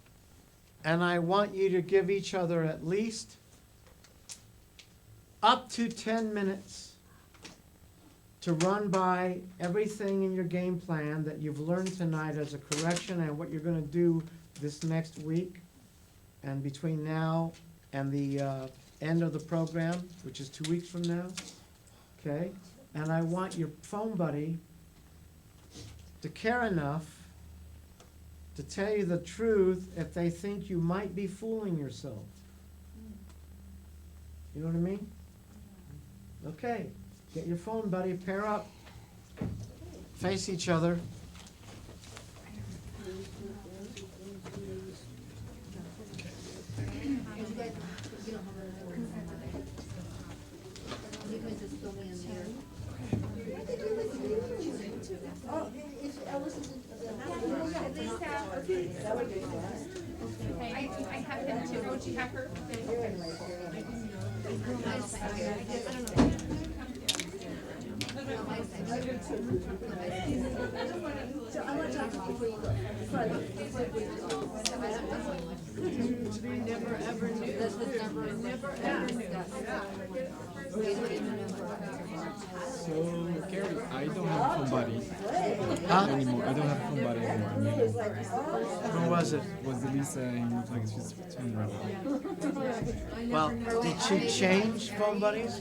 S1: and I want you to give each other at least up to 10 minutes to run by everything in your game plan that you've learned tonight as a correction and what you're going to do this next week and between now and the end of the program, which is 2 weeks from now. Okay? And I want your phone buddy to care enough to tell you the truth if they think you might be fooling yourself. You know what I mean? Okay. Get your phone buddy, pair up, face each other.
S2: Oh, if Alice isn't
S11: I have him too. Would you have her?
S2: So I want to talk to you before you go.
S13: We never ever knew.
S9: This was never ever discussed. We don't even know.
S17: So, Carrie, I don't have a phone buddy
S1: Huh?
S17: anymore. I don't have a phone buddy anymore. I mean,
S1: Who was it?
S17: was Elisa and looks like she's turning around.
S1: Well, did she change phone buddies?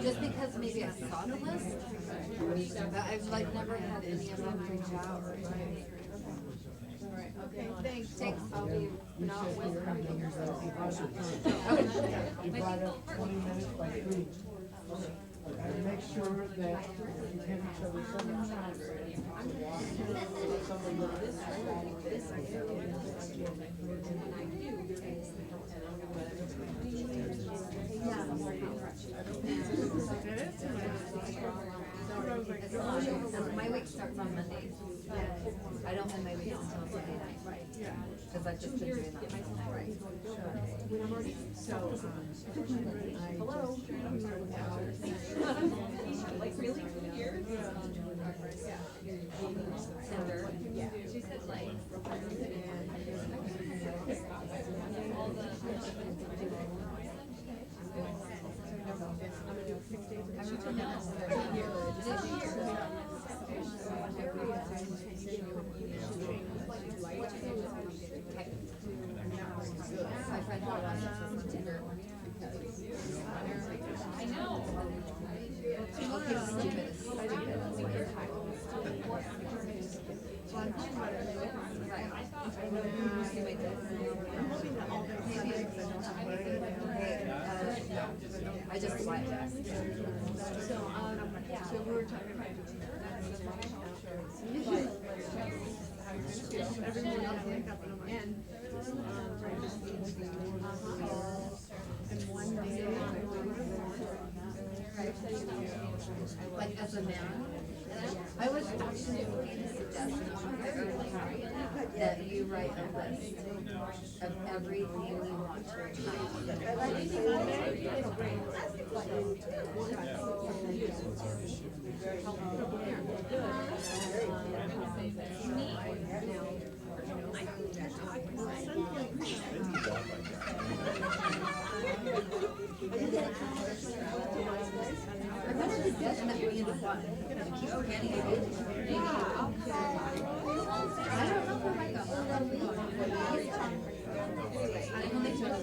S9: Just because maybe I saw the list, but I've like never had any of them reach out or anything.
S16: Okay, thanks.
S9: Thanks, I'll be not with her.
S1: You brought up 20 minutes by 3.
S16: And make sure that you can show me so much longer.
S9: My week starts on Mondays. I don't end my week until Sunday night. Cause I've just been doing that.
S13: So, hello.
S14: Like really 2 years?
S9: Cinder.
S14: Yeah. She said like. All the.
S9: My friend got on Tinder.
S7: I know.
S9: Okay, stupid is stupid. So I'm talking about it. Right. Anyway,
S16: I'm hoping that all those Sundays I don't have to
S9: I just like it.
S16: So we were talking about everyone else wake up and I'm like, and one day
S9: Like as a man, I was actually going to suggest that you write a list of everything you want to I'm gonna definitely in the one. Keep forgetting it. I don't know if I like that. I will make sure that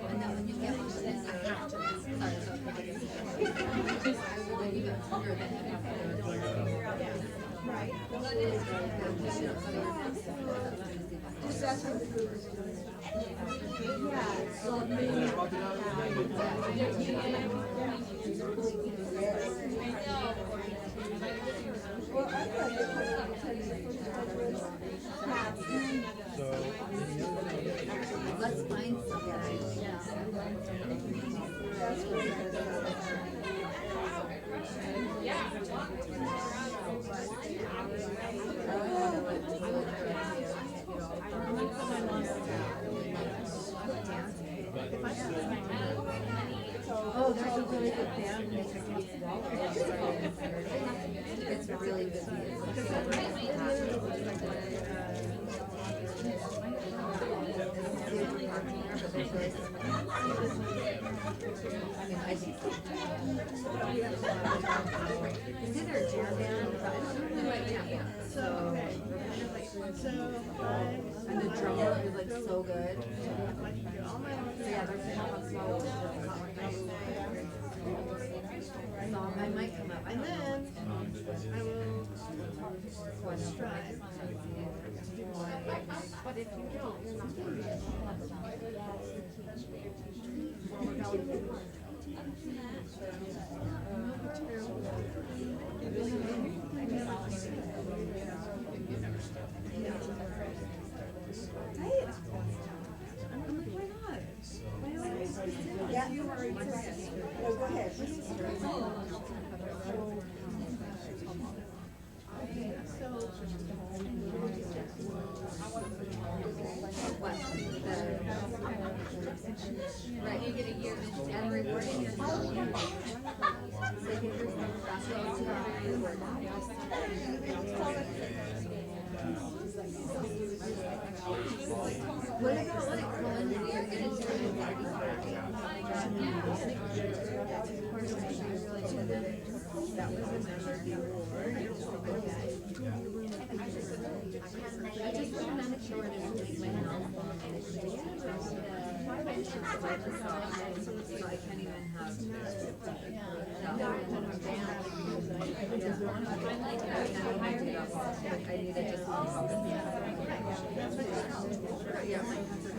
S9: and then when you get one, then you have to. When you get hunger, then you have to. Right. Let's find something. Oh, there's a really good band music. It's really busy. I mean, I think it's either a jam band, but I don't really like jam band. So, and the drummer is like so good. So yeah, there's a couple of small ones. So I might come up. And then I will try.
S14: But if you don't, you're not gonna be
S2: Yeah. No, go ahead.
S9: Right, you get a year and rewarding yourself. What about like when you're gonna do that was another reward. I just want to manage short and leave my house. So I can't even have. I need to just. Yeah, my concert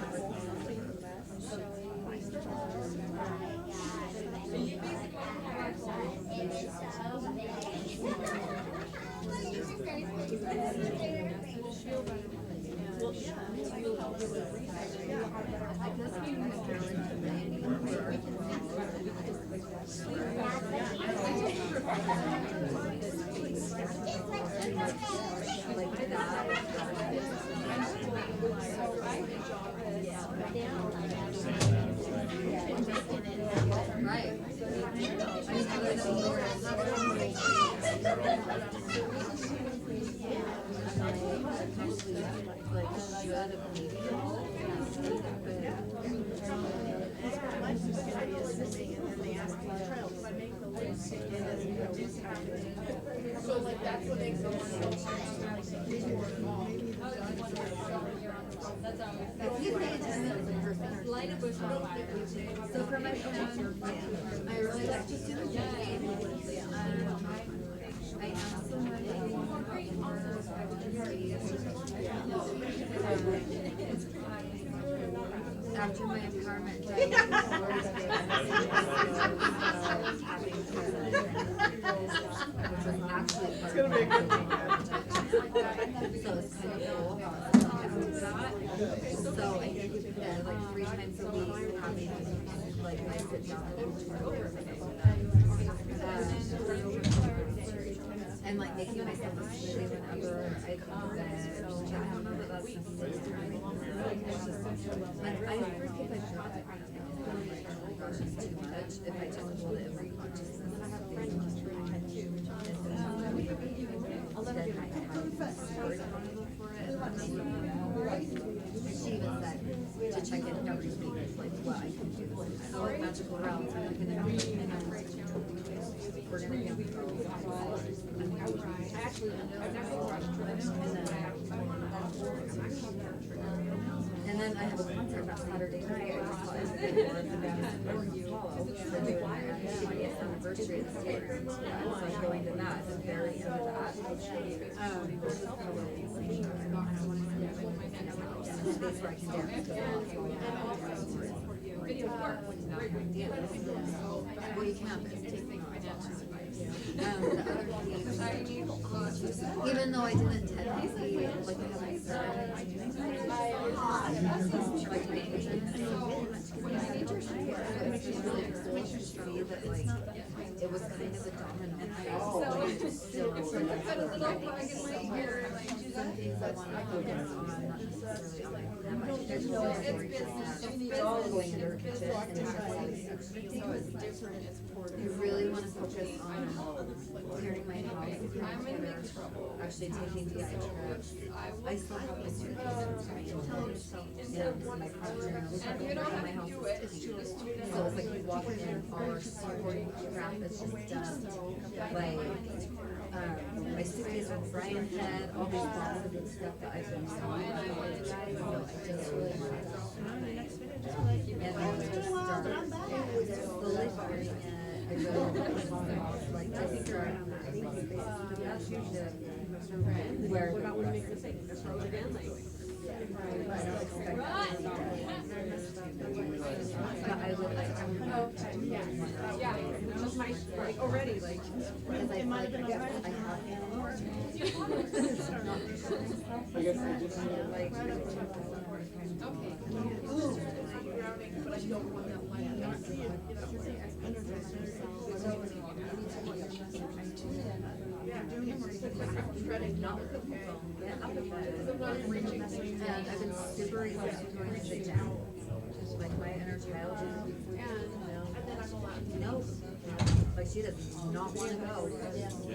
S9: Right.
S4: So like that's what makes it so
S7: That's always.
S9: Light a bush on fire. So for my phone, I really like to do it. I asked someone after my empowerment
S16: It's gonna be a good weekend.
S9: So it's kind of cool. So I think like 3 times a week, having like I sit down and like making myself a smoothie whenever I come to bed. I don't know that that's necessarily like I forget if I drop it. Oh my gosh, it's too much. If I just hold it in my consciousness, she even said to check in every week, like what I can do. So like magical realms, we're gonna go and then I have a concert that Saturday night. I just thought I'd say more of the band Swallow. They're doing their 20th anniversary of the Stadium. So I'm going to that. I'm very into that. Space where I can dance. Well, you can, but it's taking the other thing, even though I didn't technically, like I haven't started, like that like it was kind of a domino effect. Some things I want to focus on, not necessarily on my family. There's no going into her kitchen and it's just like, you really want to focus on clearing my house, actually taking DI trips. I still have my suitcases my partner,
S3: You don't have
S9: my
S3: to
S9: house
S3: do it.
S9: is too. So it's like you walk in, our supporting crap is just done. Like, my suitcase with Brian had, all these boxes and stuff that I've been selling. So I just really want to. And then just start slowly clearing it. I really want to like just start making space. That's usually where
S14: What about when we make a mistake? Just throw it again, like.
S9: I don't expect but I would like to.
S14: Yeah, just my, like, already, like.
S9: Because I might have been I have.
S4: but I don't want that light.
S9: And I've been super resistant to going to sit down. Just like my inner child is no. Like she does not want to go.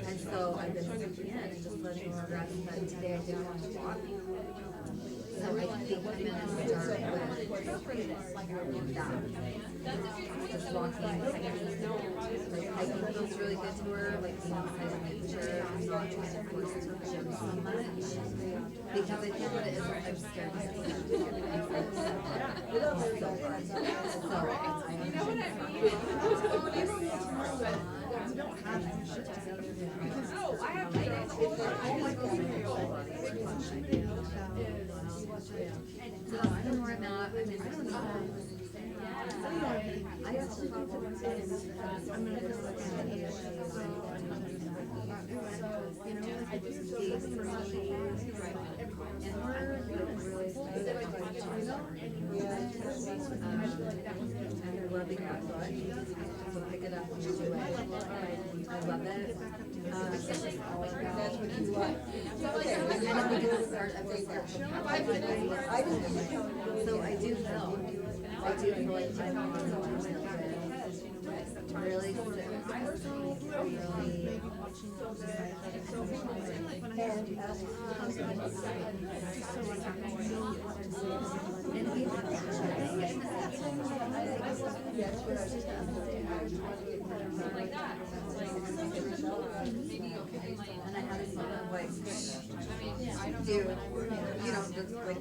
S9: And so I've been sleeping in and just letting her rest. But today I didn't want to walk. So I think I'm gonna start with that. Just walking. Like hiking feels really good to her. Like being outside in nature. I'm not trying to force her to gym so much. Because I think what it is, I'm scared to see her. So fun. So
S4: You know what I mean? You don't have to. No, I have to.
S9: So that's kind of where I'm at. I mean, I don't know. I just I'm gonna go look at it. You know, I just see personally, and we're really I'm loving that book, so pick it up and do it. I love it. It's just all about. That's what you like. I kind of think it's the start of the spiritual path. So I do feel like I'm on really sit with myself, really.
S7: Like that, maybe you'll pick in
S9: And I had a moment like,
S7: I don't
S9: dude,
S7: know.
S9: you don't just like,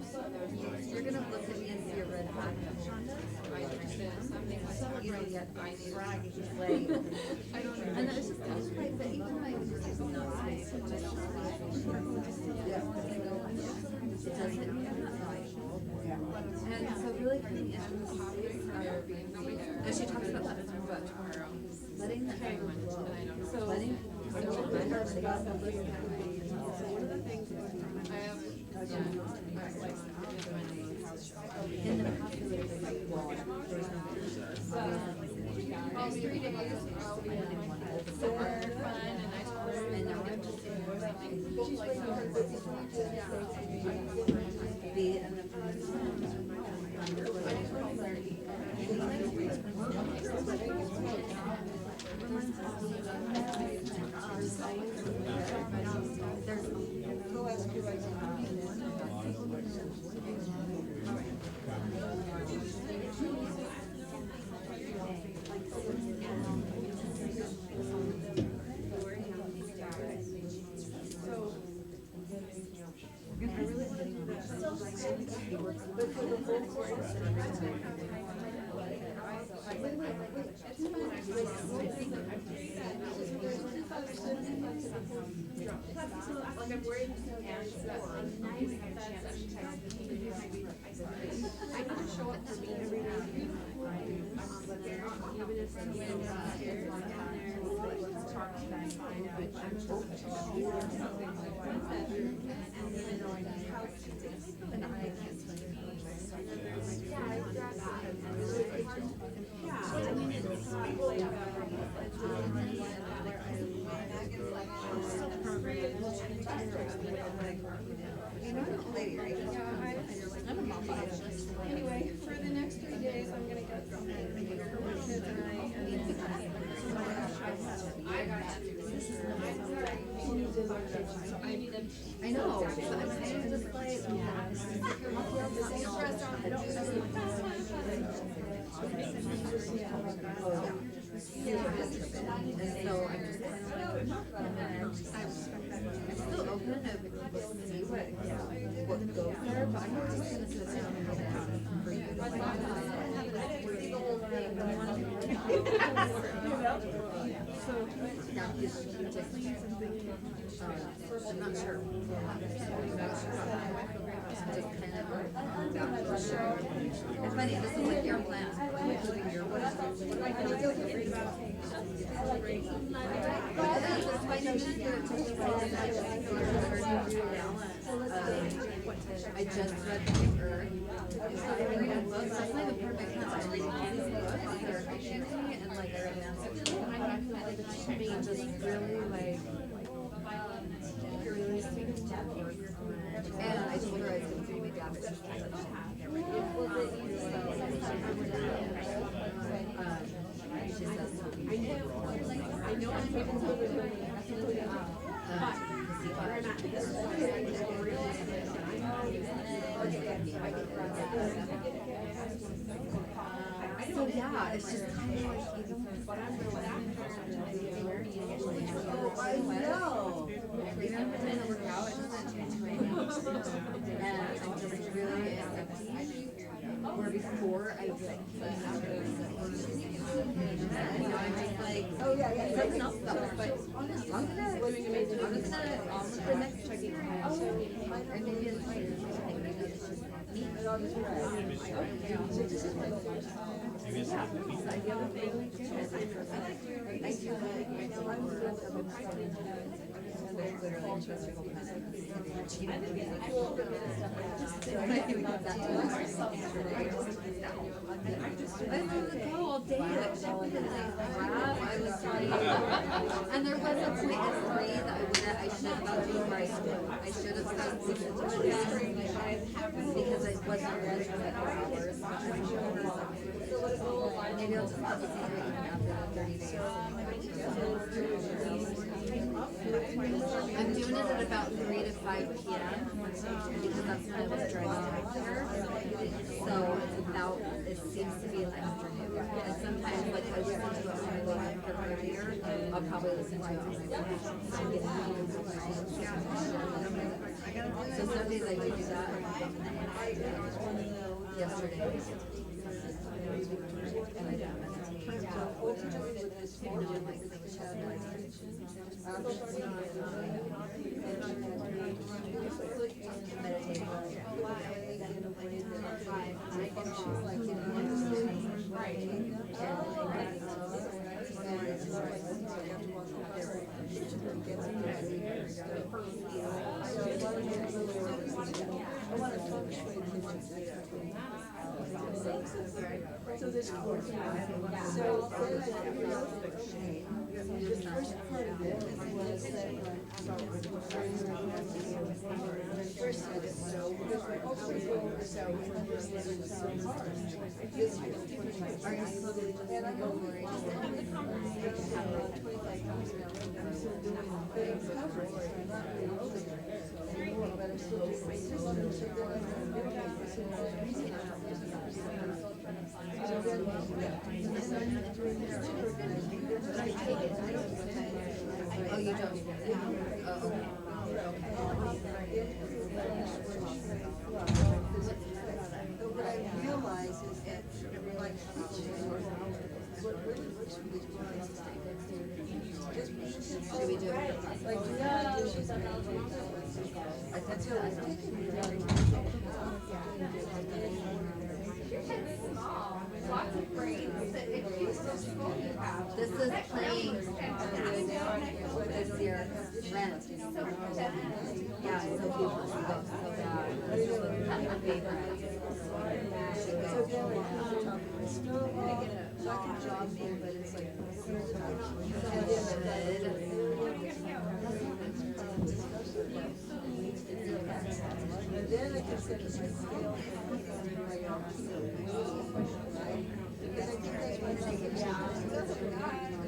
S9: you're gonna look at me and see a red flag on this. You don't get bragging, like, and it's just kind of like that, even though I was not space, it doesn't and so really coming into the space of, and she talks about that in her book, letting the ego flow, so letting people know that they're about to listen. So one of the things in the past, it was like, well, there's no
S3: All 3 days, so fun, and I told her,
S9: and now I'm just be in the
S14: Like I'm worried and I can show up for me every day. Even if I'm downstairs down there with talking that I find out I'm and even though I need help and I can't swing
S11: Anyway, for the next 3 days, I'm gonna get something for my kids and
S9: I know, but I'm kind of just like, and so I'm just kind of like, I'm still open to see what goes there, but I'm not just gonna sit down and for you to so now he's just I'm not sure. Just kind of about for sure. It's funny, this is like your plan. Including your plan. I just read the paper. That's like the perfect time. I'm reading all these books that are pushing me and like they're being just really like and I told her I was going to do my job. It's just she says, I know I'm able to live with so yeah, it's just kind of like oh, I know. Even if it doesn't work out, it doesn't change my and I'm just really accepting. Where before I was like, you know, I'm just like, oh yeah, something else about it, but I'm just gonna the next checking. And maybe it's like, I wanted to go all day, like, shopping and crap, I was like, and there was a point at 3 that I should have gone to where I should have said something to my dad, because I wasn't really for 4 hours, but maybe I'll just have to see how even after the 30 days. I'm doing it at about 3 to 5 p.m. because that's when I was driving out here. So it's about, it seems to be an afternoon. And sometimes, like, I listen to it on my way home from earlier, I'll probably listen to it on my way home. So some days I do that. Yesterday. And I didn't meditate. I'm doing like
S2: So this course, so this first part of it was that first I didn't know because my ultimate is so hard. Are you slowly and I go for it? I'm still doing it, but it's covered, so I'm not really over there. But I'm still doing my system, so then I'm going
S9: oh, you don't? Oh, okay.
S2: But what I realize is that, like, what really works for these people is just be intentional.
S9: Should we do it?
S2: Like, do that dishes and I'll do that. And so it's taken me very
S11: Lots of brains.
S9: This is playing this year rent. Yeah, so people should go so bad. This is her favorite.
S2: so then I have to talk to my stove, I get a second job thing, but it's like, and then I can set my scale. Because I think that's why I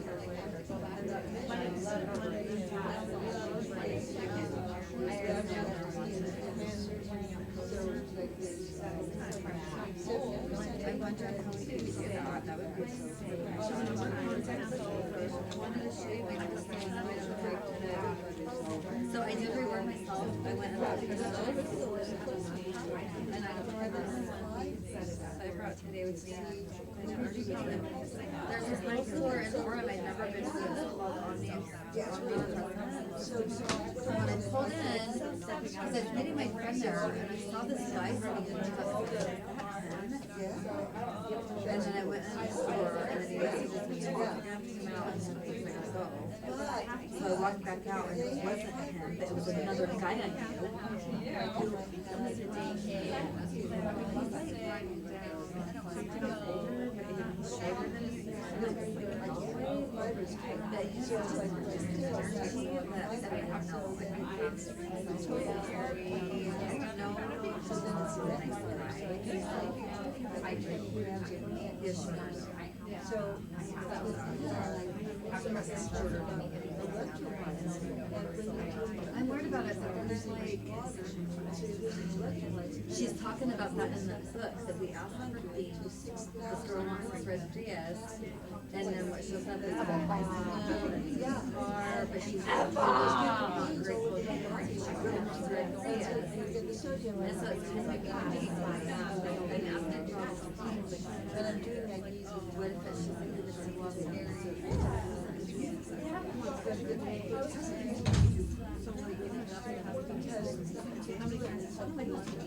S2: get
S9: I wonder how we could do that. That would be so I did rework myself. I went and looked for those. And I brought today with me. There's this nice store in Orem I'd never been to. So when I pulled in, because I was meeting my friend there, and I saw this guy sitting in the and then I went in the store, and then he messaged me, came out, and then he was like, go. So I walked back out, and it wasn't him, but it was another guy I knew.
S2: So that was
S9: I'm worried about it, because like, she's talking about that in the book, that we asked for things, this girl wants to spread Prius, and then what shows up is a car, but she's not grateful to be Prius. And so it's kind of like, I'm asking
S2: but I'm doing that easy.
S9: what if it's just like this is well
S2: So like, because somebody wants to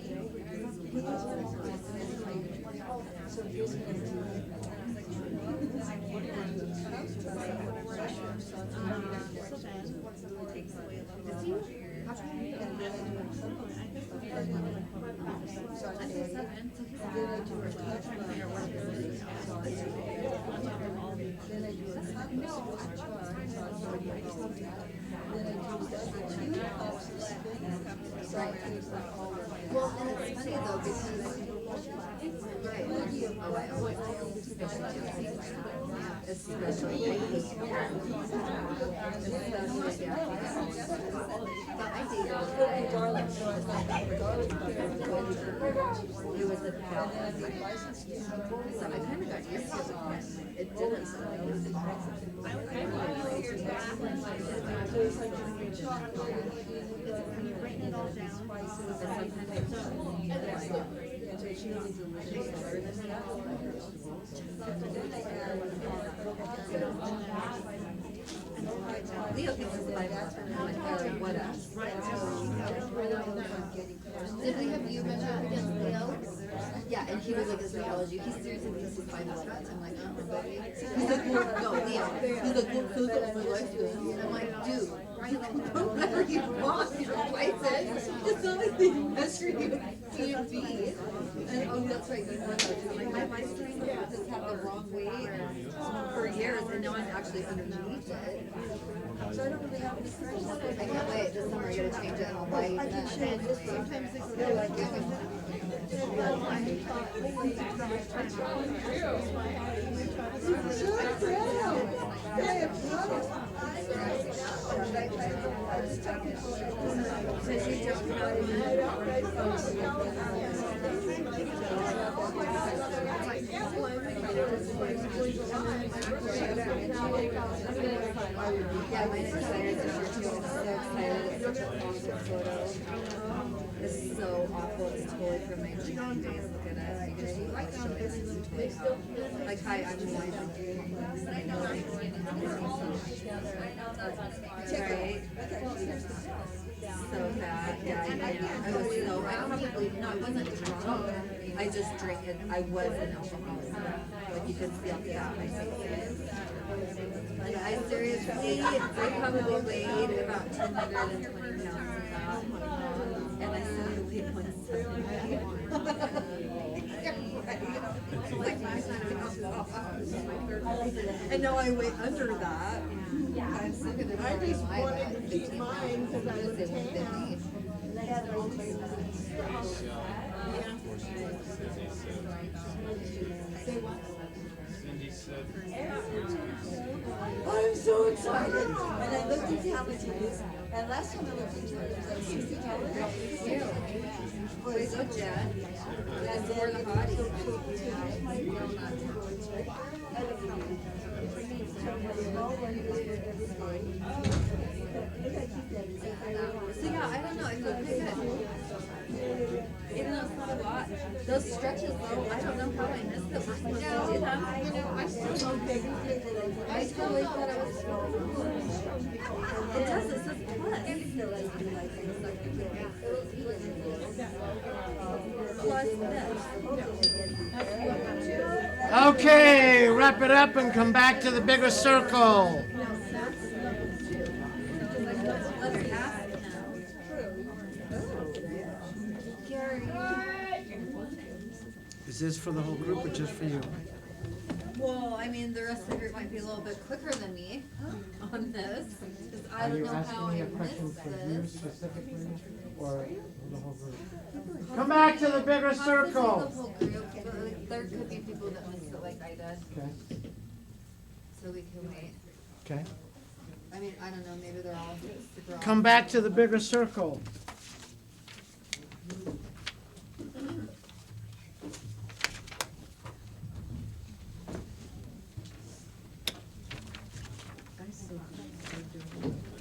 S9: Well, and it's funny though, because, right, oh, I always, especially, I hate Especially, but I dated a guy, it was a balance, so I kinda got used to it, it didn't.
S11: When you break it all down,
S9: Leo thinks it's 5 like, what else? Did we have you measure up against Leo? Yeah, and he was like, is biology. He seriously thinks he's 5'11". I'm like, baby. He's like, well, no, Leo. He's like, well, so that's my life is. I'm like, dude, whatever you want, you're twice it. It's not like they measure you C and B. And oh, that's right, you know that. Like, my strength has had the wrong weight for years, and now I'm actually underneath it. So I don't really have any strength. I can't wait. This summer I gotta change it and I'll buy it. I can change it. Sometimes they feel like yeah, mine is excited this year too. I'm so excited. It's such an awesome photo. This is so awful. It's totally from my drinking days. Look at it. You can see I'll show it. It's totally like, hi, I'm Lloyd. Right? So bad. Yeah, I was so, I probably, no, I wasn't drunk. I just drank it. I was an alcoholic. Like you can see off the bat my face. Like I seriously, I probably weighed about 220 pounds of that. And I still weighed 170. And now I weigh under that. I'm still gonna
S13: I just wanted to keep mine because I was tan. And I had all my
S2: I'm so excited. And I looked at calories, and last time I looked into it, it was like 60 calories.
S9: Well, it's so jet.
S2: And
S9: for the body. So yeah, I don't know, I feel pretty good. Even though it's not a lot, those stretches though, I don't know how I missed them. We're supposed to do them. I still don't think, I totally thought it was. It does, it says plus.
S1: Okay, wrap it up and come back to the bigger circle. Is this for the whole group or just for you?
S9: Well, I mean, the rest of the group might be a little bit quicker than me on this, because I
S1: Are
S9: don't
S1: you
S9: know how
S1: asking
S9: I
S1: me a question
S9: missed
S1: for you
S9: this.
S1: specifically or the whole group? Come back to the bigger
S9: Possibly the
S1: circle.
S9: whole group, but like, there could be people that missed it like I did,
S1: Okay,
S9: so we can wait.
S1: okay.
S9: I mean, I don't know, maybe they're all super.
S1: Come back to the bigger circle.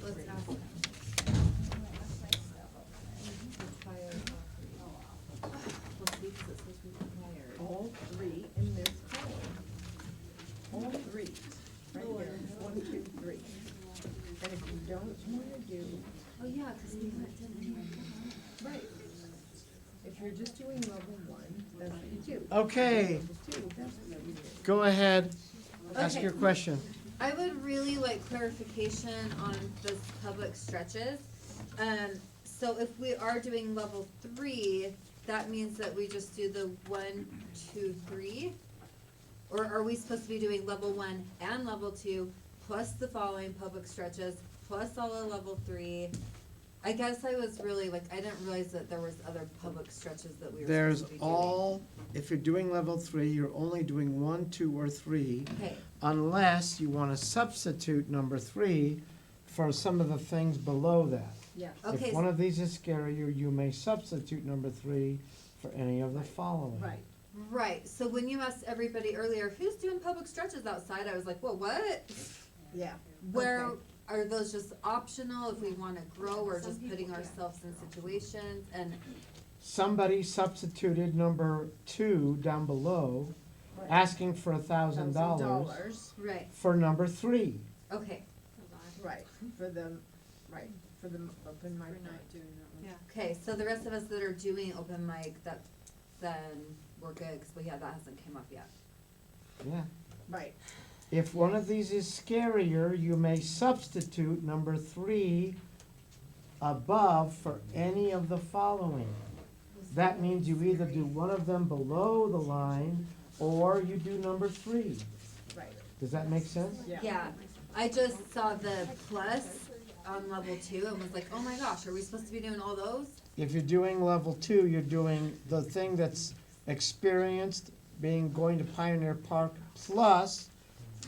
S9: Let's ask them.
S13: all three in this column. All three, right there, 1, 2, 3. And if you don't wanna do,
S9: Oh, yeah, cause we went to.
S13: right, if you're just doing level one, that's what you do.
S1: Okay.
S13: Level two, that's what you do.
S1: Go ahead, ask
S9: Okay.
S1: your question.
S9: I would really like clarification on the public stretches. So if we are doing level 3, that means that we just do the 1, 2, 3? Or are we supposed to be doing level 1 and level 2, plus the following public stretches, plus all of level 3? I guess I was really like, I didn't realize that there was other public stretches that we were
S1: There's
S9: supposed to be doing.
S1: all, if you're doing level 3, you're only doing 1, 2, or 3.
S9: Okay.
S1: Unless you wanna substitute number 3 for some of the things below that.
S13: Yeah.
S9: Okay.
S1: If one of these is scarier, you may substitute number 3 for any of the following.
S13: Right.
S9: Right, so when you asked everybody earlier, who's doing public stretches outside, I was like, whoa, what?
S13: Yeah.
S9: Where,
S13: Okay.
S9: are those just optional if we wanna grow, or just putting ourselves in situations, and,
S1: Somebody substituted number 2 down below,
S13: Right.
S1: asking for $1,000
S13: $1,000,
S9: right,
S1: for number 3.
S9: okay,
S13: right, for the open mic night.
S9: okay, so the rest of us that are doing open mic, then we're good, cause that hasn't came up yet.
S1: Yeah.
S13: Right.
S1: If one of these is scarier, you may substitute number 3 above for any of the following. That means you either do one of them below the line, or you do number 3.
S13: Right.
S1: Does that make sense?
S9: Yeah, I just saw the plus on level 2 and was like, oh my gosh, are we supposed to be doing all those?
S1: If you're doing level 2, you're doing the thing that's experienced, going to Pioneer Park, plus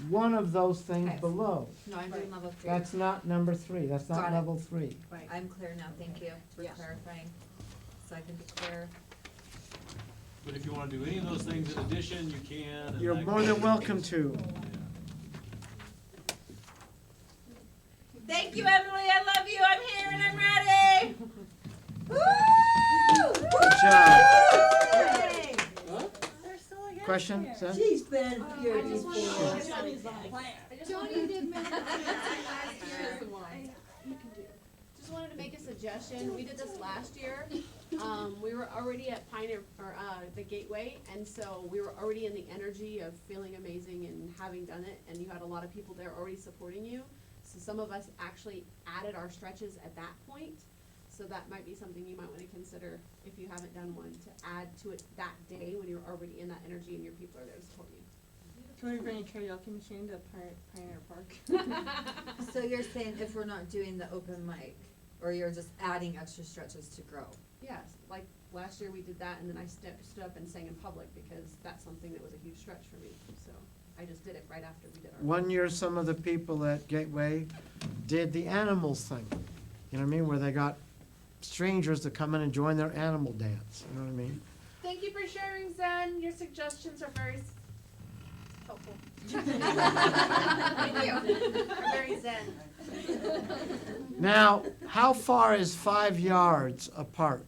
S1: one of those things
S9: Okay.
S1: below.
S9: No, I'm doing level 3.
S1: That's not number 3, that's
S9: Got
S1: not
S9: it.
S1: level 3.
S13: Right.
S9: I'm clear now, thank you for clarifying, so I can be clear.
S6: But if you wanna do any of those things in addition, you can. and
S1: You're
S6: that
S1: more
S6: kind
S1: than
S6: of-
S1: welcome to.
S15: Thank you, Emily, I love you, I'm here and I'm ready.
S1: Good job.
S13: Yay.
S1: Question, Seth?
S11: I just Joni did math last year.
S14: You can do. Just wanted to make a suggestion. We did this last year. We were already at Pioneer, or, the Gateway, and so we were already in the energy of feeling amazing and having done it, and you had a lot of people there already supporting you. So some of us actually added our stretches at that point. So that might be something you might wanna consider if you haven't done one, to add to it that day when you're already in that energy and your people are there to support you.
S8: Can we bring a karaoke machine to Pioneer Park?
S9: So you're saying if we're not doing the open mic, or you're just adding extra stretches to grow?
S14: Yes, like last year we did that, and then I stood up and sang in public because that's something that was a huge stretch for me, so I just did it right after we did our.
S1: One year, some of the people at Gateway did the animals thing, you know what I mean, where they got strangers to come in and join their animal dance, you know what I mean?
S4: Thank you for sharing, Zen. Your suggestions are very helpful.
S11: Thank you.
S4: Are very zen.
S1: Now, how far is 5 yards apart?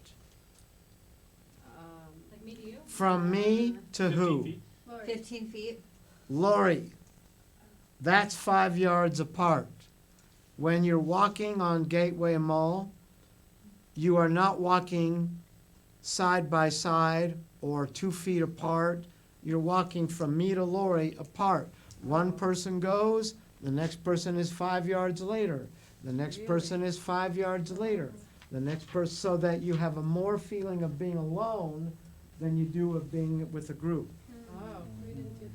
S7: Like me to you?
S1: From me to
S6: 15
S1: who?
S6: feet.
S9: 15 feet?
S1: Lori, that's 5 yards apart. When you're walking on Gateway Mall, you are not walking side by side or 2 feet apart. You're walking from me to Lori apart. One person goes, the next person is 5 yards later. The next person is 5 yards later. The next person, so that you have a more feeling of being alone than you do of being with a group.
S14: Oh, we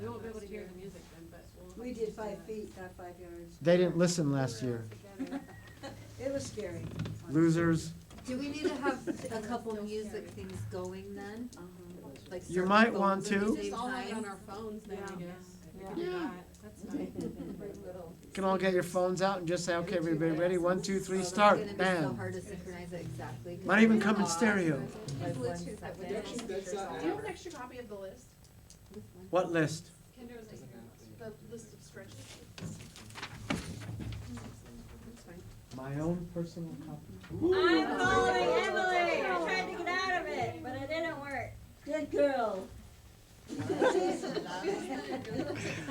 S14: won't be able to hear the music then, but we'll.
S2: We did 5 feet, not 5 yards.
S1: They didn't listen last year.
S2: It was scary.
S1: Losers.
S9: Do we need to have a couple music things going then? Like
S1: You
S9: start
S1: might
S9: the
S1: want
S9: phones at the
S1: to.
S9: same
S14: Just all have it on
S9: time?
S14: our phones then, I guess. We could do
S1: Yeah.
S14: that. That's nice.
S1: You can all get your phones out and just say, okay, everybody ready? 1, 2, 3,
S9: Oh,
S1: start.
S9: That's gonna be so
S1: Bam.
S9: hard to synchronize it exactly. 'cause
S1: Might even
S9: it's
S1: come in
S9: off,
S1: stereo.
S9: like 1
S11: Bluetooth that would
S9: second.
S11: be-
S4: Do you have an extra copy of the list?
S1: What list?
S7: Kendra was like,
S4: The list of stretches?
S14: That's fine.
S1: My own personal copy.
S12: I'm following Emily. I tried to get out of it, but it didn't work. Good girl.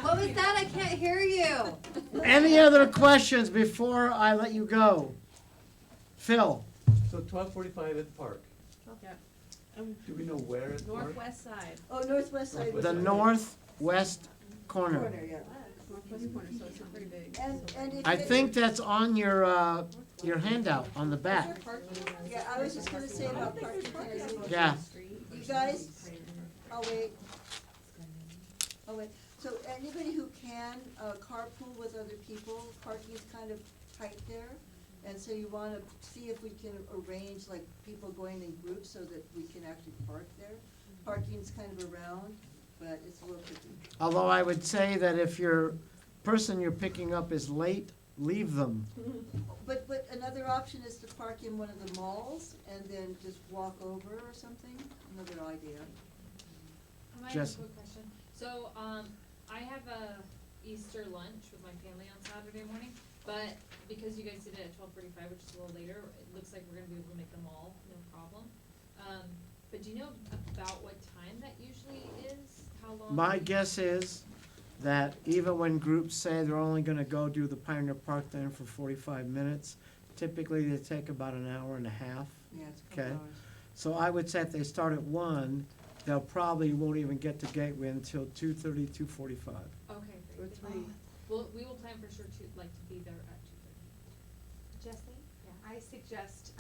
S9: What was that? I can't hear you.
S1: Any other questions before I let you go? Phil?
S18: So 12:45 at the park.
S14: Yeah.
S17: Do we know where it works?
S14: Northwest side.
S2: Oh, northwest side. was
S1: The
S2: right.
S1: northwest corner.
S2: Corner, yeah.
S14: Northwest corner, so it's pretty big.
S2: And if
S1: I
S2: it-
S1: think that's on your handout on the back.
S2: Yeah, I was just gonna say about parking.
S1: Yeah.
S2: You guys, I'll wait. I'll wait. So anybody who can, carpool with other people, parking's kind of tight there. And so you wanna see if we can arrange like people going in groups so that we can actually park there. Parking's kind of around, but it's a little tricky.
S1: Although I would say that if your person you're picking up is late, leave them.
S2: But another option is to park in one of the malls and then just walk over or something, another idea.
S7: I might have
S1: Jess.
S7: a quick question. So, I have a Easter lunch with my family on Saturday morning, but because you guys did it at 12:45, which is a little later, it looks like we're gonna be able to make them all, no problem. But do you know about what time that usually is? How long?
S1: My guess is that even when groups say they're only gonna go do the Pioneer Park thing for 45 minutes, typically they take about an hour and a half.
S2: Yeah, it's a couple
S1: Okay.
S2: hours.
S1: So I would say if they start at 1, they'll probably won't even get to Gateway until 2:30, 2:45.
S7: Okay,
S2: Or
S7: great.
S2: three.
S7: Well, we will plan for sure to, like, to be there at 2:30.
S11: Jesse?
S7: Yeah.
S11: I suggest,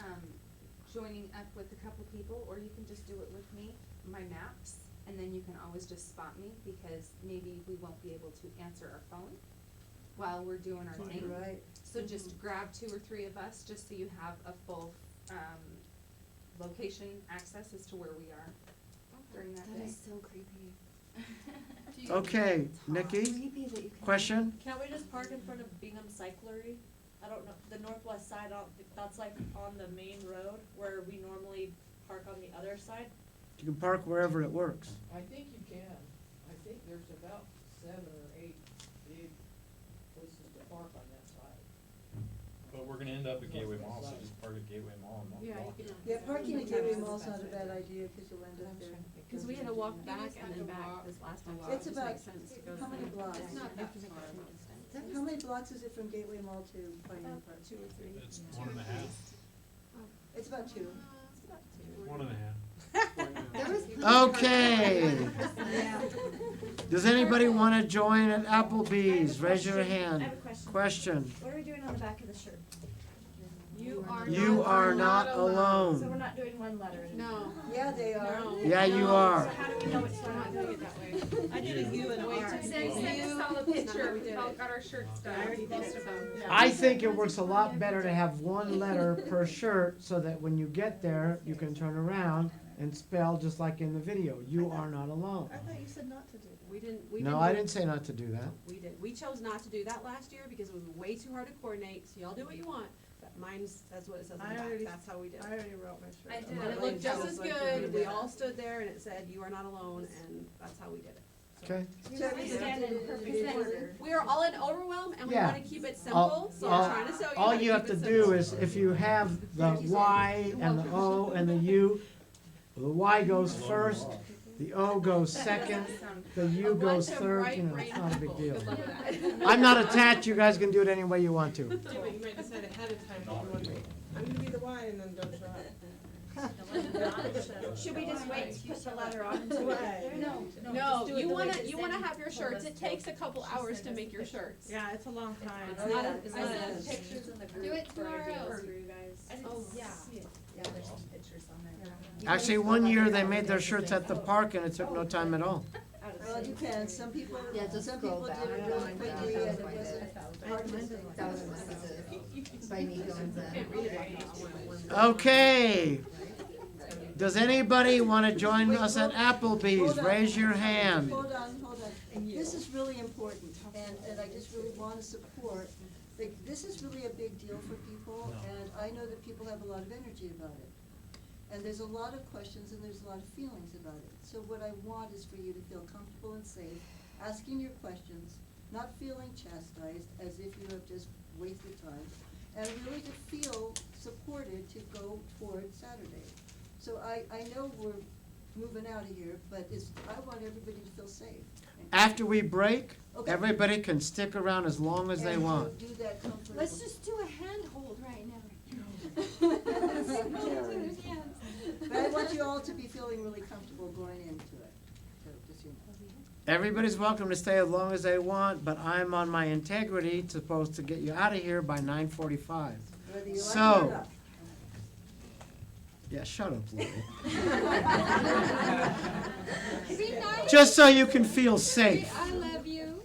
S11: joining up with a couple people, or you can just do it with me, my maps, and then you can always just spot me, because maybe we won't be able to answer our phone while we're doing our thing.
S2: Right.
S11: So just grab 2 or 3 of us, just so you have a full, location access as to where we are during that
S9: That
S11: day.
S9: is so creepy.
S1: Okay, Nikki,
S9: Creepy that you can.
S1: question?
S12: Can't we just park in front of Bingham Cyclery? I don't know, the northwest side, I don't think, that's like on the main road where we normally park on the other side.
S1: You can park wherever it works.
S13: I think you can. I think there's about 7 or 8 big places to park on that side.
S6: But we're gonna end up at Gateway Mall, so just park at Gateway Mall and
S14: Yeah,
S6: walk.
S14: you can.
S2: Yeah, parking at Gateway Mall's not a bad idea, cause you'll end up there.
S14: Cause we had to walk back
S3: just
S14: and
S3: have
S14: then
S3: to
S14: back
S3: walk
S14: this last time, so
S2: It's
S14: it just
S2: about,
S14: makes sense to go.
S2: how many blocks?
S3: It's not that far.
S2: How many blocks is it from Gateway Mall to Pioneer
S14: About
S2: Park?
S14: 2 or 3.
S6: It's 1.5,
S2: It's about 2.
S6: 1.5.
S9: There was plenty
S1: Okay.
S9: Yeah.
S1: Does anybody wanna join at Applebee's?
S10: I have a
S1: Raise your
S10: question.
S1: hand.
S10: I have a question.
S1: Question.
S10: What are we doing on the back of the shirt?
S1: You are not
S10: So we're
S1: alone.
S10: not doing one letter anymore?
S14: No.
S2: Yeah, they are.
S1: Yeah, you are.
S10: So how do we know it's
S14: We're not
S10: not?
S14: doing it that way. I did a U and
S4: Wait,
S14: R.
S4: send us all a picture, we all got our shirts done.
S14: I already did
S4: Most
S14: it.
S4: of them.
S1: I think it works a lot better to have one letter per shirt so that when you get there, you can turn around and spell just like in the video, you are not alone.
S16: I thought you said not to do that.
S14: We didn't.
S1: No, I didn't say not to do that.
S14: We did. We chose not to do that last year because it was way too hard to coordinate, so y'all do what you want. But mine says what it says on
S16: I
S14: the back,
S16: already-
S14: that's how we did it.
S16: I already wrote my shirt.
S10: I
S16: up.
S10: did.
S14: And it looked just as good, we all stood there and it said, you are not alone, and that's how we did it.
S1: Okay?
S10: You're not standing in perfect order.
S14: We are all in overwhelm and we
S1: Yeah.
S14: wanna keep it
S1: All-
S14: simple, so I'm
S1: all-
S14: trying to show you
S1: All
S14: how to
S1: you have
S14: keep
S1: to
S14: it
S1: do
S14: simple.
S1: is, if you have the Y and the O and the U, the Y goes first, the O goes second, the U
S14: A
S1: goes
S14: bunch of
S1: third,
S14: right
S1: you know, it's
S14: brain
S1: not a big
S14: people.
S1: deal.
S14: Good luck with that.
S1: I'm not attached, you guys can do it any way you want to.
S8: Yeah, but you might decide ahead of time, what you want to be. I'm gonna be the Y and then don't show up.
S10: Should we just wait to put the letter on until we get there?
S11: No,
S14: No,
S11: just do it
S14: you
S11: the way
S14: wanna,
S11: it
S14: you wanna
S11: said
S14: have your
S11: on
S14: shirts,
S11: the
S14: it takes a couple
S11: She
S14: hours
S11: sent
S14: to
S11: us
S14: make
S11: the
S14: your
S11: picture.
S14: shirts.
S16: Yeah, it's a long time.
S14: It's not a, it's
S3: I
S14: not
S3: sent
S14: a.
S3: pictures in the
S11: Do
S3: group
S11: it
S3: for
S11: tomorrow.
S3: ideas for you guys.
S11: I didn't
S14: Oh,
S11: yeah.
S3: see it.
S11: Yeah, there's some pictures on there.
S1: Actually, one year they made their shirts at the park and it took no time at all.
S2: Well, it depends, some people,
S9: Yeah, just
S2: some
S9: scroll
S2: people
S9: back.
S2: did it really quickly and it wasn't hard to see.
S9: Thousand messages by me going to.
S1: Okay. Does anybody wanna join us at Applebee's? Raise your hand.
S2: Hold on. This is really important, and I just really wanna support, like, this is really a big deal for people, and I know that people have a lot of energy about it. And there's a lot of questions and there's a lot of feelings about it. So what I want is for you to feel comfortable and safe, asking your questions, not feeling chastised as if you have just wasted time, and really to feel supported to go toward Saturday. So I know we're moving out of here, but I want everybody to feel safe.
S1: After we break,
S2: Okay.
S1: everybody can stick around as long as they
S2: And
S1: want.
S2: do that comfortably.
S11: Let's just do a handhold right now.
S2: But I want you all to be feeling really comfortable going into it, so just you know.
S1: Everybody's welcome to stay as long as they want, but I'm on my integrity supposed to get you out of here by 9:45.
S2: Whether you like it or
S1: So,
S2: not.
S1: yeah, shut up, Lily.
S3: Be nice.
S1: Just so you can feel safe.
S3: I love you.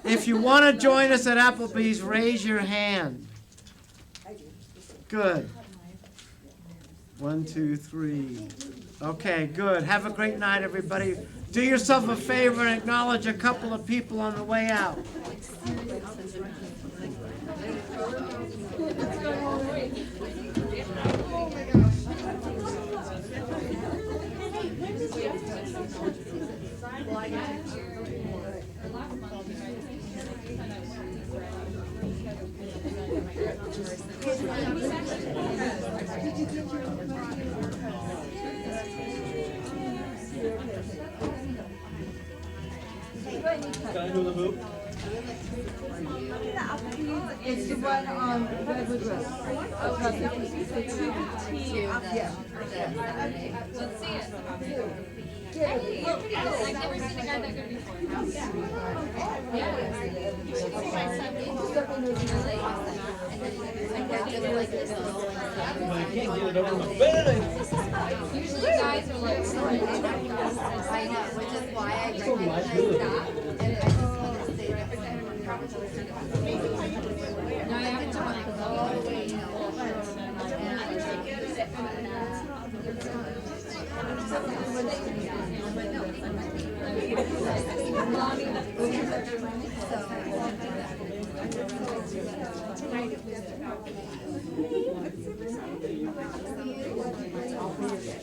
S1: If you want to join us at Applebee's, raise your hand.
S2: I do.
S1: Good. 1, 2, 3. Okay, good. Have a great night, everybody. Do yourself a favor and acknowledge a couple of people on the way out.
S6: Can I do the hoop?
S13: It's the one on Redwood Road.
S7: Let's see it. Hey, I've never seen a guy that good before. Yeah. You should see my son.
S6: I can't get it over my bed.
S7: Usually guys are like,
S9: I know, which is why I recognize that, and I just want to say that.
S7: no, I haven't done it.
S9: All the way,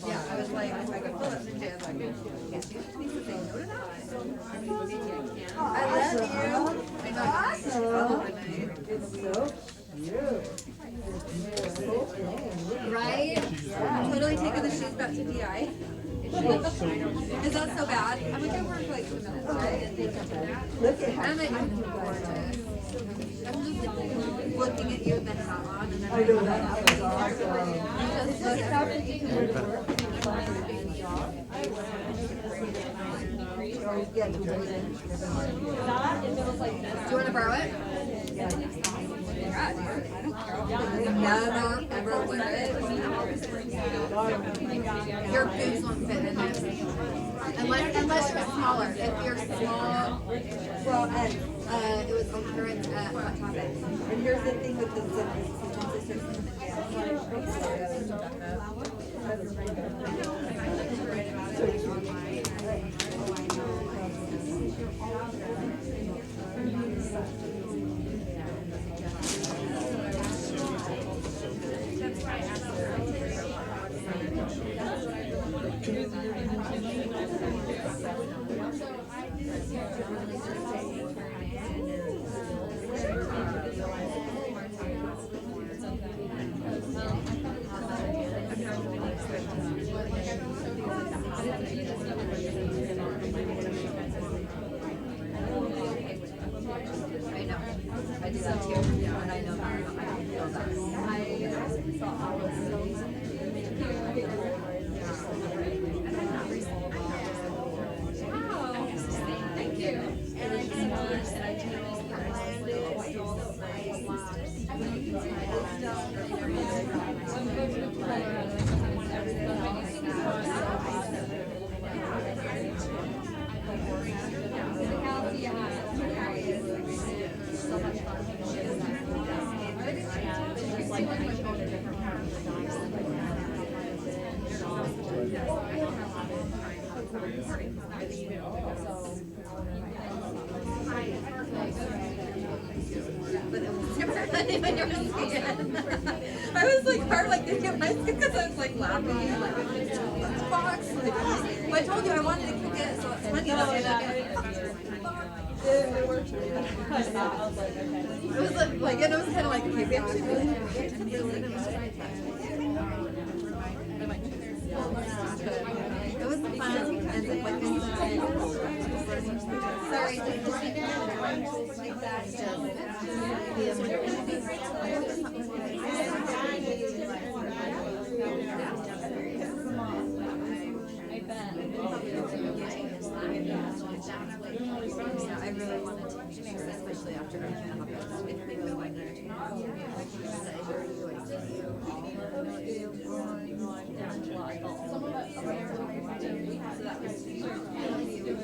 S13: Yeah, I was like, if I could pull up the jazz, I could.
S9: I love you. Awesome.
S13: It's so cute.
S9: Right? Totally taking the shoes back to DI. Is that so bad? I'm like, I work like 2 minutes, right?
S13: Look at
S9: I'm like, I'm gorgeous. I'm just like looking at you with the hat on and then
S13: I know that was awesome.
S9: just look at me.
S13: Yeah, you did.
S9: Do you want to borrow it? Yeah, dude. I don't care. Never, ever wear it. Your boobs won't fit in it. Unless you're smaller. If you're small,
S13: Well, and,
S9: it was concurrent at Hot Topic.
S13: and here's the thing with the zippers.
S9: I know. I do that too. And I know that. I feel
S7: Thank you.
S9: I was like, hard, like, to get my skin because I was like laughing. Like, it's box. Like, well, I told you I wanted to cook it, so it's funny.
S8: It worked.
S9: It was like, and it was kind of like, okay, we actually really have to it was fun, and then like, sorry, just like that, Yeah, I really wanted to make sure, especially after everything that happened, I really wanted to say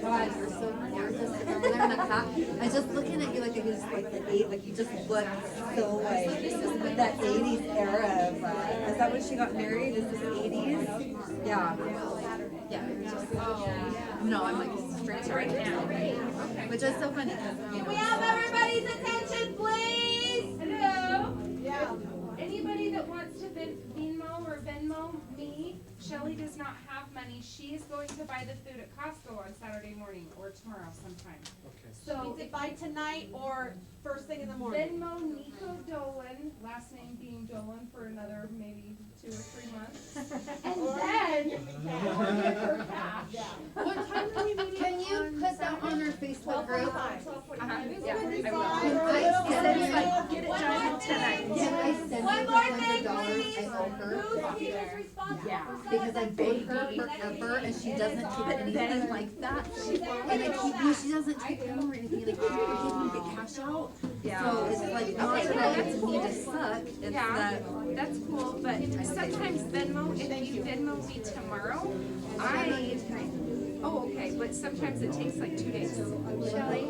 S9: God, you're so gorgeous. I just looking at you like you just like the eight, like you just look so like with that 80s era of, is that when she got married? Is this 80s? Yeah. Yeah. No, I'm like straight right now. Which is so funny.
S11: Can we have everybody's attention, please? Hello?
S16: Yeah.
S11: Anybody that wants to Venmo or Venmo me, Shelly does not have money. She is going to buy the food at Costco on Saturday morning or tomorrow sometime.
S1: Okay.
S11: So
S14: Is it by tonight or first thing in the morning?
S11: Venmo Nico Dolan, last name being Dolan for another maybe 2 or 3 months. And then or give her cash.
S14: What time are we meeting?
S9: Can you
S14: on
S9: put that on our Facebook group?
S14: 12:45.
S9: Yeah,
S14: Get it done tonight.
S9: Can I send you
S11: One
S9: the
S11: more
S9: $100
S11: thing,
S9: I owe her?
S11: Who's here responsible
S9: Yeah,
S11: for
S9: because I
S11: selling
S9: paid
S11: that
S9: her
S11: food?
S9: forever and she doesn't take anything like that. And I keep, no, she doesn't take them or anything, and I keep forgetting to get cash out. So it's like, not that it's me to suck, it's that.
S11: That's cool, but sometimes Venmo, if you Venmo me tomorrow, oh, okay, but sometimes it takes like 2 days. Shelley,